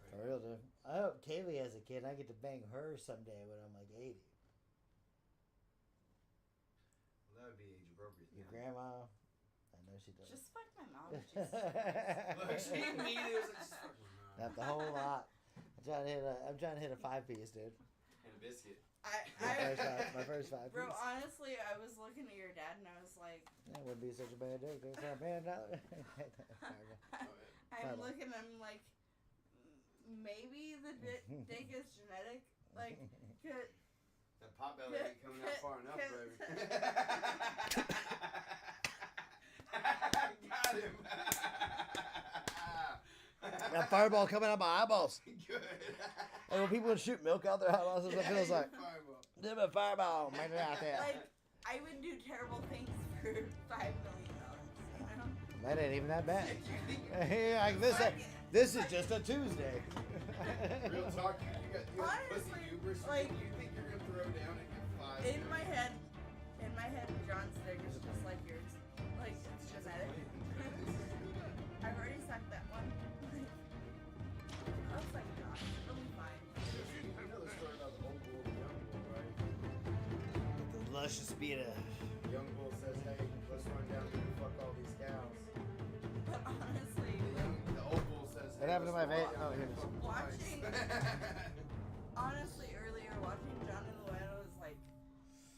S9: For real, dude. I hope Kaylee has a kid and I get to bang her someday when I'm like 80.
S8: Well, that would be age appropriate.
S9: Your grandma, I know she does.
S1: Just fuck my mom.
S8: Look, she immediately was like, just fuck my mom.
S9: Not the whole lot. I'm trying to hit a 5-piece, dude.
S8: And a biscuit.
S9: My first 5
S1: Bro,
S9: piece.
S1: honestly, I was looking at your dad and I was like,
S9: That wouldn't be such a bad dick. There's not bad dollar.
S1: I'm looking at him like, maybe the dick is genetic. Like, could,
S8: That pot belly ain't coming out far enough, baby. Got him.
S9: That fireball coming out my eyeballs.
S8: Good.
S9: And when people would shoot milk out their eyeballs, that's what it feels like.
S8: Fireball.
S9: Give a fireball, man, it out there.
S1: like, I would do terrible things for $5 million. You know?
S9: That ain't even that bad. Like this is just a Tuesday.
S8: Real talk, you got
S1: Honestly,
S8: pussy hubris.
S1: like,
S8: You think you're gonna throw down and get 5?
S1: In my head, John's dick is just like yours. Like, it's genetic. I've already sucked that one. I was like, John, it'll be fine.
S8: You know the story about the old bull and the young bull, right?
S9: The luscious beta.
S8: Young bull says, hey, let's run down here and fuck all these cows.
S1: But honestly,
S8: The old bull says,
S9: What happened to my vape? Oh, here it is.
S1: watching, honestly, earlier watching John in the Wild, I was like,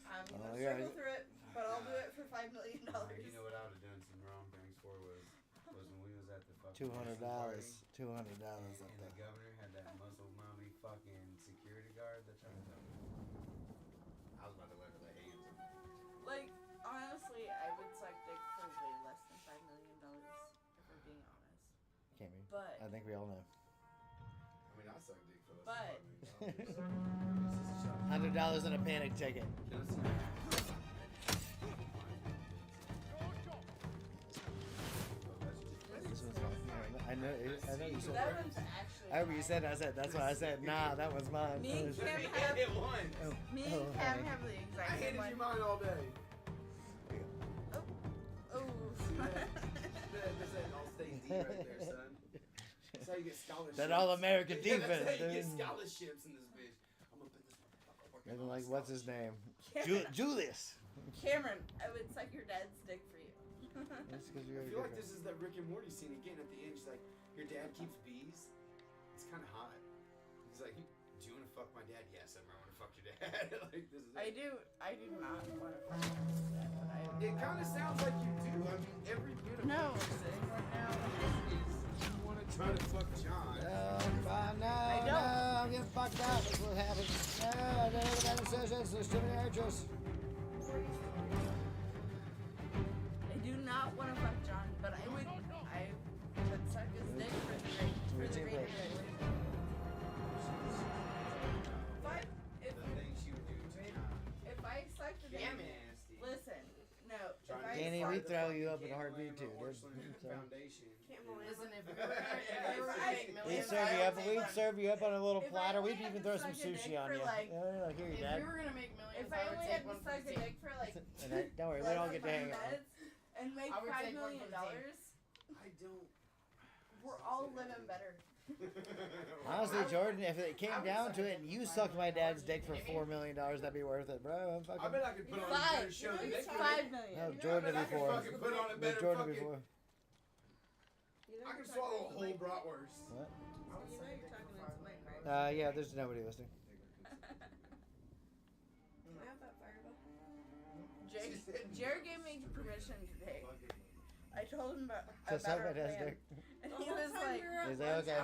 S1: I'm gonna struggle through it, but I'll do it for $5 million.
S8: You know what I would have done some wrong things for was when we was at the fucking
S9: $200.
S8: party,
S9: $200 up
S8: and the
S9: there.
S8: governor had that muscle mommy fucking security guard that tried to I was about to let her lay hands on me.
S1: Like, honestly, I would suck dick for way less than $5 million, if we're being honest.
S9: Can't be.
S1: But,
S9: I think we all know.
S8: I mean, I suck dick for less
S1: But-
S8: than
S9: $100 and a panic ticket.
S8: Can I see?
S9: This one's mine. I know you said
S1: that one's actually
S9: I remember you said. I said that's why I said nah. That was mine.
S1: Me and Cam
S8: Hit
S1: have,
S8: it once.
S1: me and Cam have the exact
S8: I
S1: same
S8: handed
S1: one.
S8: you mine all day.
S1: Oh.
S8: That's that all-state D right there, son. That's how you get scholarships.
S9: That all-American
S8: Yeah,
S9: defense,
S8: that's how you get
S9: dude.
S8: scholarships in this bitch. I'm gonna put this motherfucker
S9: And
S8: on
S9: like, what's his name?
S1: Cameron.
S9: Julius.
S1: Cameron, I would suck your dad's dick for you.
S9: That's because
S8: I
S9: you're
S8: feel like
S9: different.
S8: this is that Rick and Morty scene again at the end. She's like, your dad keeps bees? It's kind of hot. He's like, do you want to fuck my dad? Yes, I want to fuck your dad. Like, this is it.
S1: I do not want to fuck your dad, but I.
S8: It kind of sounds like you do. I mean, every bit of
S1: No.
S8: what you're saying right now is you want to try to fuck John.
S9: No,
S1: I don't.
S9: no, I'm getting fucked up. That's what happens. No, I don't have any decisions. There's too many archers.
S1: I do not want to fuck John, but I would suck his dick for the greater good. But if
S8: The things you do to John.
S1: I suck the dick,
S8: Nasty.
S1: listen, no.
S8: Trying
S1: If
S8: to
S1: I
S9: Danny,
S8: find
S9: we
S8: the
S9: throw
S8: fucking
S9: you up in a
S8: Camel
S9: heartbeat
S8: Lamb
S9: too,
S8: or
S9: dude.
S8: Orchland
S9: So-
S8: Foundation.
S2: Listen, if we were gonna make
S9: We'd
S2: millions,
S9: serve you up. We'd serve you up on a little
S1: If I
S9: platter.
S1: only
S9: We'd
S1: had
S9: even
S1: to
S9: throw some
S1: suck a
S9: sushi
S1: dick
S9: on
S1: for,
S9: you.
S1: like-
S9: Yeah, here you
S2: if
S9: dad.
S2: we were gonna make millions,
S1: If
S2: I
S1: I
S2: would
S1: only
S2: take
S1: had to
S2: one for
S1: suck
S2: the
S1: a
S2: team.
S1: dick for like
S9: Don't worry, we don't get to hang out.
S1: and make
S2: I would
S1: $5
S2: take one
S1: million,
S2: for the team.
S8: I don't.
S1: we're all living better.
S9: Honestly, Jordan, if it came down to it and you sucked my dad's dick for $4 million, that'd be worth it, bro. I'm
S8: I
S9: fucking.
S8: bet I could put on a better show than
S1: It's
S8: they
S1: $5
S8: could.
S1: million.
S9: No,
S8: You know,
S9: Jordan
S8: I bet I could
S9: before.
S8: fucking put on a
S9: No,
S8: better
S9: Jordan
S8: fucking.
S9: before.
S8: I could swallow a whole bratwurst.
S9: What?
S7: You know you're talking into Mike, right?
S9: Yeah, there's nobody listening.
S7: Can I have that fireball?
S1: Jared gave me permission today. I told him about
S9: To suck
S1: our
S9: my dad's
S1: plan,
S9: dick.
S1: and he was like,
S9: Is that okay?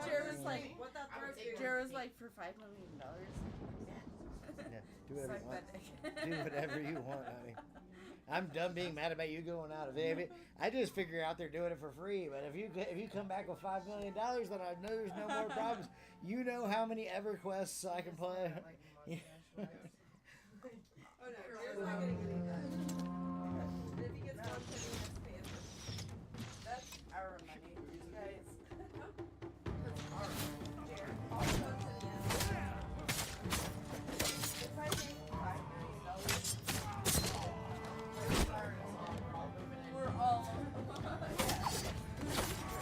S1: Jared was like,
S7: what that throws you?
S1: Jared was like, for $5 million.
S9: Yeah, do whatever
S1: Suck
S9: you want.
S1: that dick.
S9: Do whatever you want, honey. I'm done being mad about you going out of it. I just figure out they're doing it for free. But if you come back with $5 million, then I know there's no more problems. You know how many EverQuests I can play.
S7: Oh no, Jared's not getting any of that. If he gets one, then he has to pay it.
S1: That's our money, you guys.
S7: Jared, all the votes in yes.
S1: If I make $5 million, we're all. Yeah.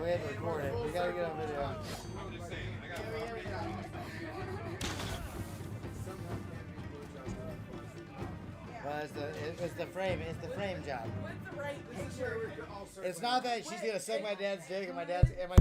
S9: we have to record it. We gotta get on video.
S5: I'm just saying, I got property.
S9: Well, it's the frame. It's the frame job.
S1: What's the right picture?
S9: It's not that she's gonna suck my dad's dick and my dad's and my.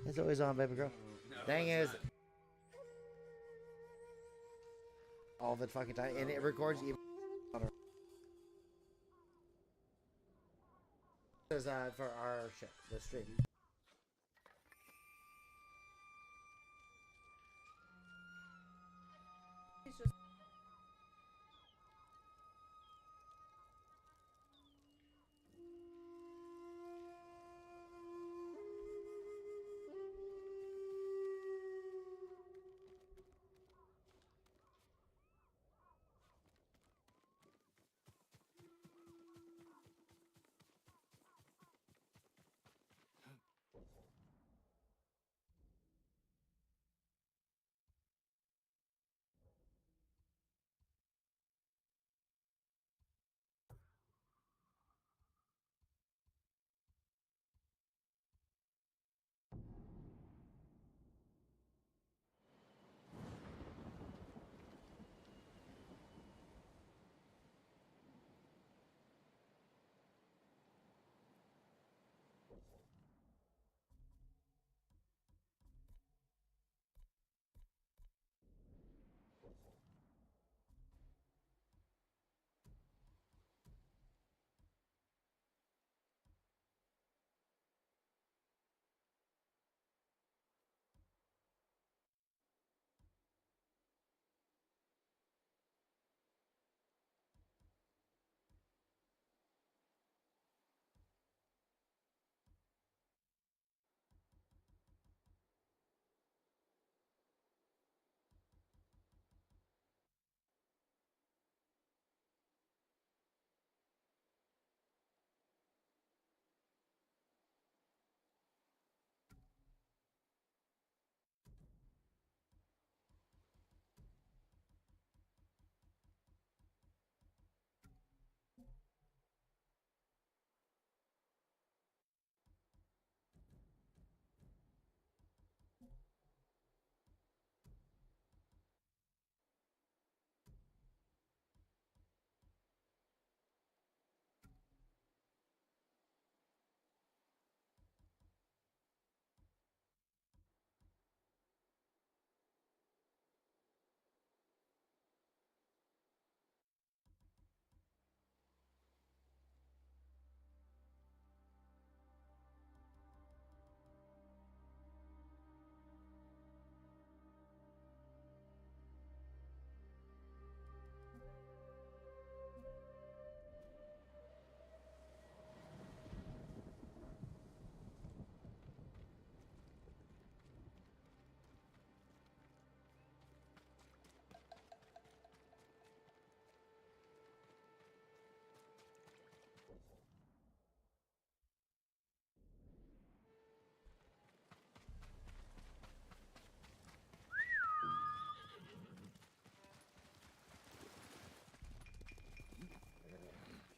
S9: It's always on, baby girl. Thing is, all the fucking time, and it records even on our. This is for our shit, the stream.
S7: He's just.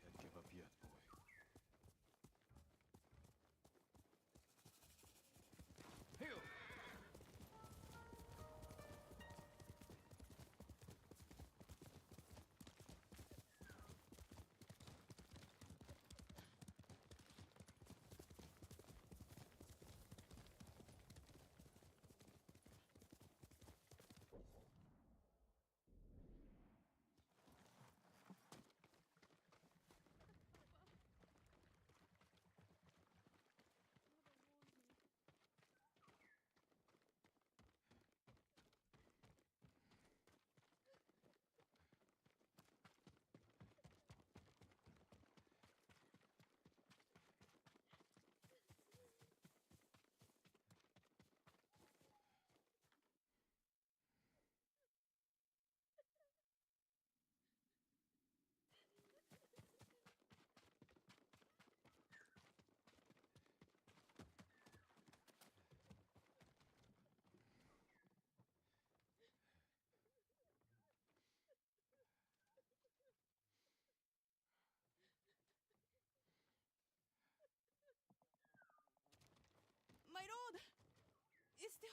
S10: Can't give up yet, boy.
S7: My lord! Is there...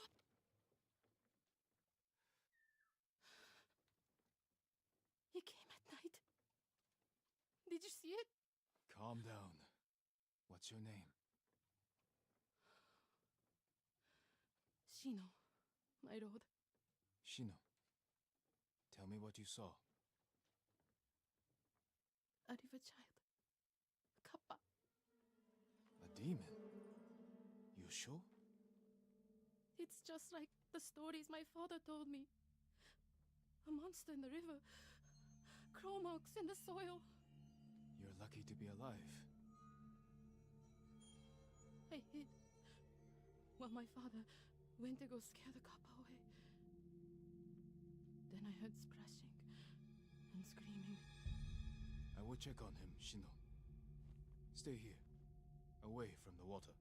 S7: He came at night. Did you see it?
S10: Calm down. What's your name?
S14: Shino, my lord.
S10: Shino, tell me what you saw.
S14: A river child. Kappa.
S10: A demon? You sure?
S14: It's just like the stories my father told me. A monster in the river. Claw marks in the soil.
S10: You're lucky to be alive.
S14: I hid while my father went to go scare the kappa away. Then I heard splashing and screaming.
S10: I will check on him, Shino. Stay here, away from the water.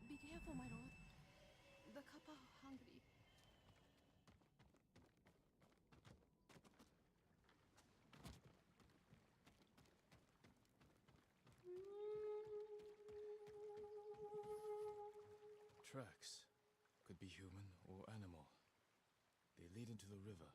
S14: Be careful, my lord. The kappa are hungry.
S10: Tracks. Could be human or animal. They lead into the river.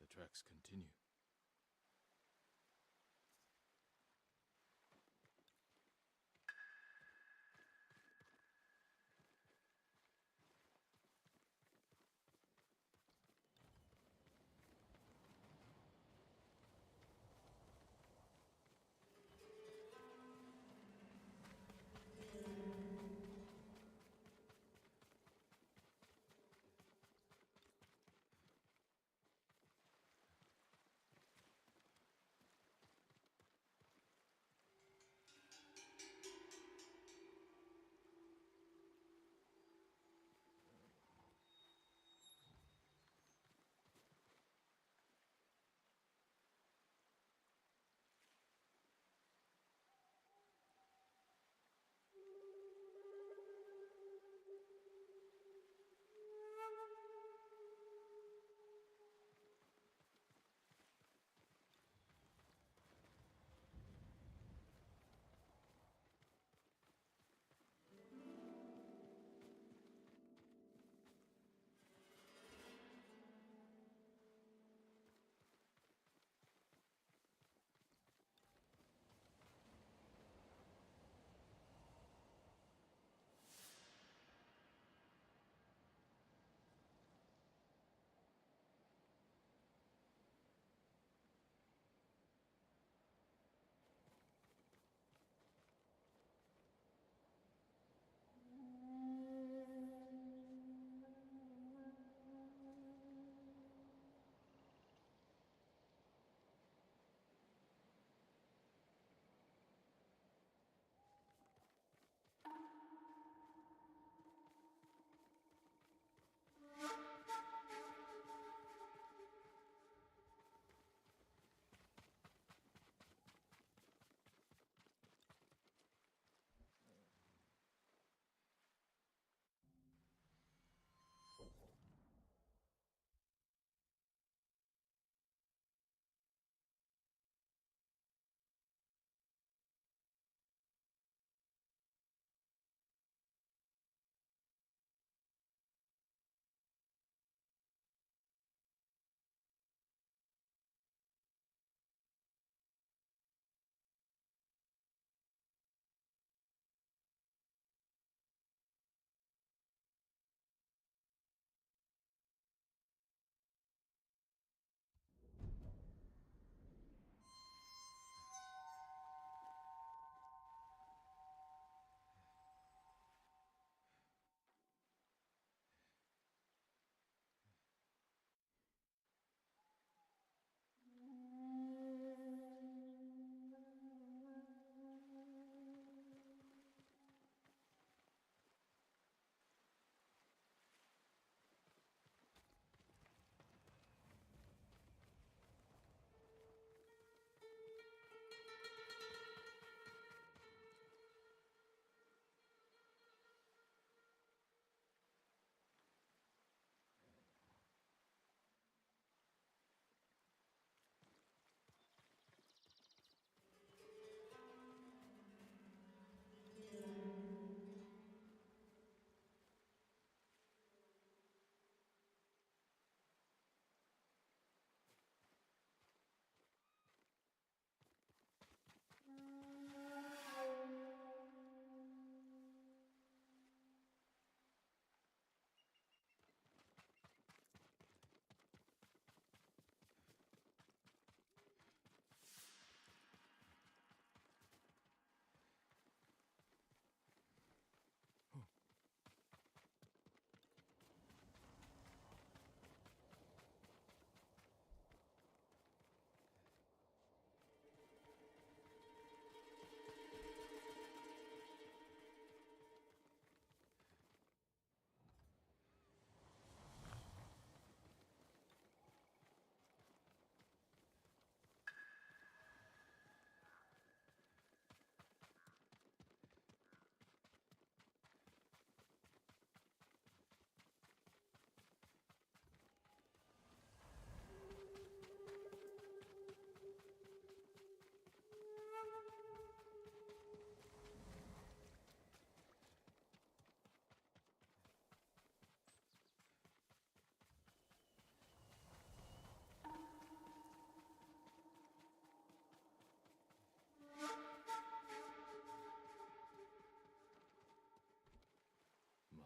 S10: The tracks continue.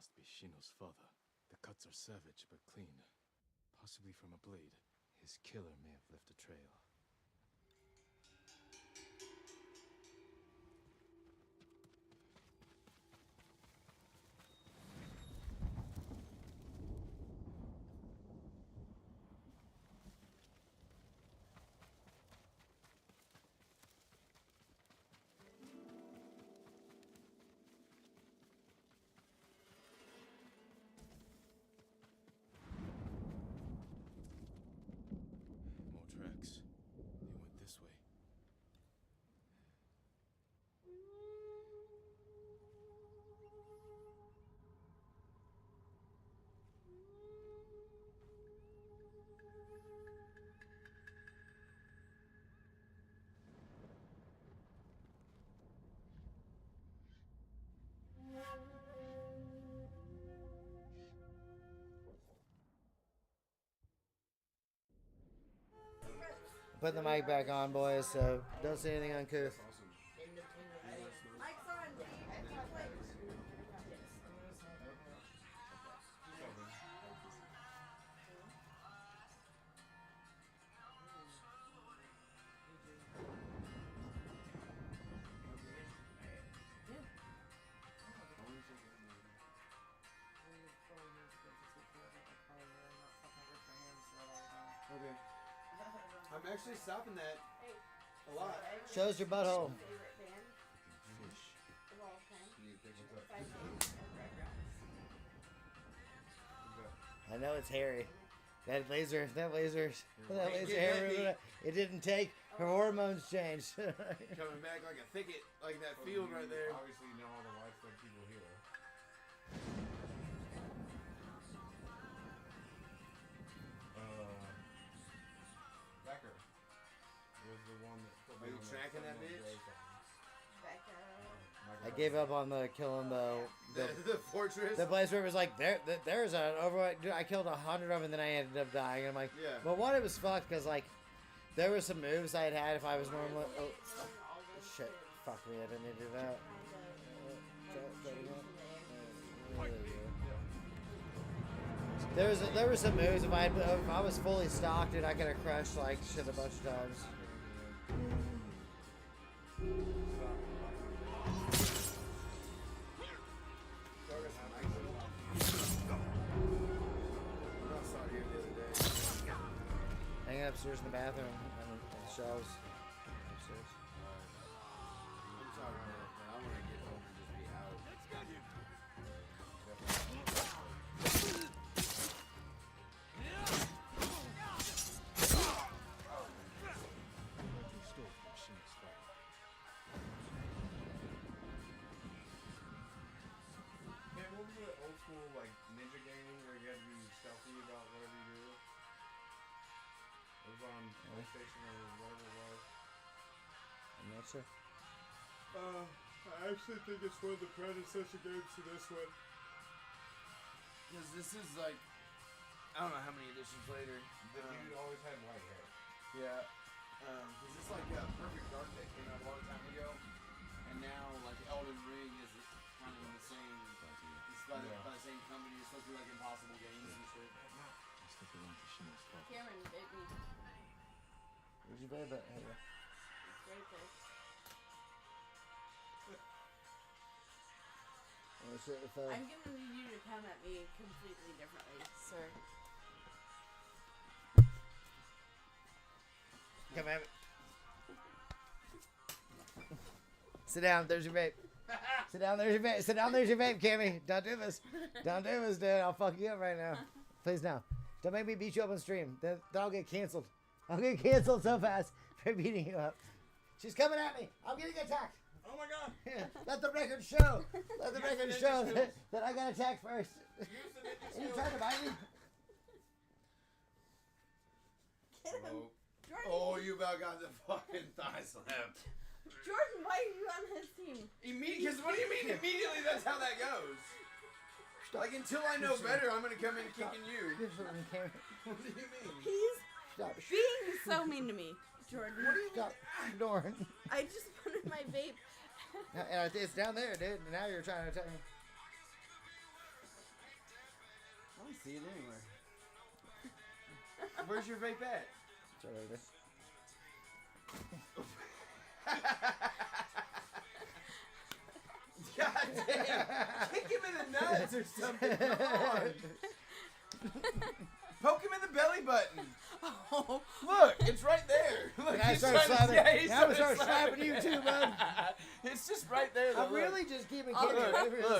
S10: must be Shino's father. The cuts are savage but clean. Possibly from a blade. His killer may have left a trail. More tracks. They went this way.
S9: Putting the mic back on, boys, so don't say anything uncouth.
S7: Mike's on, Dave.
S8: Okay. I'm actually stopping that a lot.
S9: Shows your butthole. I know it's hairy. That laser hair, it didn't take. Her hormones changed.
S8: Coming back like a thicket, like that field right there.
S5: Obviously, you know all the widespread people here. Becker was the one that put me
S8: Are you
S5: on
S8: tracking that bitch?
S9: I gave up on the killing the
S8: fortress.
S9: The place where it was like there's an overweight. Dude, I killed 100 of them and then I ended up dying. I'm like,
S8: yeah.
S9: But one, it was fucked because like there were some moves I had if I was normal. Oh shit! Fuck me! I didn't need to do that. There were some moves if I was fully stocked and I could have crushed like shit a bunch of times. Hanging upstairs in the bathroom and the shelves upstairs.
S8: I'm sorry, man. I want to get home and just be out.
S5: Man, what was the old school like ninja game where you had to be stealthy about whatever you do? It was on PlayStation or whatever it was.
S9: I'm not sure.
S5: I actually think it's one of the predecessor games to this one.
S8: Because this is like, I don't know how many editions later.
S5: The dude always had white hair.
S8: Yeah. Because it's like Perfect Dark that came out a long time ago. And now like Elden Ring is kind of in the same, it's by the same company. It's supposed to be like Impossible Games and shit.
S1: Cameron bit me.
S9: Where'd you buy that? Hey,
S1: It's right there.
S9: oh, shit, if,
S1: I'm gonna need you to come at me completely differently, sir.
S9: Come at me. Sit down. There's your vape. Sit down. There's your vape. Sit down. There's your vape, Cammy. Don't do this. Don't do this, dude. I'll fuck you up right now. Please now. Don't make me beat you up on stream. Then I'll get canceled. I'll get canceled so fast for beating you up. She's coming at me. I'm getting attacked.
S8: Oh my god.
S9: Let the record show. Let the record show that I got attacked first. Are you trying to bite me?
S1: Get him. Jordan.
S8: Oh, you about got the fucking thigh slap.
S1: Jordan, why are you on his team?
S8: Because what do you mean immediately that's how that goes? Stop. Like until I know better, I'm gonna come in kicking you. What do you mean?
S1: He's being so mean to me, Jordan.
S9: What do you stop ignoring?
S1: I just wanted my vape.
S9: It's down there, dude. Now you're trying to attack me.
S8: don't see it anywhere. Where's your vape at?
S9: It's right there.
S8: God damn! Kick him in the nuts or something. Come on. Poke him in the belly button. Oh. Look, it's right there. Look,
S9: I start slapping. Yeah, I'm gonna start slapping you too, bud.
S8: It's just right there. Though,
S9: I'm really just keeping
S8: look,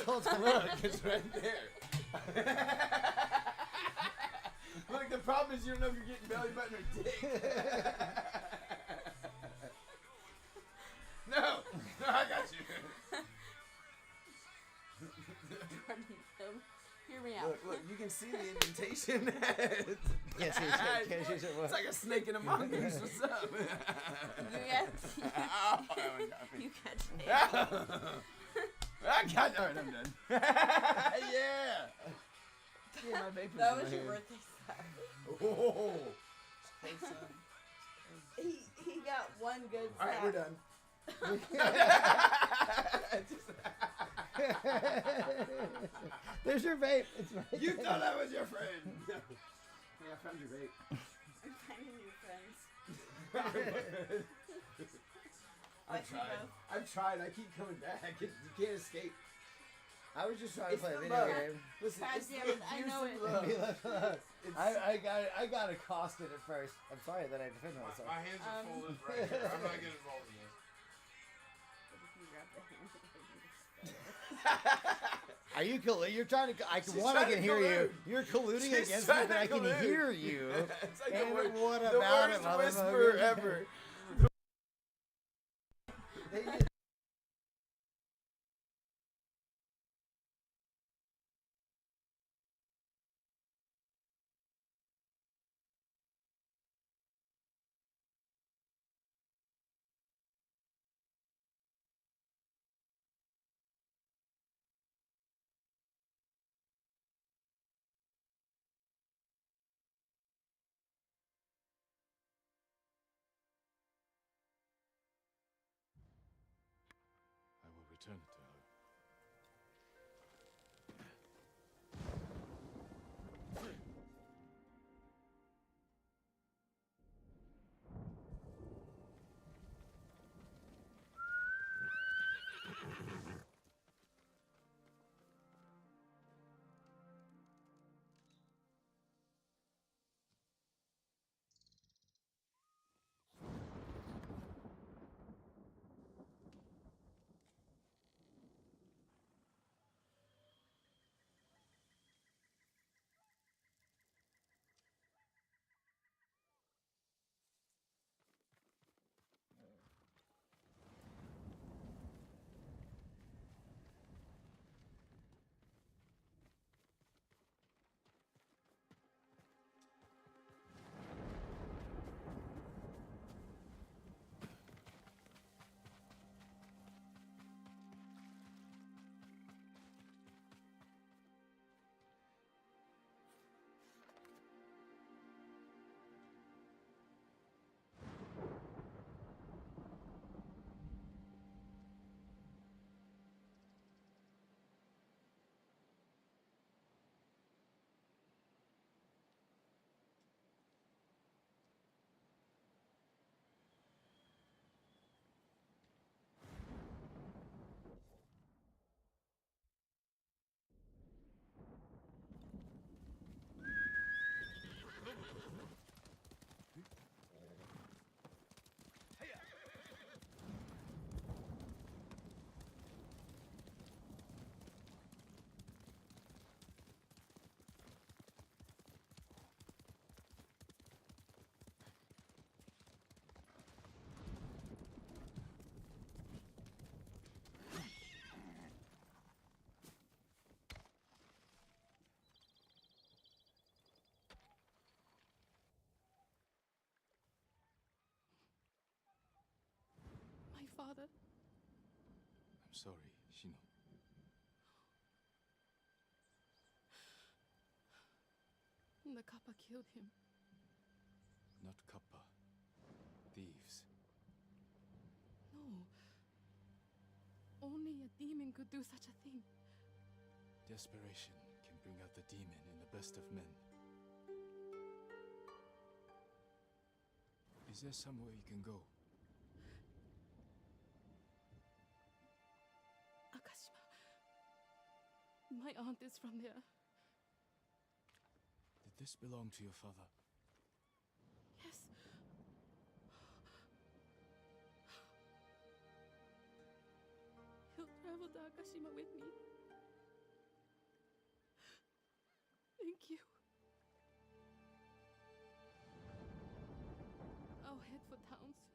S9: look,
S8: look, it's right there. Look, the problem is you don't know if you're getting belly button or dick. No, I got you.
S1: Hear me out.
S8: Look, you can see the indentation.
S9: Yes,
S8: it's like a snake in a mongoose. What's up?
S1: You catch it.
S8: I got it. Alright, I'm done. Yeah. Yeah, my vape
S1: That was your birthday stuff.
S8: Oh.
S1: He got one good snack.
S8: Alright, we're done.
S9: There's your vape. It's right
S8: You
S9: there.
S8: thought I was your friend. Hey, I found your vape.
S1: I'm finding new friends.
S8: I've tried. I keep coming back. You can't escape.
S9: I was just trying to play a
S8: the
S9: video
S8: love.
S9: game.
S8: Listen,
S1: God
S8: it's
S1: damn
S8: the
S1: it, I know
S8: abuse
S1: it.
S8: of love.
S9: I got accosted at first. I'm sorry that I defended myself.
S5: My hands are full of right here. I'm not getting involved in this.
S9: Are you colluding? You're trying to. I
S8: She's
S9: can
S8: trying to
S9: hear you.
S8: collude.
S9: You're colluding
S8: She's
S9: against me,
S8: trying
S9: but
S8: to
S9: I can
S8: collude.
S9: hear you.
S8: It's like
S9: And
S8: the
S9: what
S8: worst
S9: about it,
S8: whisperer
S9: motherfucker?
S8: ever.
S10: I will return it to her.
S14: My father.
S10: I'm sorry, Shino.
S14: The Kappa killed him.
S10: Not Kappa. Thieves.
S14: No. Only a demon could do such a thing.
S10: Desperation can bring out the demon in the best of men. Is there somewhere you can go?
S14: Akashima. My aunt is from there.
S10: Did this belong to your father?
S14: Yes. He'll travel to Akashima with me. Thank you. I'll head for town soon.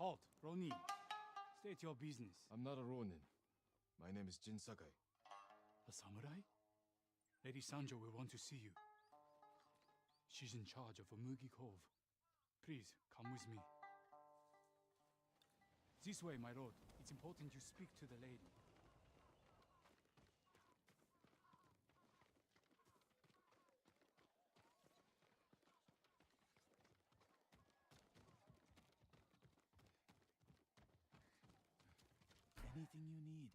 S11: Halt, Ronin. State your business.
S10: I'm not a Ronin. My name is Jin Sakai.
S11: A samurai? Lady Sanjo will want to see you. She's in charge of Omugi Cove. Please, come with me. This way, my lord. It's important you speak to the lady. Anything you need.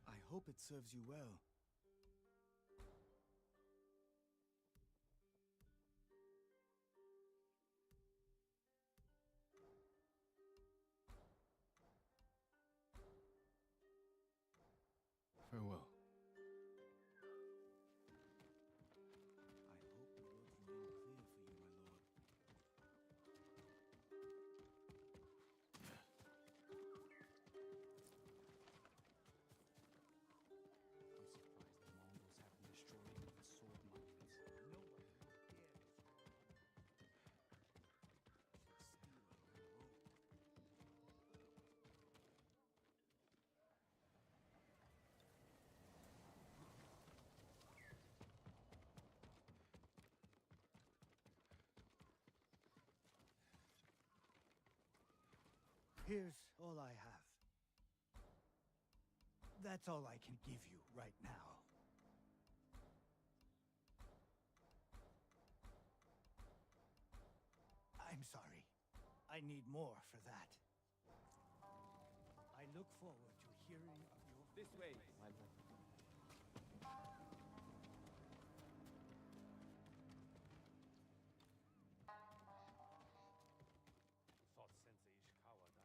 S15: I hope it serves you well.
S10: Farewell.
S15: I hope the roads remain clear for you, my lord.
S11: I'm surprised the Mongols haven't destroyed any of the sword monuments.
S15: Nobody will dare destroy them.
S6: Here's all I have. That's all I can give you right now. I'm sorry. I need more for that. I look forward to hearing of your...
S11: This way.
S10: Thought Sensei Ishikawa died.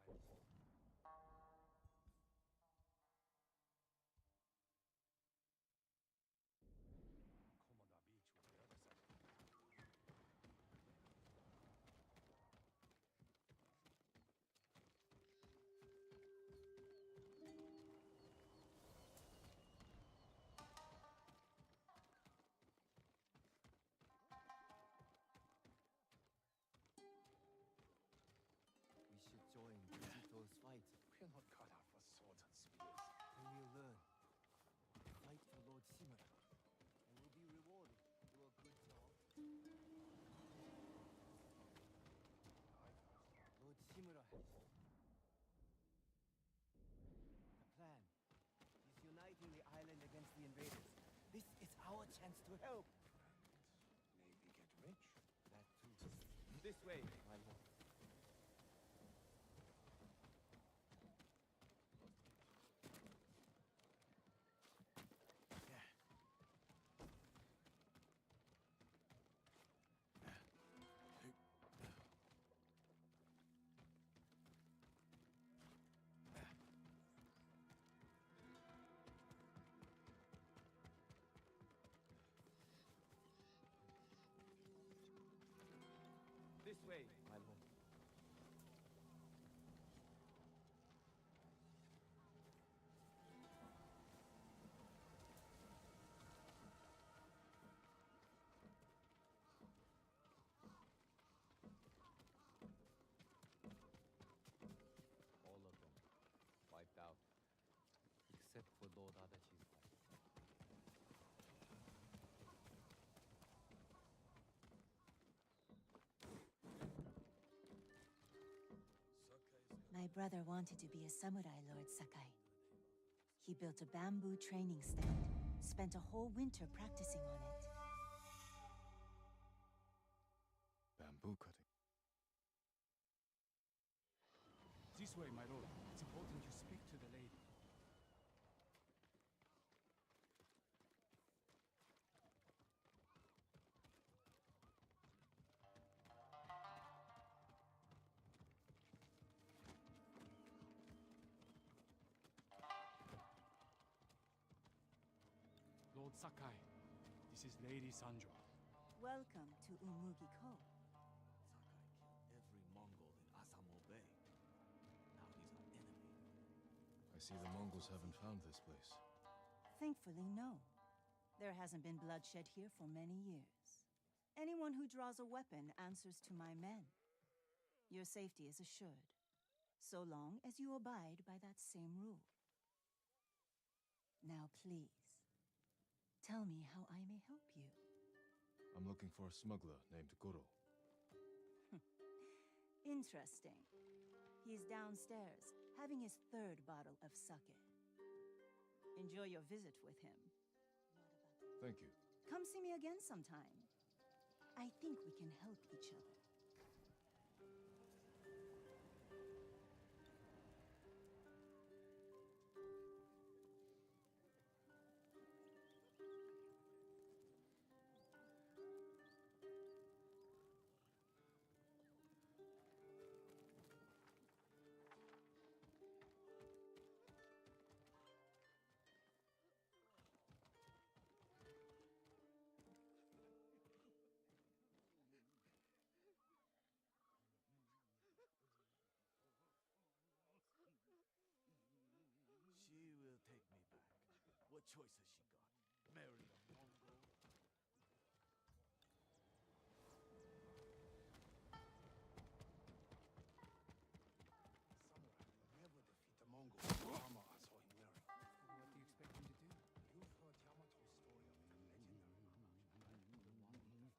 S10: Komoda Beach was the other side.
S8: We should join Vegito's fight.
S10: We're not cut out for swords and spears.
S8: Then we'll learn. Fight for Lord Shimura. And we'll be rewarded for a good job. Lord Shimura. A plan. He's uniting the island against the invaders. This is our chance to help.
S10: Maybe get rich.
S8: That too.
S11: This way.
S8: My lord.
S11: This way.
S8: My lord.
S16: All of them wiped out, except for Lord Adachi's wife.
S17: My brother wanted to be a samurai, Lord Sakai. He built a bamboo training stand, spent a whole winter practicing on it.
S10: Bamboo cutting.
S11: This way, my lord. It's important you speak to the lady. Lord Sakai, this is Lady Sanjo.
S17: Welcome to Umugi Cove.
S13: Sakai killed every Mongol in Asamo Bay.
S10: I see the Mongols haven't found this place.
S4: Thankfully, no. There hasn't been bloodshed here for many years. Anyone who draws a weapon answers to my men. Your safety is assured, so long as you abide by that same rule. Now, please, tell me how I may help you.
S10: I'm looking for a smuggler named Goro.
S4: Interesting. He's downstairs, having his third bottle of sake. Enjoy your visit with him.
S10: Thank you.
S4: Come see me again sometime. I think we can help each other.
S11: She will take me back. What choice has she got? Marry a Mongol?
S12: Samurai will never defeat a Mongol. Yama saw him wearing.
S16: What do you expect him to do?
S12: You've heard Yamato's story of the legendary monarch.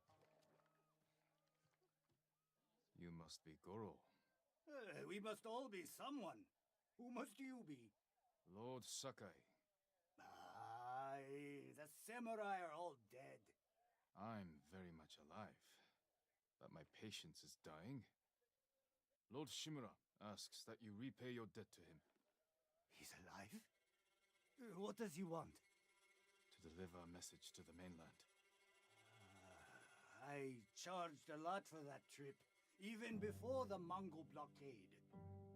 S10: You must be Goro.
S6: We must all be someone. Who must you be?
S10: Lord Sakai.
S6: Aye, the samurai are all dead.
S10: I'm very much alive, but my patience is dying. Lord Shimura asks that you repay your debt to him.
S6: He's alive? What does he want?
S10: To deliver a message to the mainland.
S6: I charged a lot for that trip, even before the Mongol blockade.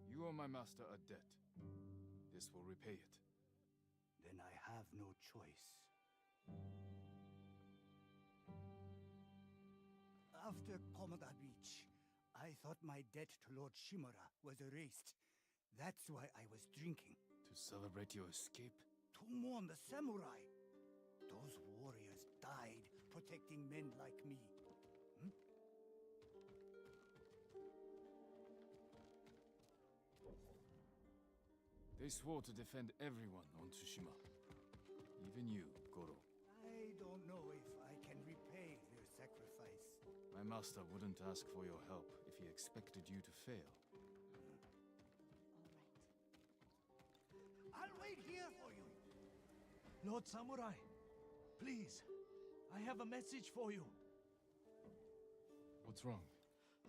S10: You owe my master a debt. This will repay it.
S6: Then I have no choice. After Komoda Beach, I thought my debt to Lord Shimura was erased. That's why I was drinking.
S10: To celebrate your escape?
S6: To mourn the samurai. Those warriors died protecting men like me.
S10: They swore to defend everyone on Tsushima. Even you, Goro.
S6: I don't know if I can repay their sacrifice.
S10: My master wouldn't ask for your help if he expected you to fail.
S6: I'll wait here for you.
S11: Lord Samurai, please, I have a message for you.
S10: What's wrong?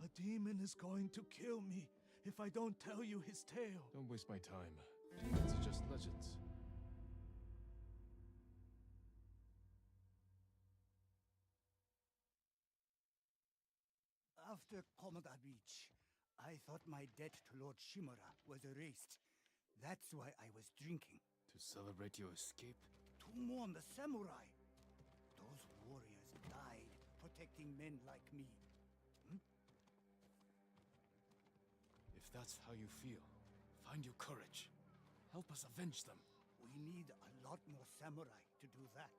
S11: A demon is going to kill me if I don't tell you his tale.
S10: Don't waste my time. Demons are just legends.
S6: After Komoda Beach, I thought my debt to Lord Shimura was erased. That's why I was drinking.
S10: To celebrate your escape?
S6: To mourn the samurai. Those warriors died protecting men like me.
S10: If that's how you feel, find your courage. Help us avenge them.
S6: We need a lot more samurai to do that.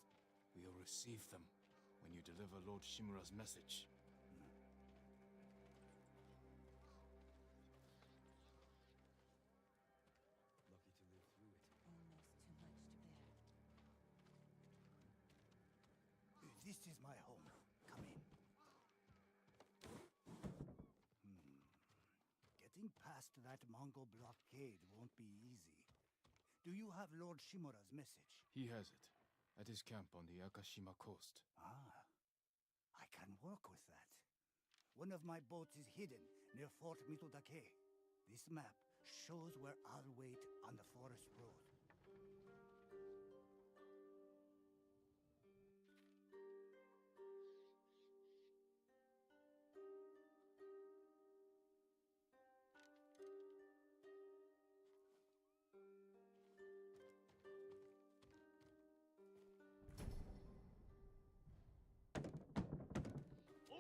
S10: We'll receive them when you deliver Lord Shimura's message.
S16: Lucky to live through it.
S4: Almost too much to bear.
S6: This is my home. Come in. Getting past that Mongol blockade won't be easy. Do you have Lord Shimura's message?
S10: He has it. At his camp on the Akashima coast.
S6: Ah, I can work with that. One of my boats is hidden near Fort Mitodake. This map shows where I'll wait on the forest road.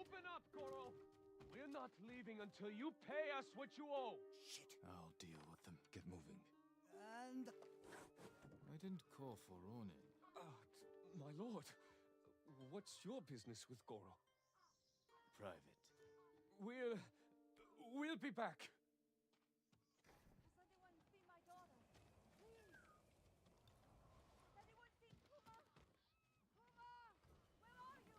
S18: Open up, Goro! We're not leaving until you pay us what you owe!
S6: Shit!
S10: I'll deal with them. Get moving.
S6: And
S10: didn't call for Ronin.
S18: My lord, what's your business with Goro?
S13: Private.
S18: We'll be back.
S14: Does anyone see my daughter? Please. Does anyone see Kuma? Kuma, where are you?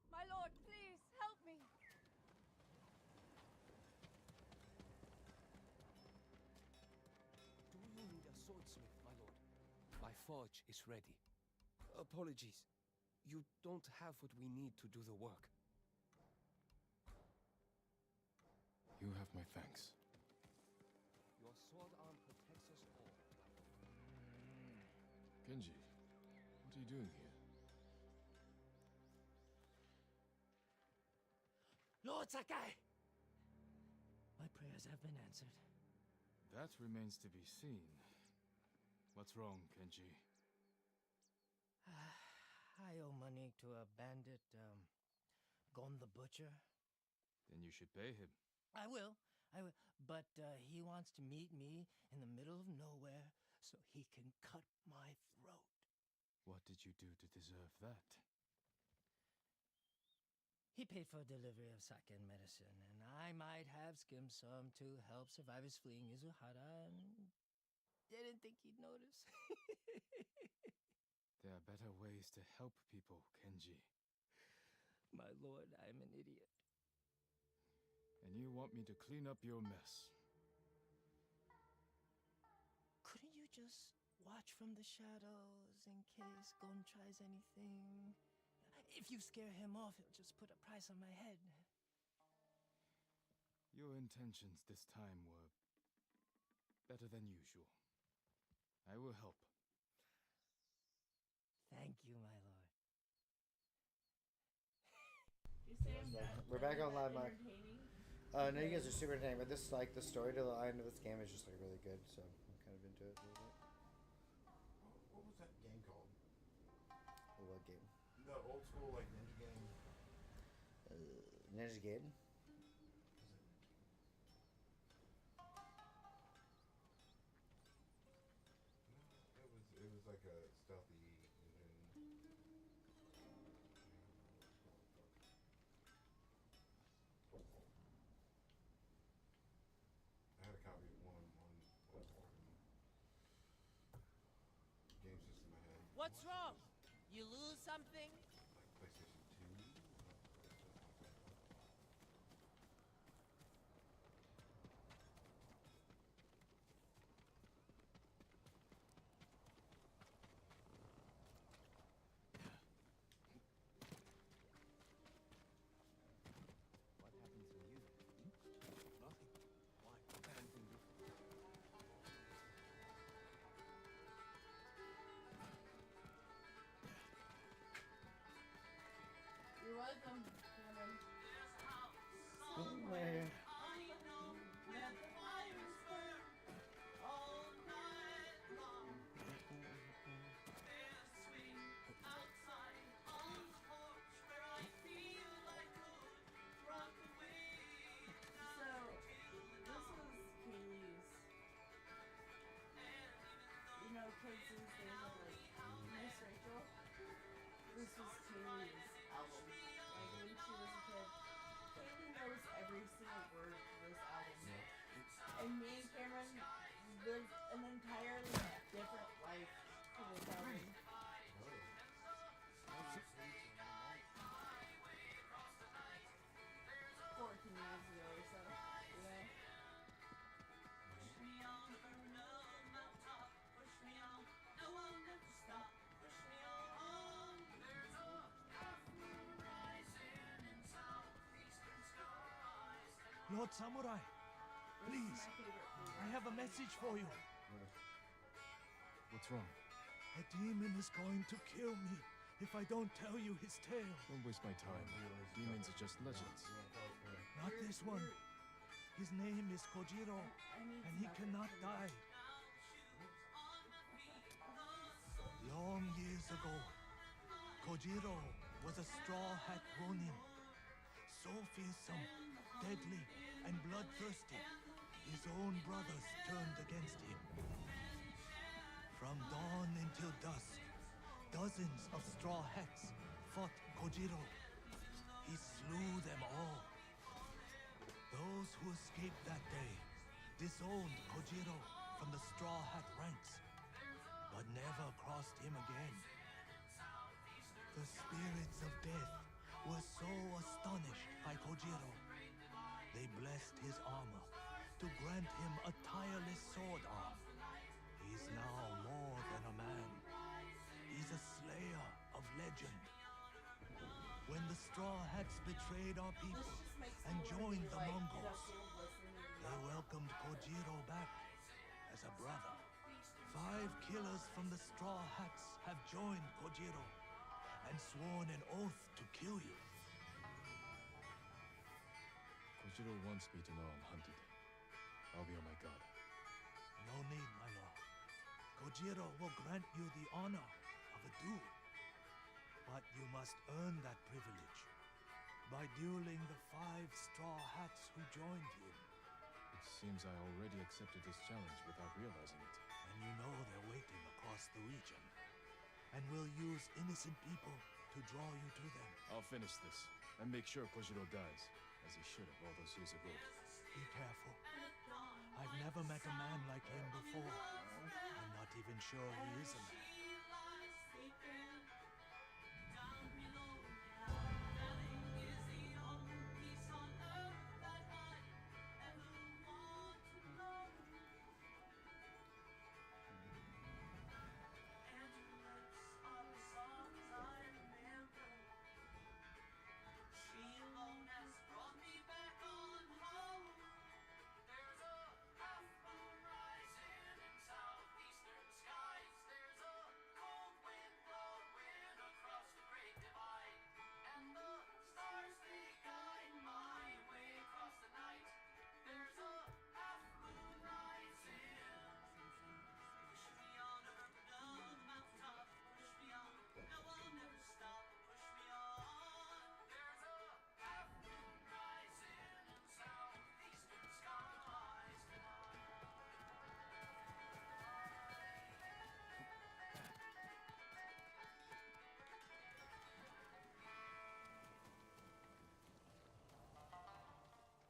S14: My lord, please help me.
S18: Do you need a swordsmith, my lord? My forge is ready. Apologies. You don't have what we need to do the work.
S10: You have my thanks.
S18: Your sword arm protects us all.
S10: Genji, what are you doing here?
S19: Lord Sakai! My prayers have been answered.
S10: That remains to be seen. What's wrong, Kenji?
S19: I owe money to a bandit, Gon the Butcher.
S10: Then you should pay him.
S19: I will. But he wants to meet me in the middle of nowhere so he can cut my throat.
S10: What did you do to deserve that?
S19: He paid for delivery of sake and medicine, and I might have skimmed some to help survivors fleeing Izuhara, and didn't think he'd notice.
S10: There are better ways to help people, Kenji.
S19: My lord, I'm an idiot.
S10: And you want me to clean up your mess?
S19: Couldn't you just watch from the shadows in case Gon tries anything? If you scare him off, he'll just put a price on my head.
S10: Your intentions this time were better than usual. I will help.
S19: Thank you, my lord.
S9: We're back on live mic. No, you guys are super entertaining, but this, like, the story to the end of this game is just, like, really good, so I'm kind of into it a little bit.
S5: What was that game called?
S9: What game?
S5: The old school, like, ninja game.
S9: Ninja Gaiden?
S5: It was like a stealthy engine. I had a copy of one game system I had.
S19: What's wrong? You lose something?
S5: Like PlayStation 2.
S16: What happens when you...
S18: Nothing. Why? Anything different?
S1: You're welcome, Cameron.
S9: Somewhere.
S1: Kaylee's Miss Rachel. This was Kaylee's album. Like when she was a kid. Kaylee knows every single word to this album. And me and Cameron lived an entirely different life to this album. 14 years ago or so, you know?
S11: Lord Samurai, please, I have a message for you.
S10: What's wrong?
S11: A demon is going to kill me if I don't tell you his tale.
S10: Don't waste my time. Demons are just legends.
S11: Not this one. His name is Kojiro, and he cannot die. Long years ago,
S6: Kojiro was a straw hat ronin, so fearsome, deadly, and bloodthirsty, his own brothers turned against him. From dawn until dusk, dozens of straw hats fought Kojiro. He slew them all. Those who escaped that day disowned Kojiro from the straw hat ranks, but never crossed him again. The spirits of death were so astonished by Kojiro, they blessed his armor to grant him a tireless sword arm. He's now more than a man. He's a slayer of legend. When the Straw Hats betrayed our people and joined the Mongols, they welcomed Kojiro back as a brother. 5 killers from the Straw Hats have joined Kojiro and sworn an oath to kill you.
S10: Kojiro wants me to know I'm hunted. I'll be on my guard.
S6: No need, my lord. Kojiro will grant you the honor of a duel. But you must earn that privilege by dueling the 5 Straw Hats who joined him.
S10: It seems I already accepted this challenge without realizing it.
S6: And you know they're waiting across the region, and will use innocent people to draw you to them.
S10: I'll finish this, and make sure Kojiro dies, as he should have all those years ago.
S6: Be careful. I've never met a man like him before. I'm not even sure he is a man.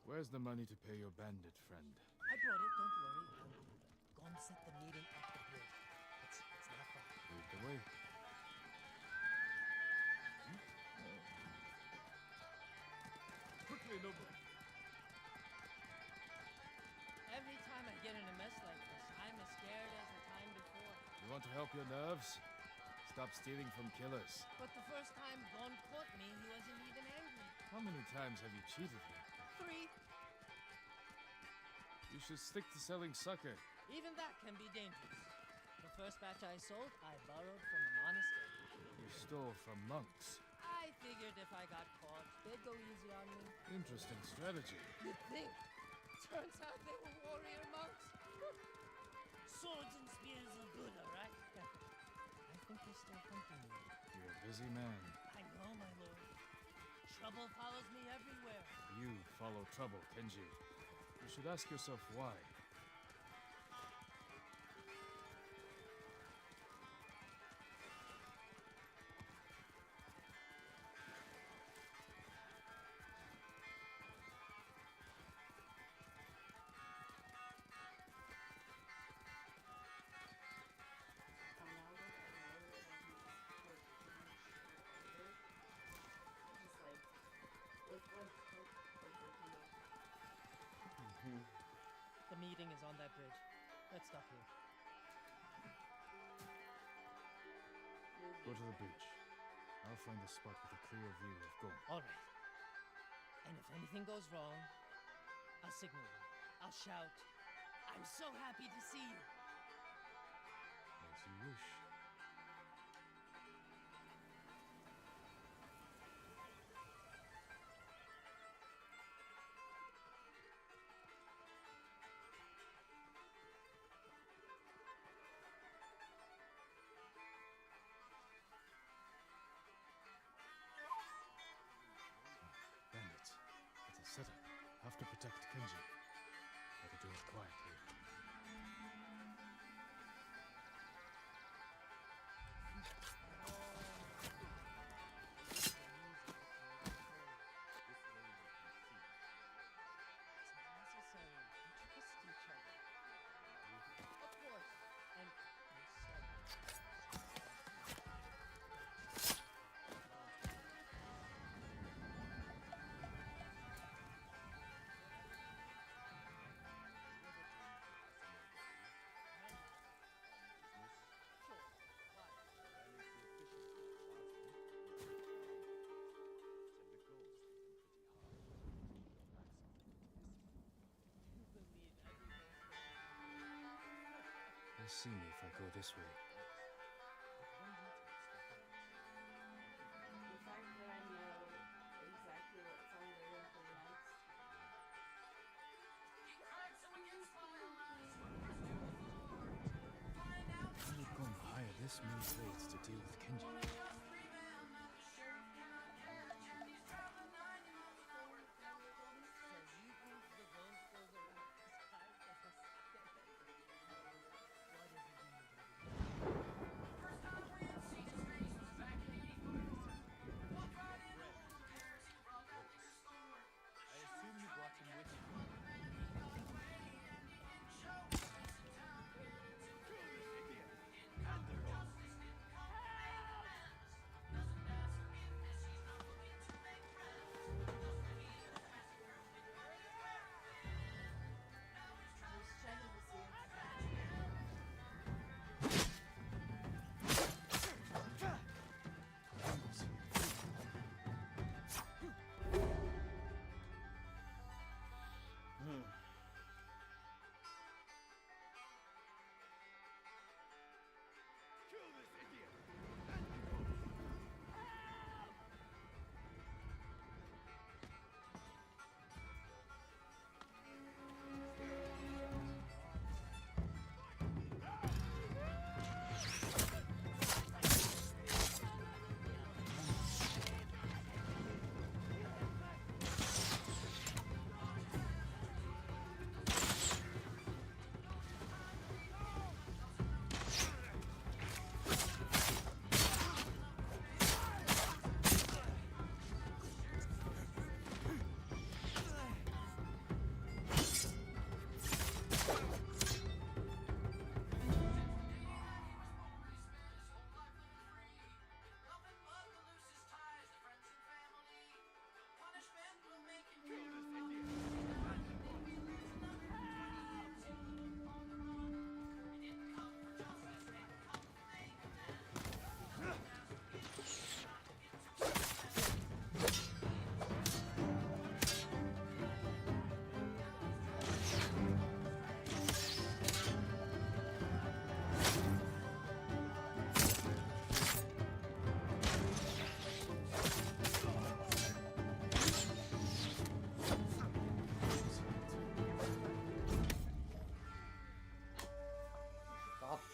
S10: Where's the money to pay your bandit friend?
S19: I brought it, don't worry. Go and set the meeting at the bridge. It's not far.
S10: Lead the way.
S11: Quickly, Noble.
S19: Every time I get in a mess like this, I'm as scared as the time before.
S10: You want to help your nerves? Stop stealing from killers.
S19: But the first time Gon caught me, he wasn't even angry.
S10: How many times have you cheated him?
S19: 3.
S10: You should stick to selling sucker.
S19: Even that can be dangerous. The first batch I sold, I borrowed from a monastery.
S10: You stole from monks.
S19: I figured if I got caught, they'd go easy on me.
S10: Interesting strategy.
S19: You'd think. Turns out they were warrior monks. Swords and spears are good, alright? I think they're still hunting me.
S10: You're a busy man.
S19: I know, my lord. Trouble follows me everywhere.
S10: You follow trouble, Kenji. You should ask yourself why.
S19: The meeting is on that bridge. Let's stop here.
S10: Go to the bridge. I'll find a spot with a clear view of Gon.
S19: All right. And if anything goes wrong, I'll signal you. I'll shout, "I'm so happy to see you."
S10: As you wish. they see me if I go this way.
S1: The fact that I know exactly what song they're gonna play next.
S10: I would go and hire this many blades to deal with Kenji.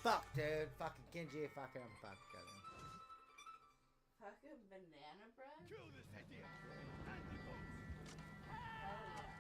S9: Fuck, dude. Fucking Kenji, fucking fuck.
S1: Fucking banana bread?
S12: Kill this idiot!
S1: Hell yeah.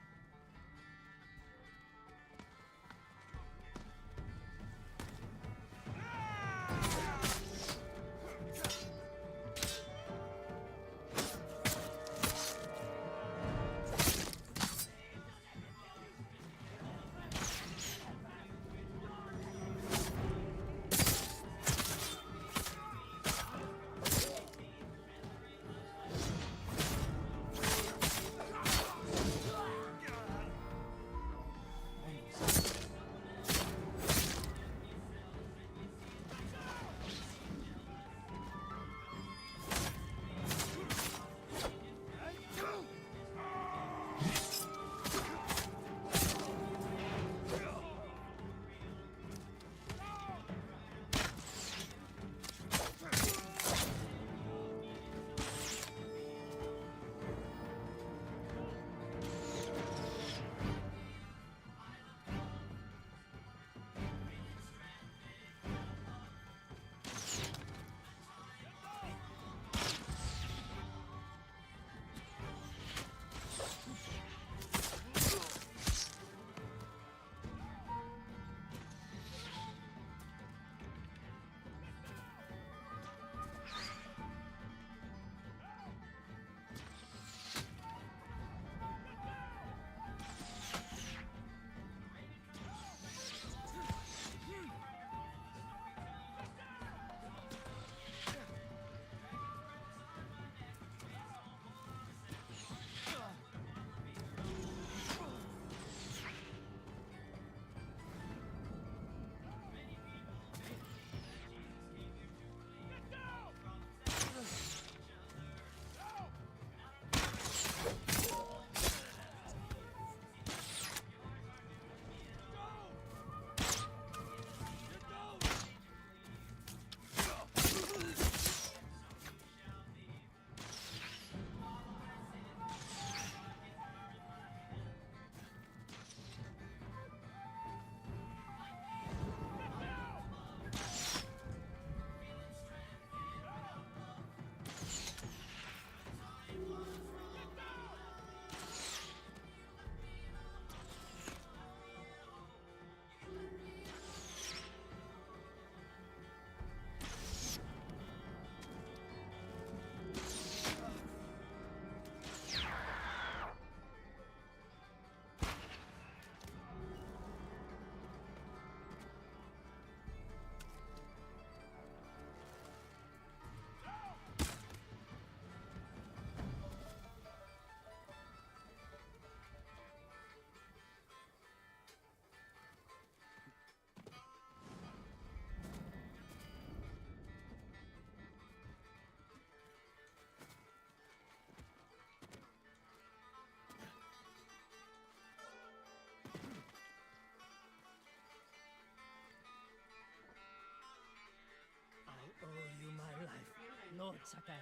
S19: Lord Sakai.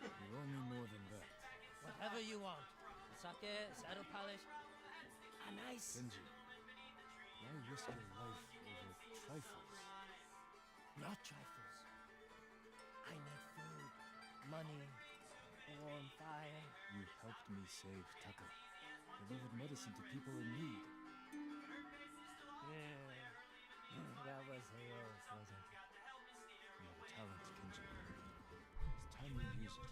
S10: You owe me more than that.
S19: Whatever you want. Sake, saddle polish. Nice.
S10: Kenji, why risk your life over trifles?
S19: Not trifles. I need food, money, warm fire.
S10: You helped me save Taka. Delivered medicine to people in need.
S19: Yeah. That was heroic, wasn't it?
S10: You have a talent, Kenji. It's time you use it.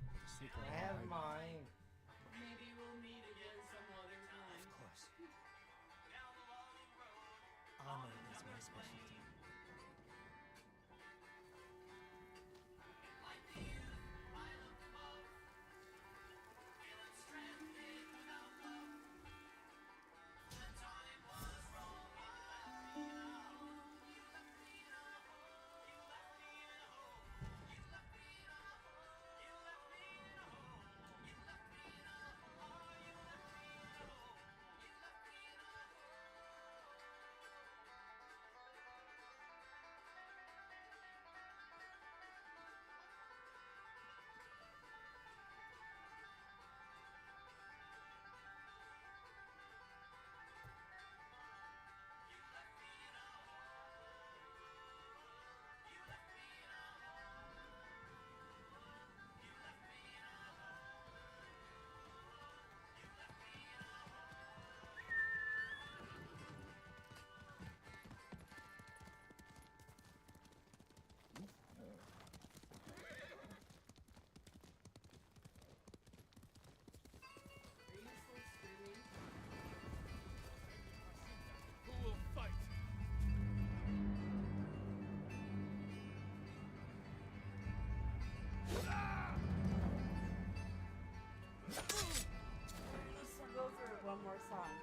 S10: For the sake of
S9: I have
S10: our
S9: mine.
S2: Maybe we'll meet again some other time.
S19: Of course. Honor is my specialty.
S12: Who will fight?
S1: Let's go through one more song.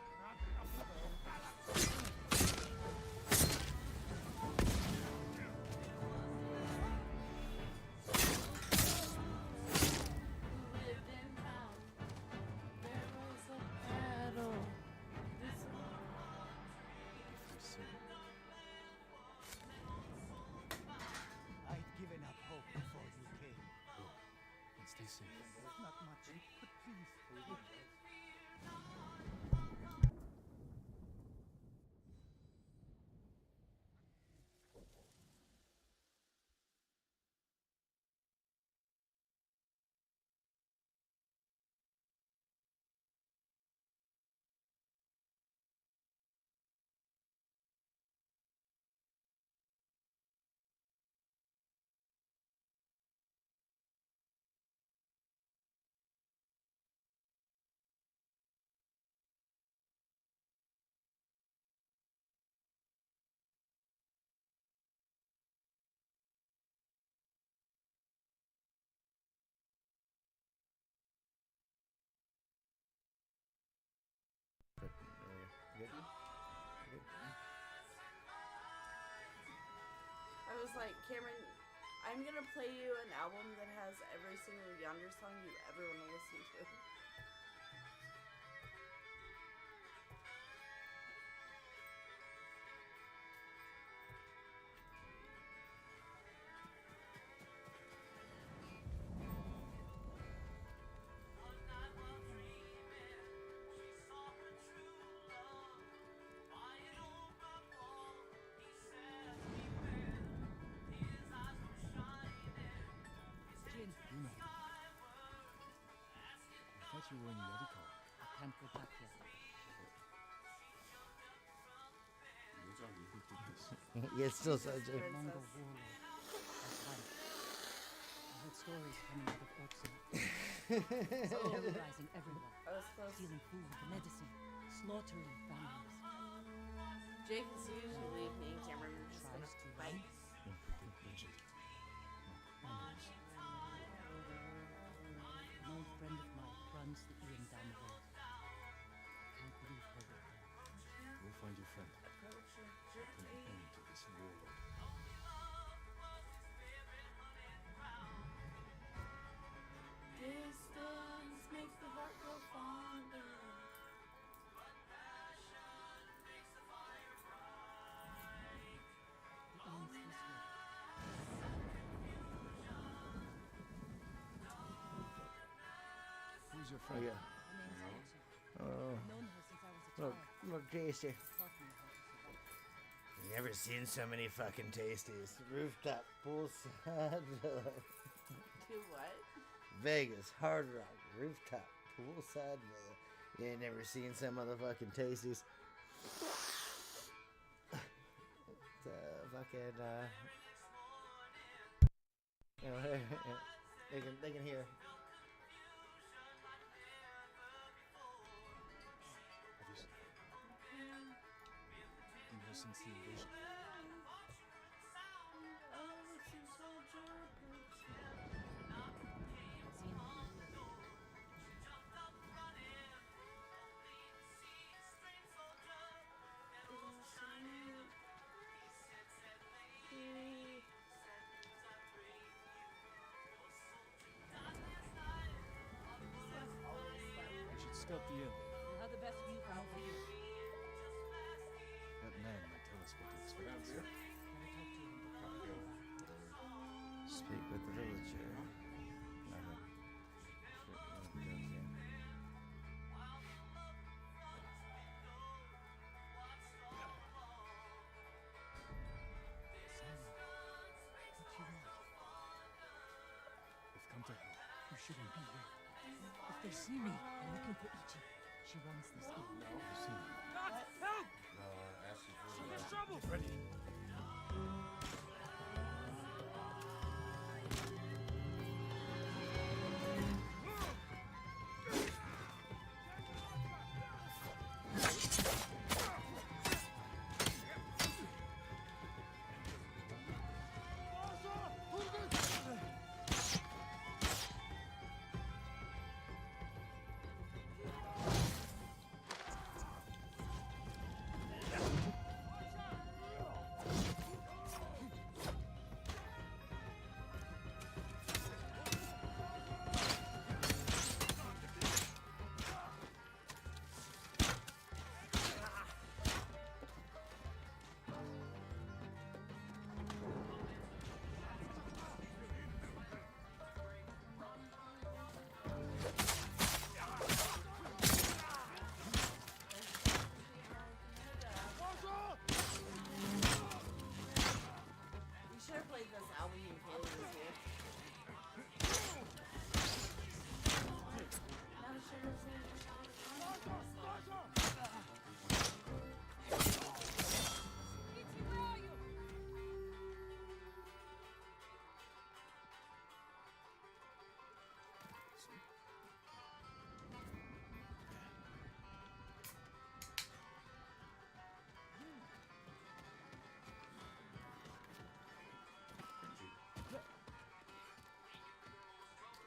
S11: I'd given up hope before you came.
S10: Go and stay safe.
S11: There's not much, but please hold on.
S1: I was like, Cameron, I'm gonna play you an album that has every single Yonder song you ever want to listen to.
S10: Yuna. I thought you were in Yarikawa.
S4: I can't go back yet.
S10: Who did this?
S9: Yeah, it's still such a.
S4: Mongol warlord. That's right. I heard stories coming out of Otsu. Terrorizing everyone. Stealing food, medicine, slaughtering families.
S1: Jake, as soon as you leave me, Cameron, we're just gonna fight.
S4: An old friend of mine runs the inn down the road. Can't leave her with them.
S10: Go find your friend. Put an end to this warlord.
S1: Distance makes the heart go fonder.
S4: The inn's
S10: your friend?
S9: Yeah. Oh. Look tasty. You never seen so many fucking tasties. Rooftop poolside.
S1: Do what?
S9: Vegas Hard Rock rooftop poolside villa. You ain't never seen some motherfucking tasties. Fucking you know, they can hear.
S10: Been here since the invasion. We should scout the inn.
S4: We'll have the best view from over here.
S10: That man might tell us what to expect.
S9: Speak with the villager.
S10: We've come to help.
S4: You shouldn't be here. If they see me, I'm looking for Ichi. She runs this inn.
S10: You see me?
S5: No, ask you for
S10: There's trouble! Get ready.
S1: We should have played this album when Haley was here. Now Sugar's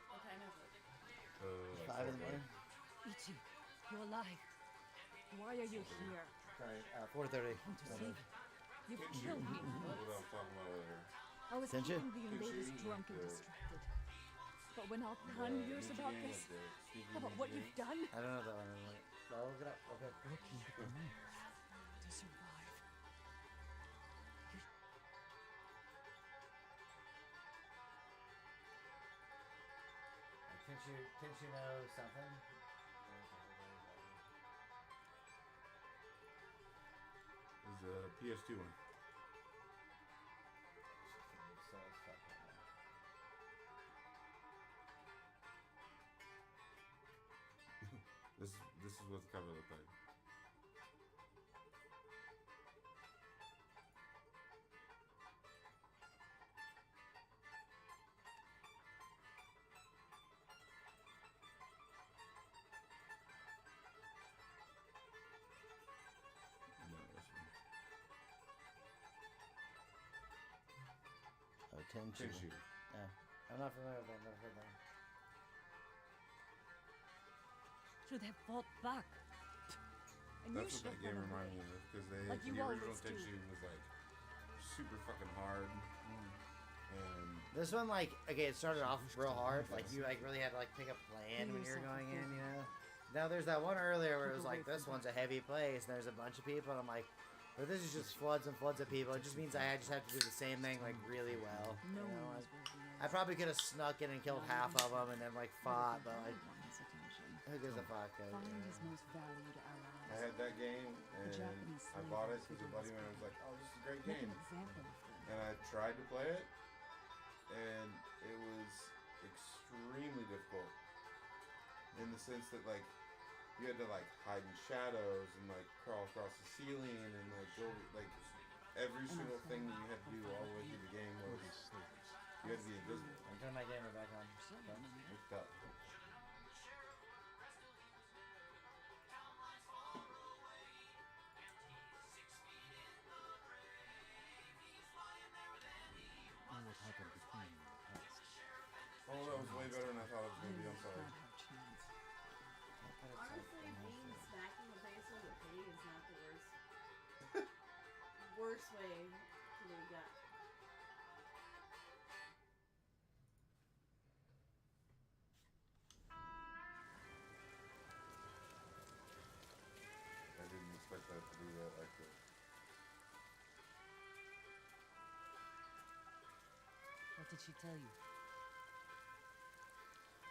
S1: What time is it?
S9: 5 in the morning.
S4: Ichi, you're alive. Why are you here?
S9: Sorry, 4:30.
S4: Want to see? You've killed me.
S5: What I was talking about earlier.
S4: I was
S9: Didn't you?
S4: keeping the invaders drunk and distracted. But when our clan hears about this, about what you've done,
S9: I don't know that one. I'll look it up. Okay.
S4: looking at the map to survive.
S9: Can't you know something?
S5: This is a PS2 one. This is what the cover looked like.
S9: Oh, Tenchu. Yeah. I'm not familiar with that. Never heard that.
S4: Should have fought back. And
S5: That's
S4: you
S5: what that game reminded me of, because the original Tenchu was like super fucking hard. And
S9: this one, like, okay, it started off real hard. Like, you like really had to like pick a plan when you were going in, you know. Now there's that one earlier where it was like, this one's a heavy place, and there's a bunch of people, and I'm like, but this is just floods and floods of people. It just means I just have to do the same thing like really well. You know? I probably could have snuck in and killed half of them, and then like fought, but like. Who gives a fuck?
S4: Find his most valued allies.
S5: I had that game, and
S4: Japanese
S5: I bought it
S4: slaves
S5: because a buddy of mine was like, "Oh, this is a great
S4: Make
S5: game,"
S4: an example of them.
S5: and I tried to play it, and it was extremely difficult. In the sense that like you had to like hide in shadows and like crawl across the ceiling and like go like every single thing that you had to do all the way through the game was you had to be invisible.
S9: I'm turning my camera back on.
S5: It's tough.
S10: And what happened between you in the past?
S5: Oh, that was way better than I thought it was going to be. I'm sorry.
S1: Honestly, being smacked in the face with a pig is not the worst way to do that.
S5: I didn't expect that to be that accurate.
S4: What did she tell you?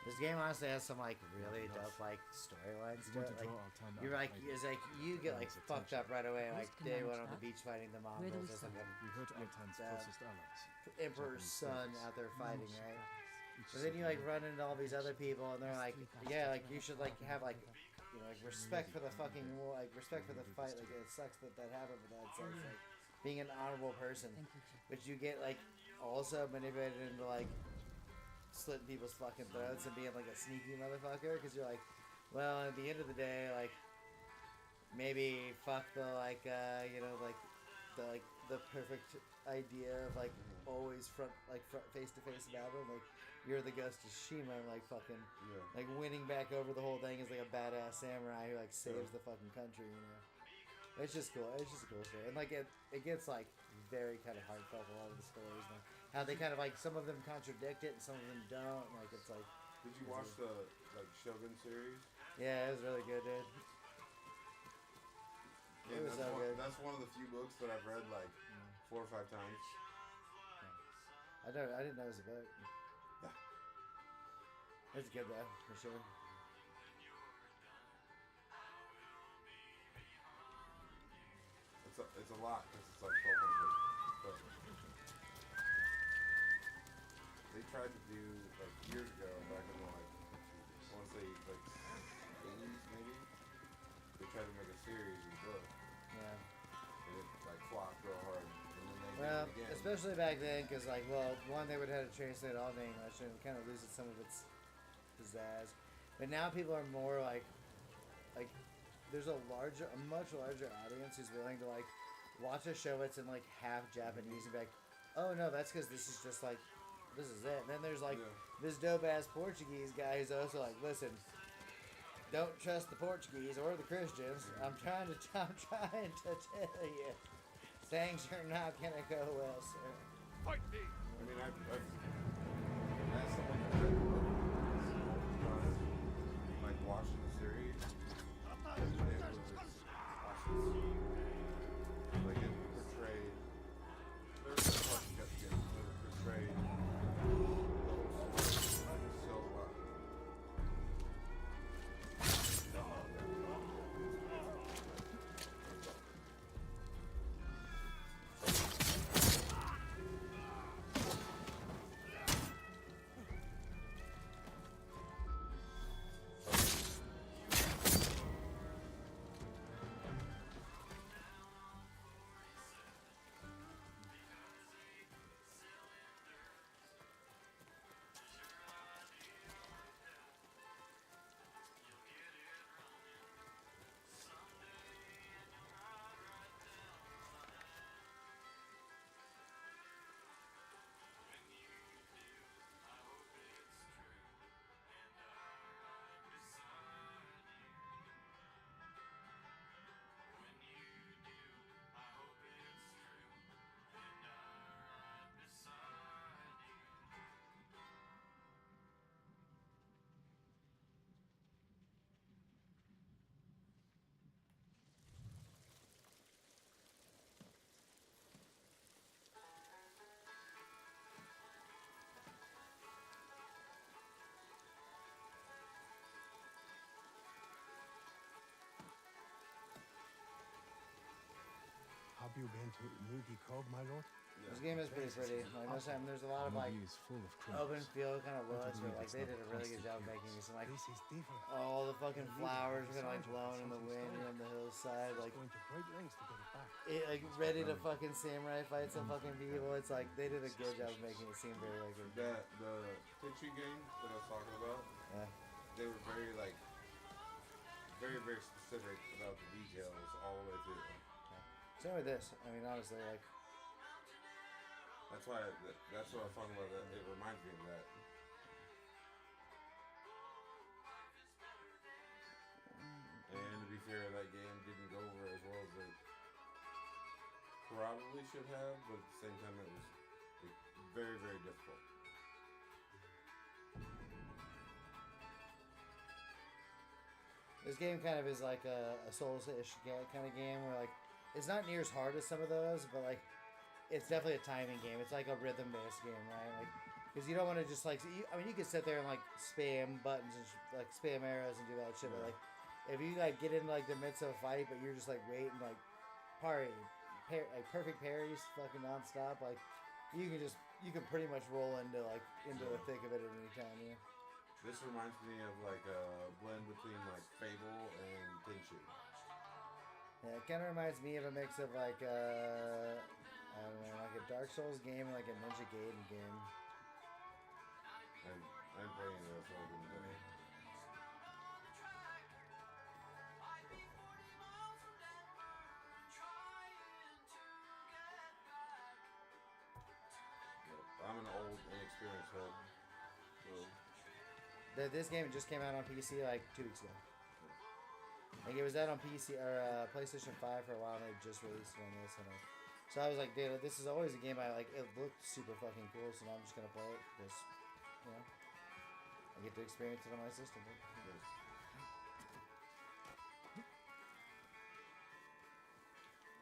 S9: This game honestly has some like really dope like storylines to it. Like you're like it's like you get like fucked up right away. Like day one on the beach fighting the Mongols. There's like
S10: We hurt Altan's closest allies.
S9: Emperor's son out there fighting, right? But then you like run into all these other people, and they're like, yeah, like you should like have like, you know, like respect for the fucking war, like respect for the fight. Like it sucks that that happened, but that's like being an honorable person. But you get like also manipulated into like slitting people's fucking throats and being like a sneaky motherfucker, because you're like, well, at the end of the day, like maybe fuck the like you know like the perfect idea of like always front face to face battle. Like you're the ghost of Tsushima, and like fucking like winning back over the whole thing is like a badass samurai who like saves the fucking country, you know. It's just cool. It's just a cool story, and like it gets like very kind of heartfelt, a lot of the stories, and how they kind of like some of them contradict it and some of them don't. Like it's like.
S5: Did you watch the like Shogun series?
S9: Yeah, it was really good, dude.
S5: Yeah,
S9: It was so good.
S5: That's one of the few books that I've read like 4 or 5 times.
S9: I didn't know it was a book.
S5: Yeah.
S9: It's good though, for sure.
S5: It's a lot because it's like 1,200. But they tried to do like years ago, back in the like I want to say like 80s maybe. They tried to make a series of books.
S9: Yeah.
S5: And it like flopped real hard. And then they
S9: Well,
S5: did it again.
S9: especially back then, because like, well, one, they would have to translate all to English, and it kind of loses some of its pizzazz. But now people are more like there's a much larger audience who's willing to like watch a show that's in like half Japanese and be like, oh no, that's because this is just like, this is it. And then there's like this dope ass Portuguese guy who's also like, listen, don't trust the Portuguese or the Christians. I'm trying to tell you, things are not gonna go well, sir.
S5: Fight me! I mean, I've asked someone to read the book like watching the series. It was awesome. Like it portrayed. There's some parts you got to get. It portrayed the whole story so well.
S13: Have you been to Moody Cove, my lord?
S9: This game is pretty pretty. Like most time, there's a lot of like open field kind of looks where like they did a really good job making it. Some like all the fucking flowers are kind of like blowing in the wind on the hillside, like like ready to fucking samurai fight some fucking people. It's like they did a good job of making it seem very like
S5: the picture game that I was talking about.
S9: Yeah.
S5: They were very like very specific about the details all the way through.
S9: Same with this. I mean, honestly, like.
S5: That's why. That's what I was talking about. That it reminds me of that. And to be fair, that game didn't go over as well as it probably should have, but at the same time, it was very difficult.
S9: This game kind of is like a Souls-ish kind of game where like it's not near as hard as some of those, but like. It's definitely a timing game. It's like a rhythm-based game, right? Like, because you don't want to just like. I mean, you could sit there and like spam buttons and like spam arrows and do that shit. But like, if you like get in like the midst of a fight, but you're just like waiting, like like perfect parries, fucking nonstop. Like, you can pretty much roll into the thick of it at any time. Yeah.
S5: This reminds me of like a blend between like Fable and Tenchu.
S9: Yeah, it kind of reminds me of a mix of like. I don't know, like a Dark Souls game and like a Ninja Gaiden game.
S5: I'm playing this, so I didn't play it. I'm an old, inexperienced head. So.
S9: This game just came out on PC like 2 weeks ago. Like it was out on PC or PlayStation 5 for a while, and they just released it on this. And so I was like, dude, this is always a game I like. It looked super fucking cool, so now I'm just gonna play it because, you know, I get to experience it on my system.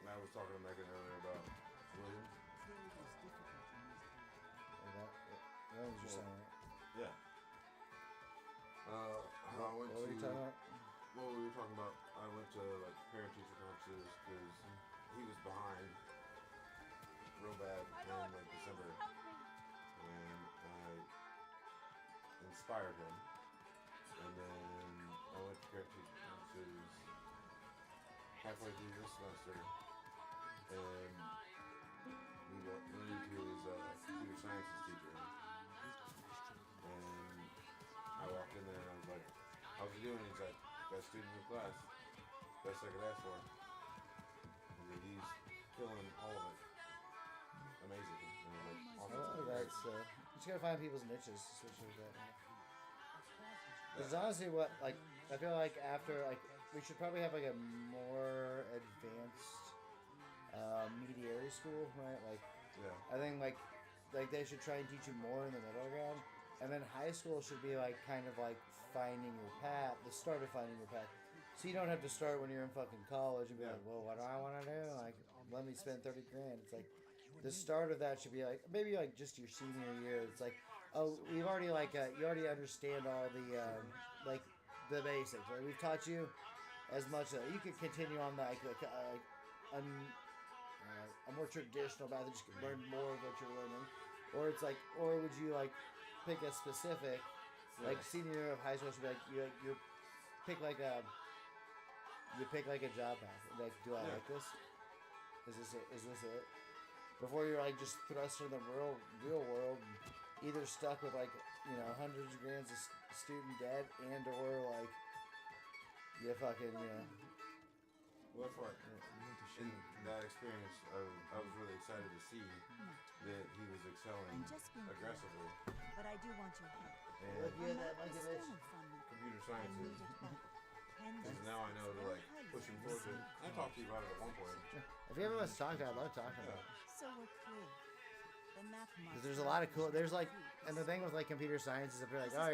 S5: And I was talking to Megan earlier about William.
S9: That was your son, right?
S5: Yeah. I went
S9: what were you talking about?
S5: Well, we were talking about. I went to like parent-teacher conferences because he was behind. Real bad in like December, and I inspired him, and then I went to parent-teacher conferences halfway through this semester, and we went into his computer sciences teacher, and I walked in there and I was like, "How's he doing?" He's like, "Best student in the class, best I could ask for." He's killing all of it. Amazing.
S9: That's you just gotta find people's niches, especially with that. Because honestly, what like I feel like after like we should probably have like a more advanced mediary school, right? Like, I think like they should try and teach you more in the middle ground, and then high school should be like kind of like finding your path, the start of finding your path. So you don't have to start when you're in fucking college and be like, well, what do I want to do? Like, let me spend $30,000. It's like. The start of that should be like maybe like just your senior year. It's like, oh, we've already like you already understand all the like the basics. Right? We've taught you as much that you can continue on that a more traditional path and just learn more of what you're learning, or it's like, or would you like pick a specific like senior year of high school should be like you pick like a job path. Like, do I like this? Is this it? Is this it? Before you're like just thrust in the real world, either stuck with like, you know, hundreds of grand of student debt and or like you fucking, you know.
S5: Well, that's right. In that experience, I was really excited to see that he was excelling aggressively.
S17: But I do want your help.
S5: And
S17: computer
S5: sciences. Because now I know to like push him towards it. I talked to you about it at one point.
S9: If you ever want to talk to it, I love talking about it.
S17: So we're clear. The math
S9: Because there's a lot of cool. There's like, and the thing with like computer science is if you're like, oh,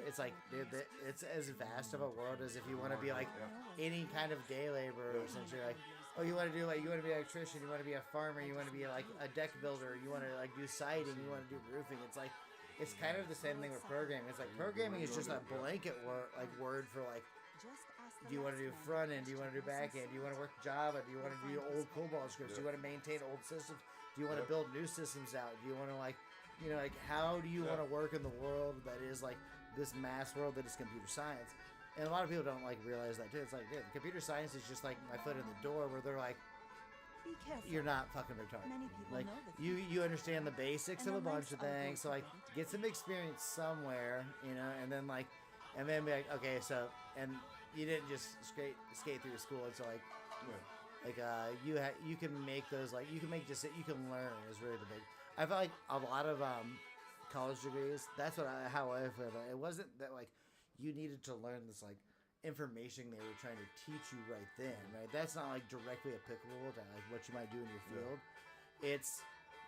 S9: it's like, dude, it's as vast of a world as if you want to be like any kind of day laborer. Essentially, like, oh, you want to be an electrician, you want to be a farmer, you want to be like a deck builder, you want to like do siding, you want to do roofing. It's like, it's kind of the same thing with programming. It's like programming is just a blanket word for like
S17: Just ask the
S9: Do you want to do
S17: last man
S9: front
S17: the
S9: end? Do you want to do
S17: question
S9: back
S17: nice
S9: end?
S17: and
S9: Do you want to
S17: sweet.
S9: work Java? Do you want to do
S17: You'll
S9: old
S17: find
S9: COBOL scripts? Do you want to maintain old systems? Do you want to build new systems out? Do you want to like, you know, like how do you want to work in the world that is like this mass world that is computer science? And a lot of people don't like realize that too. It's like, dude, computer science is just like my foot in the door where they're like,
S17: Be careful.
S9: you're not fucking retarded.
S17: Many people
S9: Like
S17: know the
S9: you understand the basics
S17: And
S9: of a
S17: the
S9: bunch of
S17: lengths I'll go
S9: things. So
S17: to
S9: like
S17: get it.
S9: get some experience somewhere, you know, and then be like, okay, so and you didn't just skate through school. It's like you can make those like you can learn is really the big. I felt like a lot of college degrees. That's how I feel. It wasn't that like you needed to learn this like information they were trying to teach you right then, right? That's not like directly applicable to like what you might do in your field. It's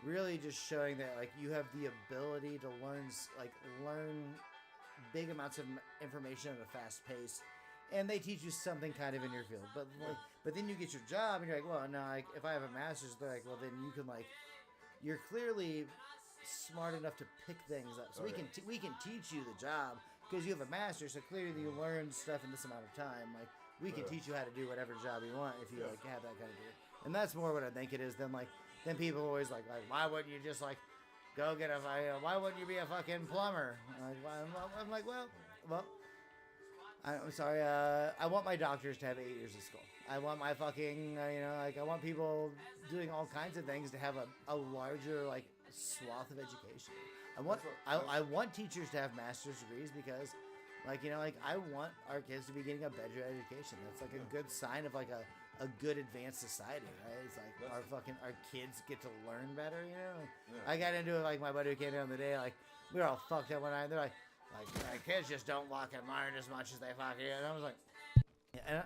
S9: really just showing that like you have the ability to learn big amounts of information at a fast pace, and they teach you something kind of in your field. But then you get your job and you're like, well, no, like if I have a master's, they're like, well, then you can like you're clearly smart enough to pick things up. So we can teach you the job because you have a master's. So clearly you learn stuff in this amount of time. Like we can teach you how to do whatever job you want if you like have that kind of degree. And that's more what I think it is than people always like why wouldn't you just like go get why wouldn't you be a fucking plumber? I'm like well. I'm sorry. I want my doctors to have 8 years of school. I want my fucking, I want people doing all kinds of things to have a larger like swath of education. I want teachers to have master's degrees because, I want our kids to be getting a better education. That's like a good sign of like a good advanced society, right? It's like our kids get to learn better, you know. I got into it like my buddy who came down the day, like we were all fucked up one night. They're like kids just don't fucking learn as much as they fucking do. And I was like, yeah.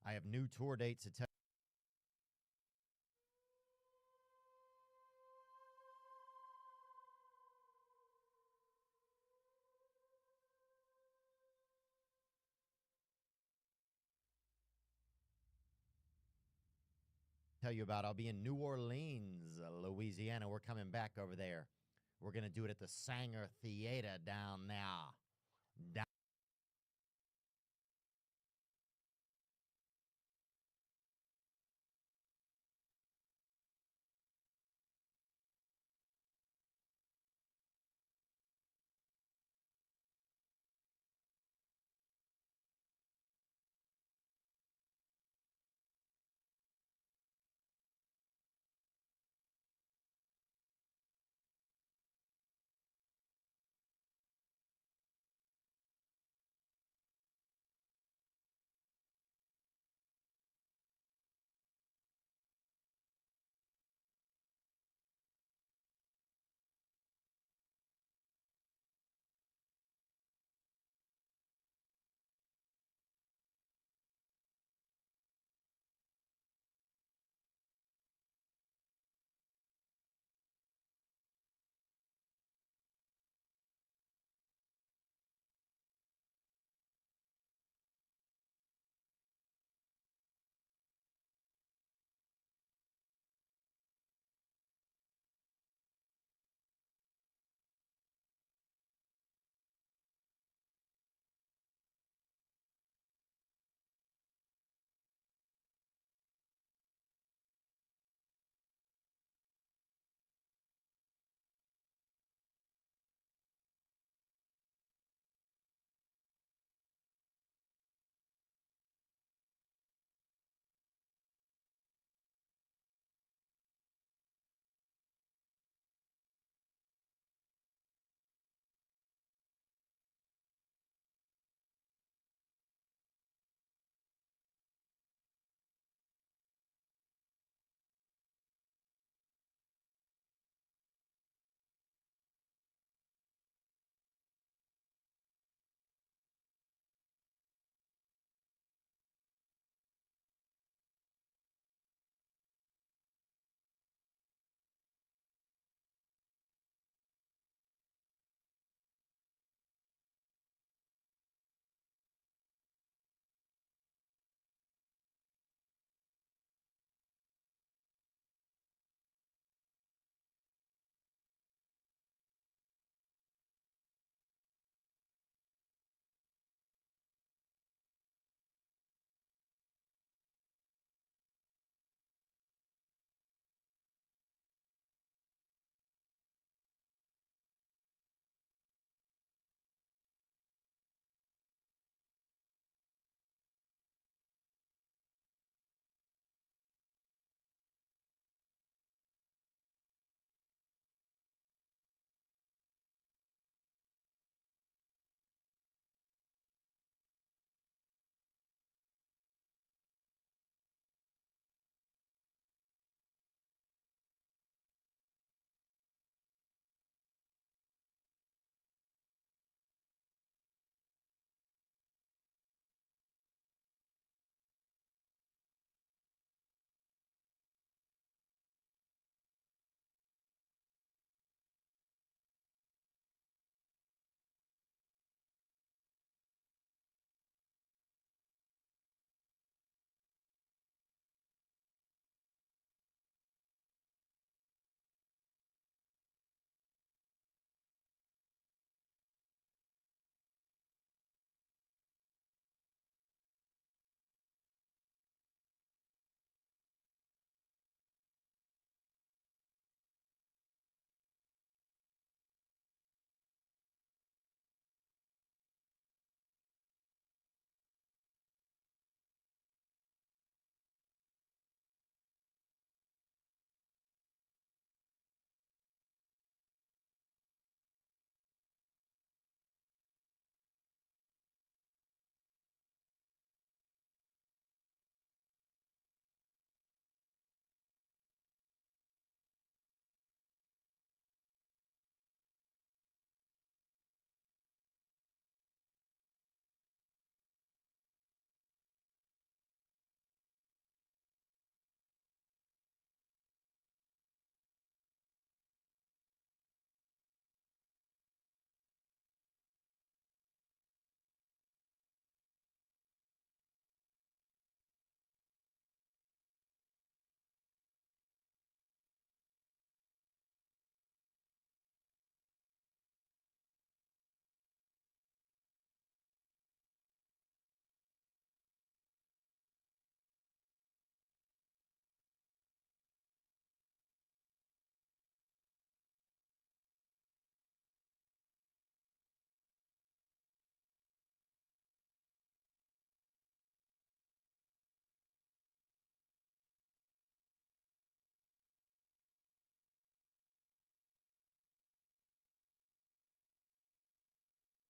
S20: I have new tour dates to tell you about. I'll be in New Orleans, Louisiana. We're coming back over there. We're going to do it at the Sanger Theater down there.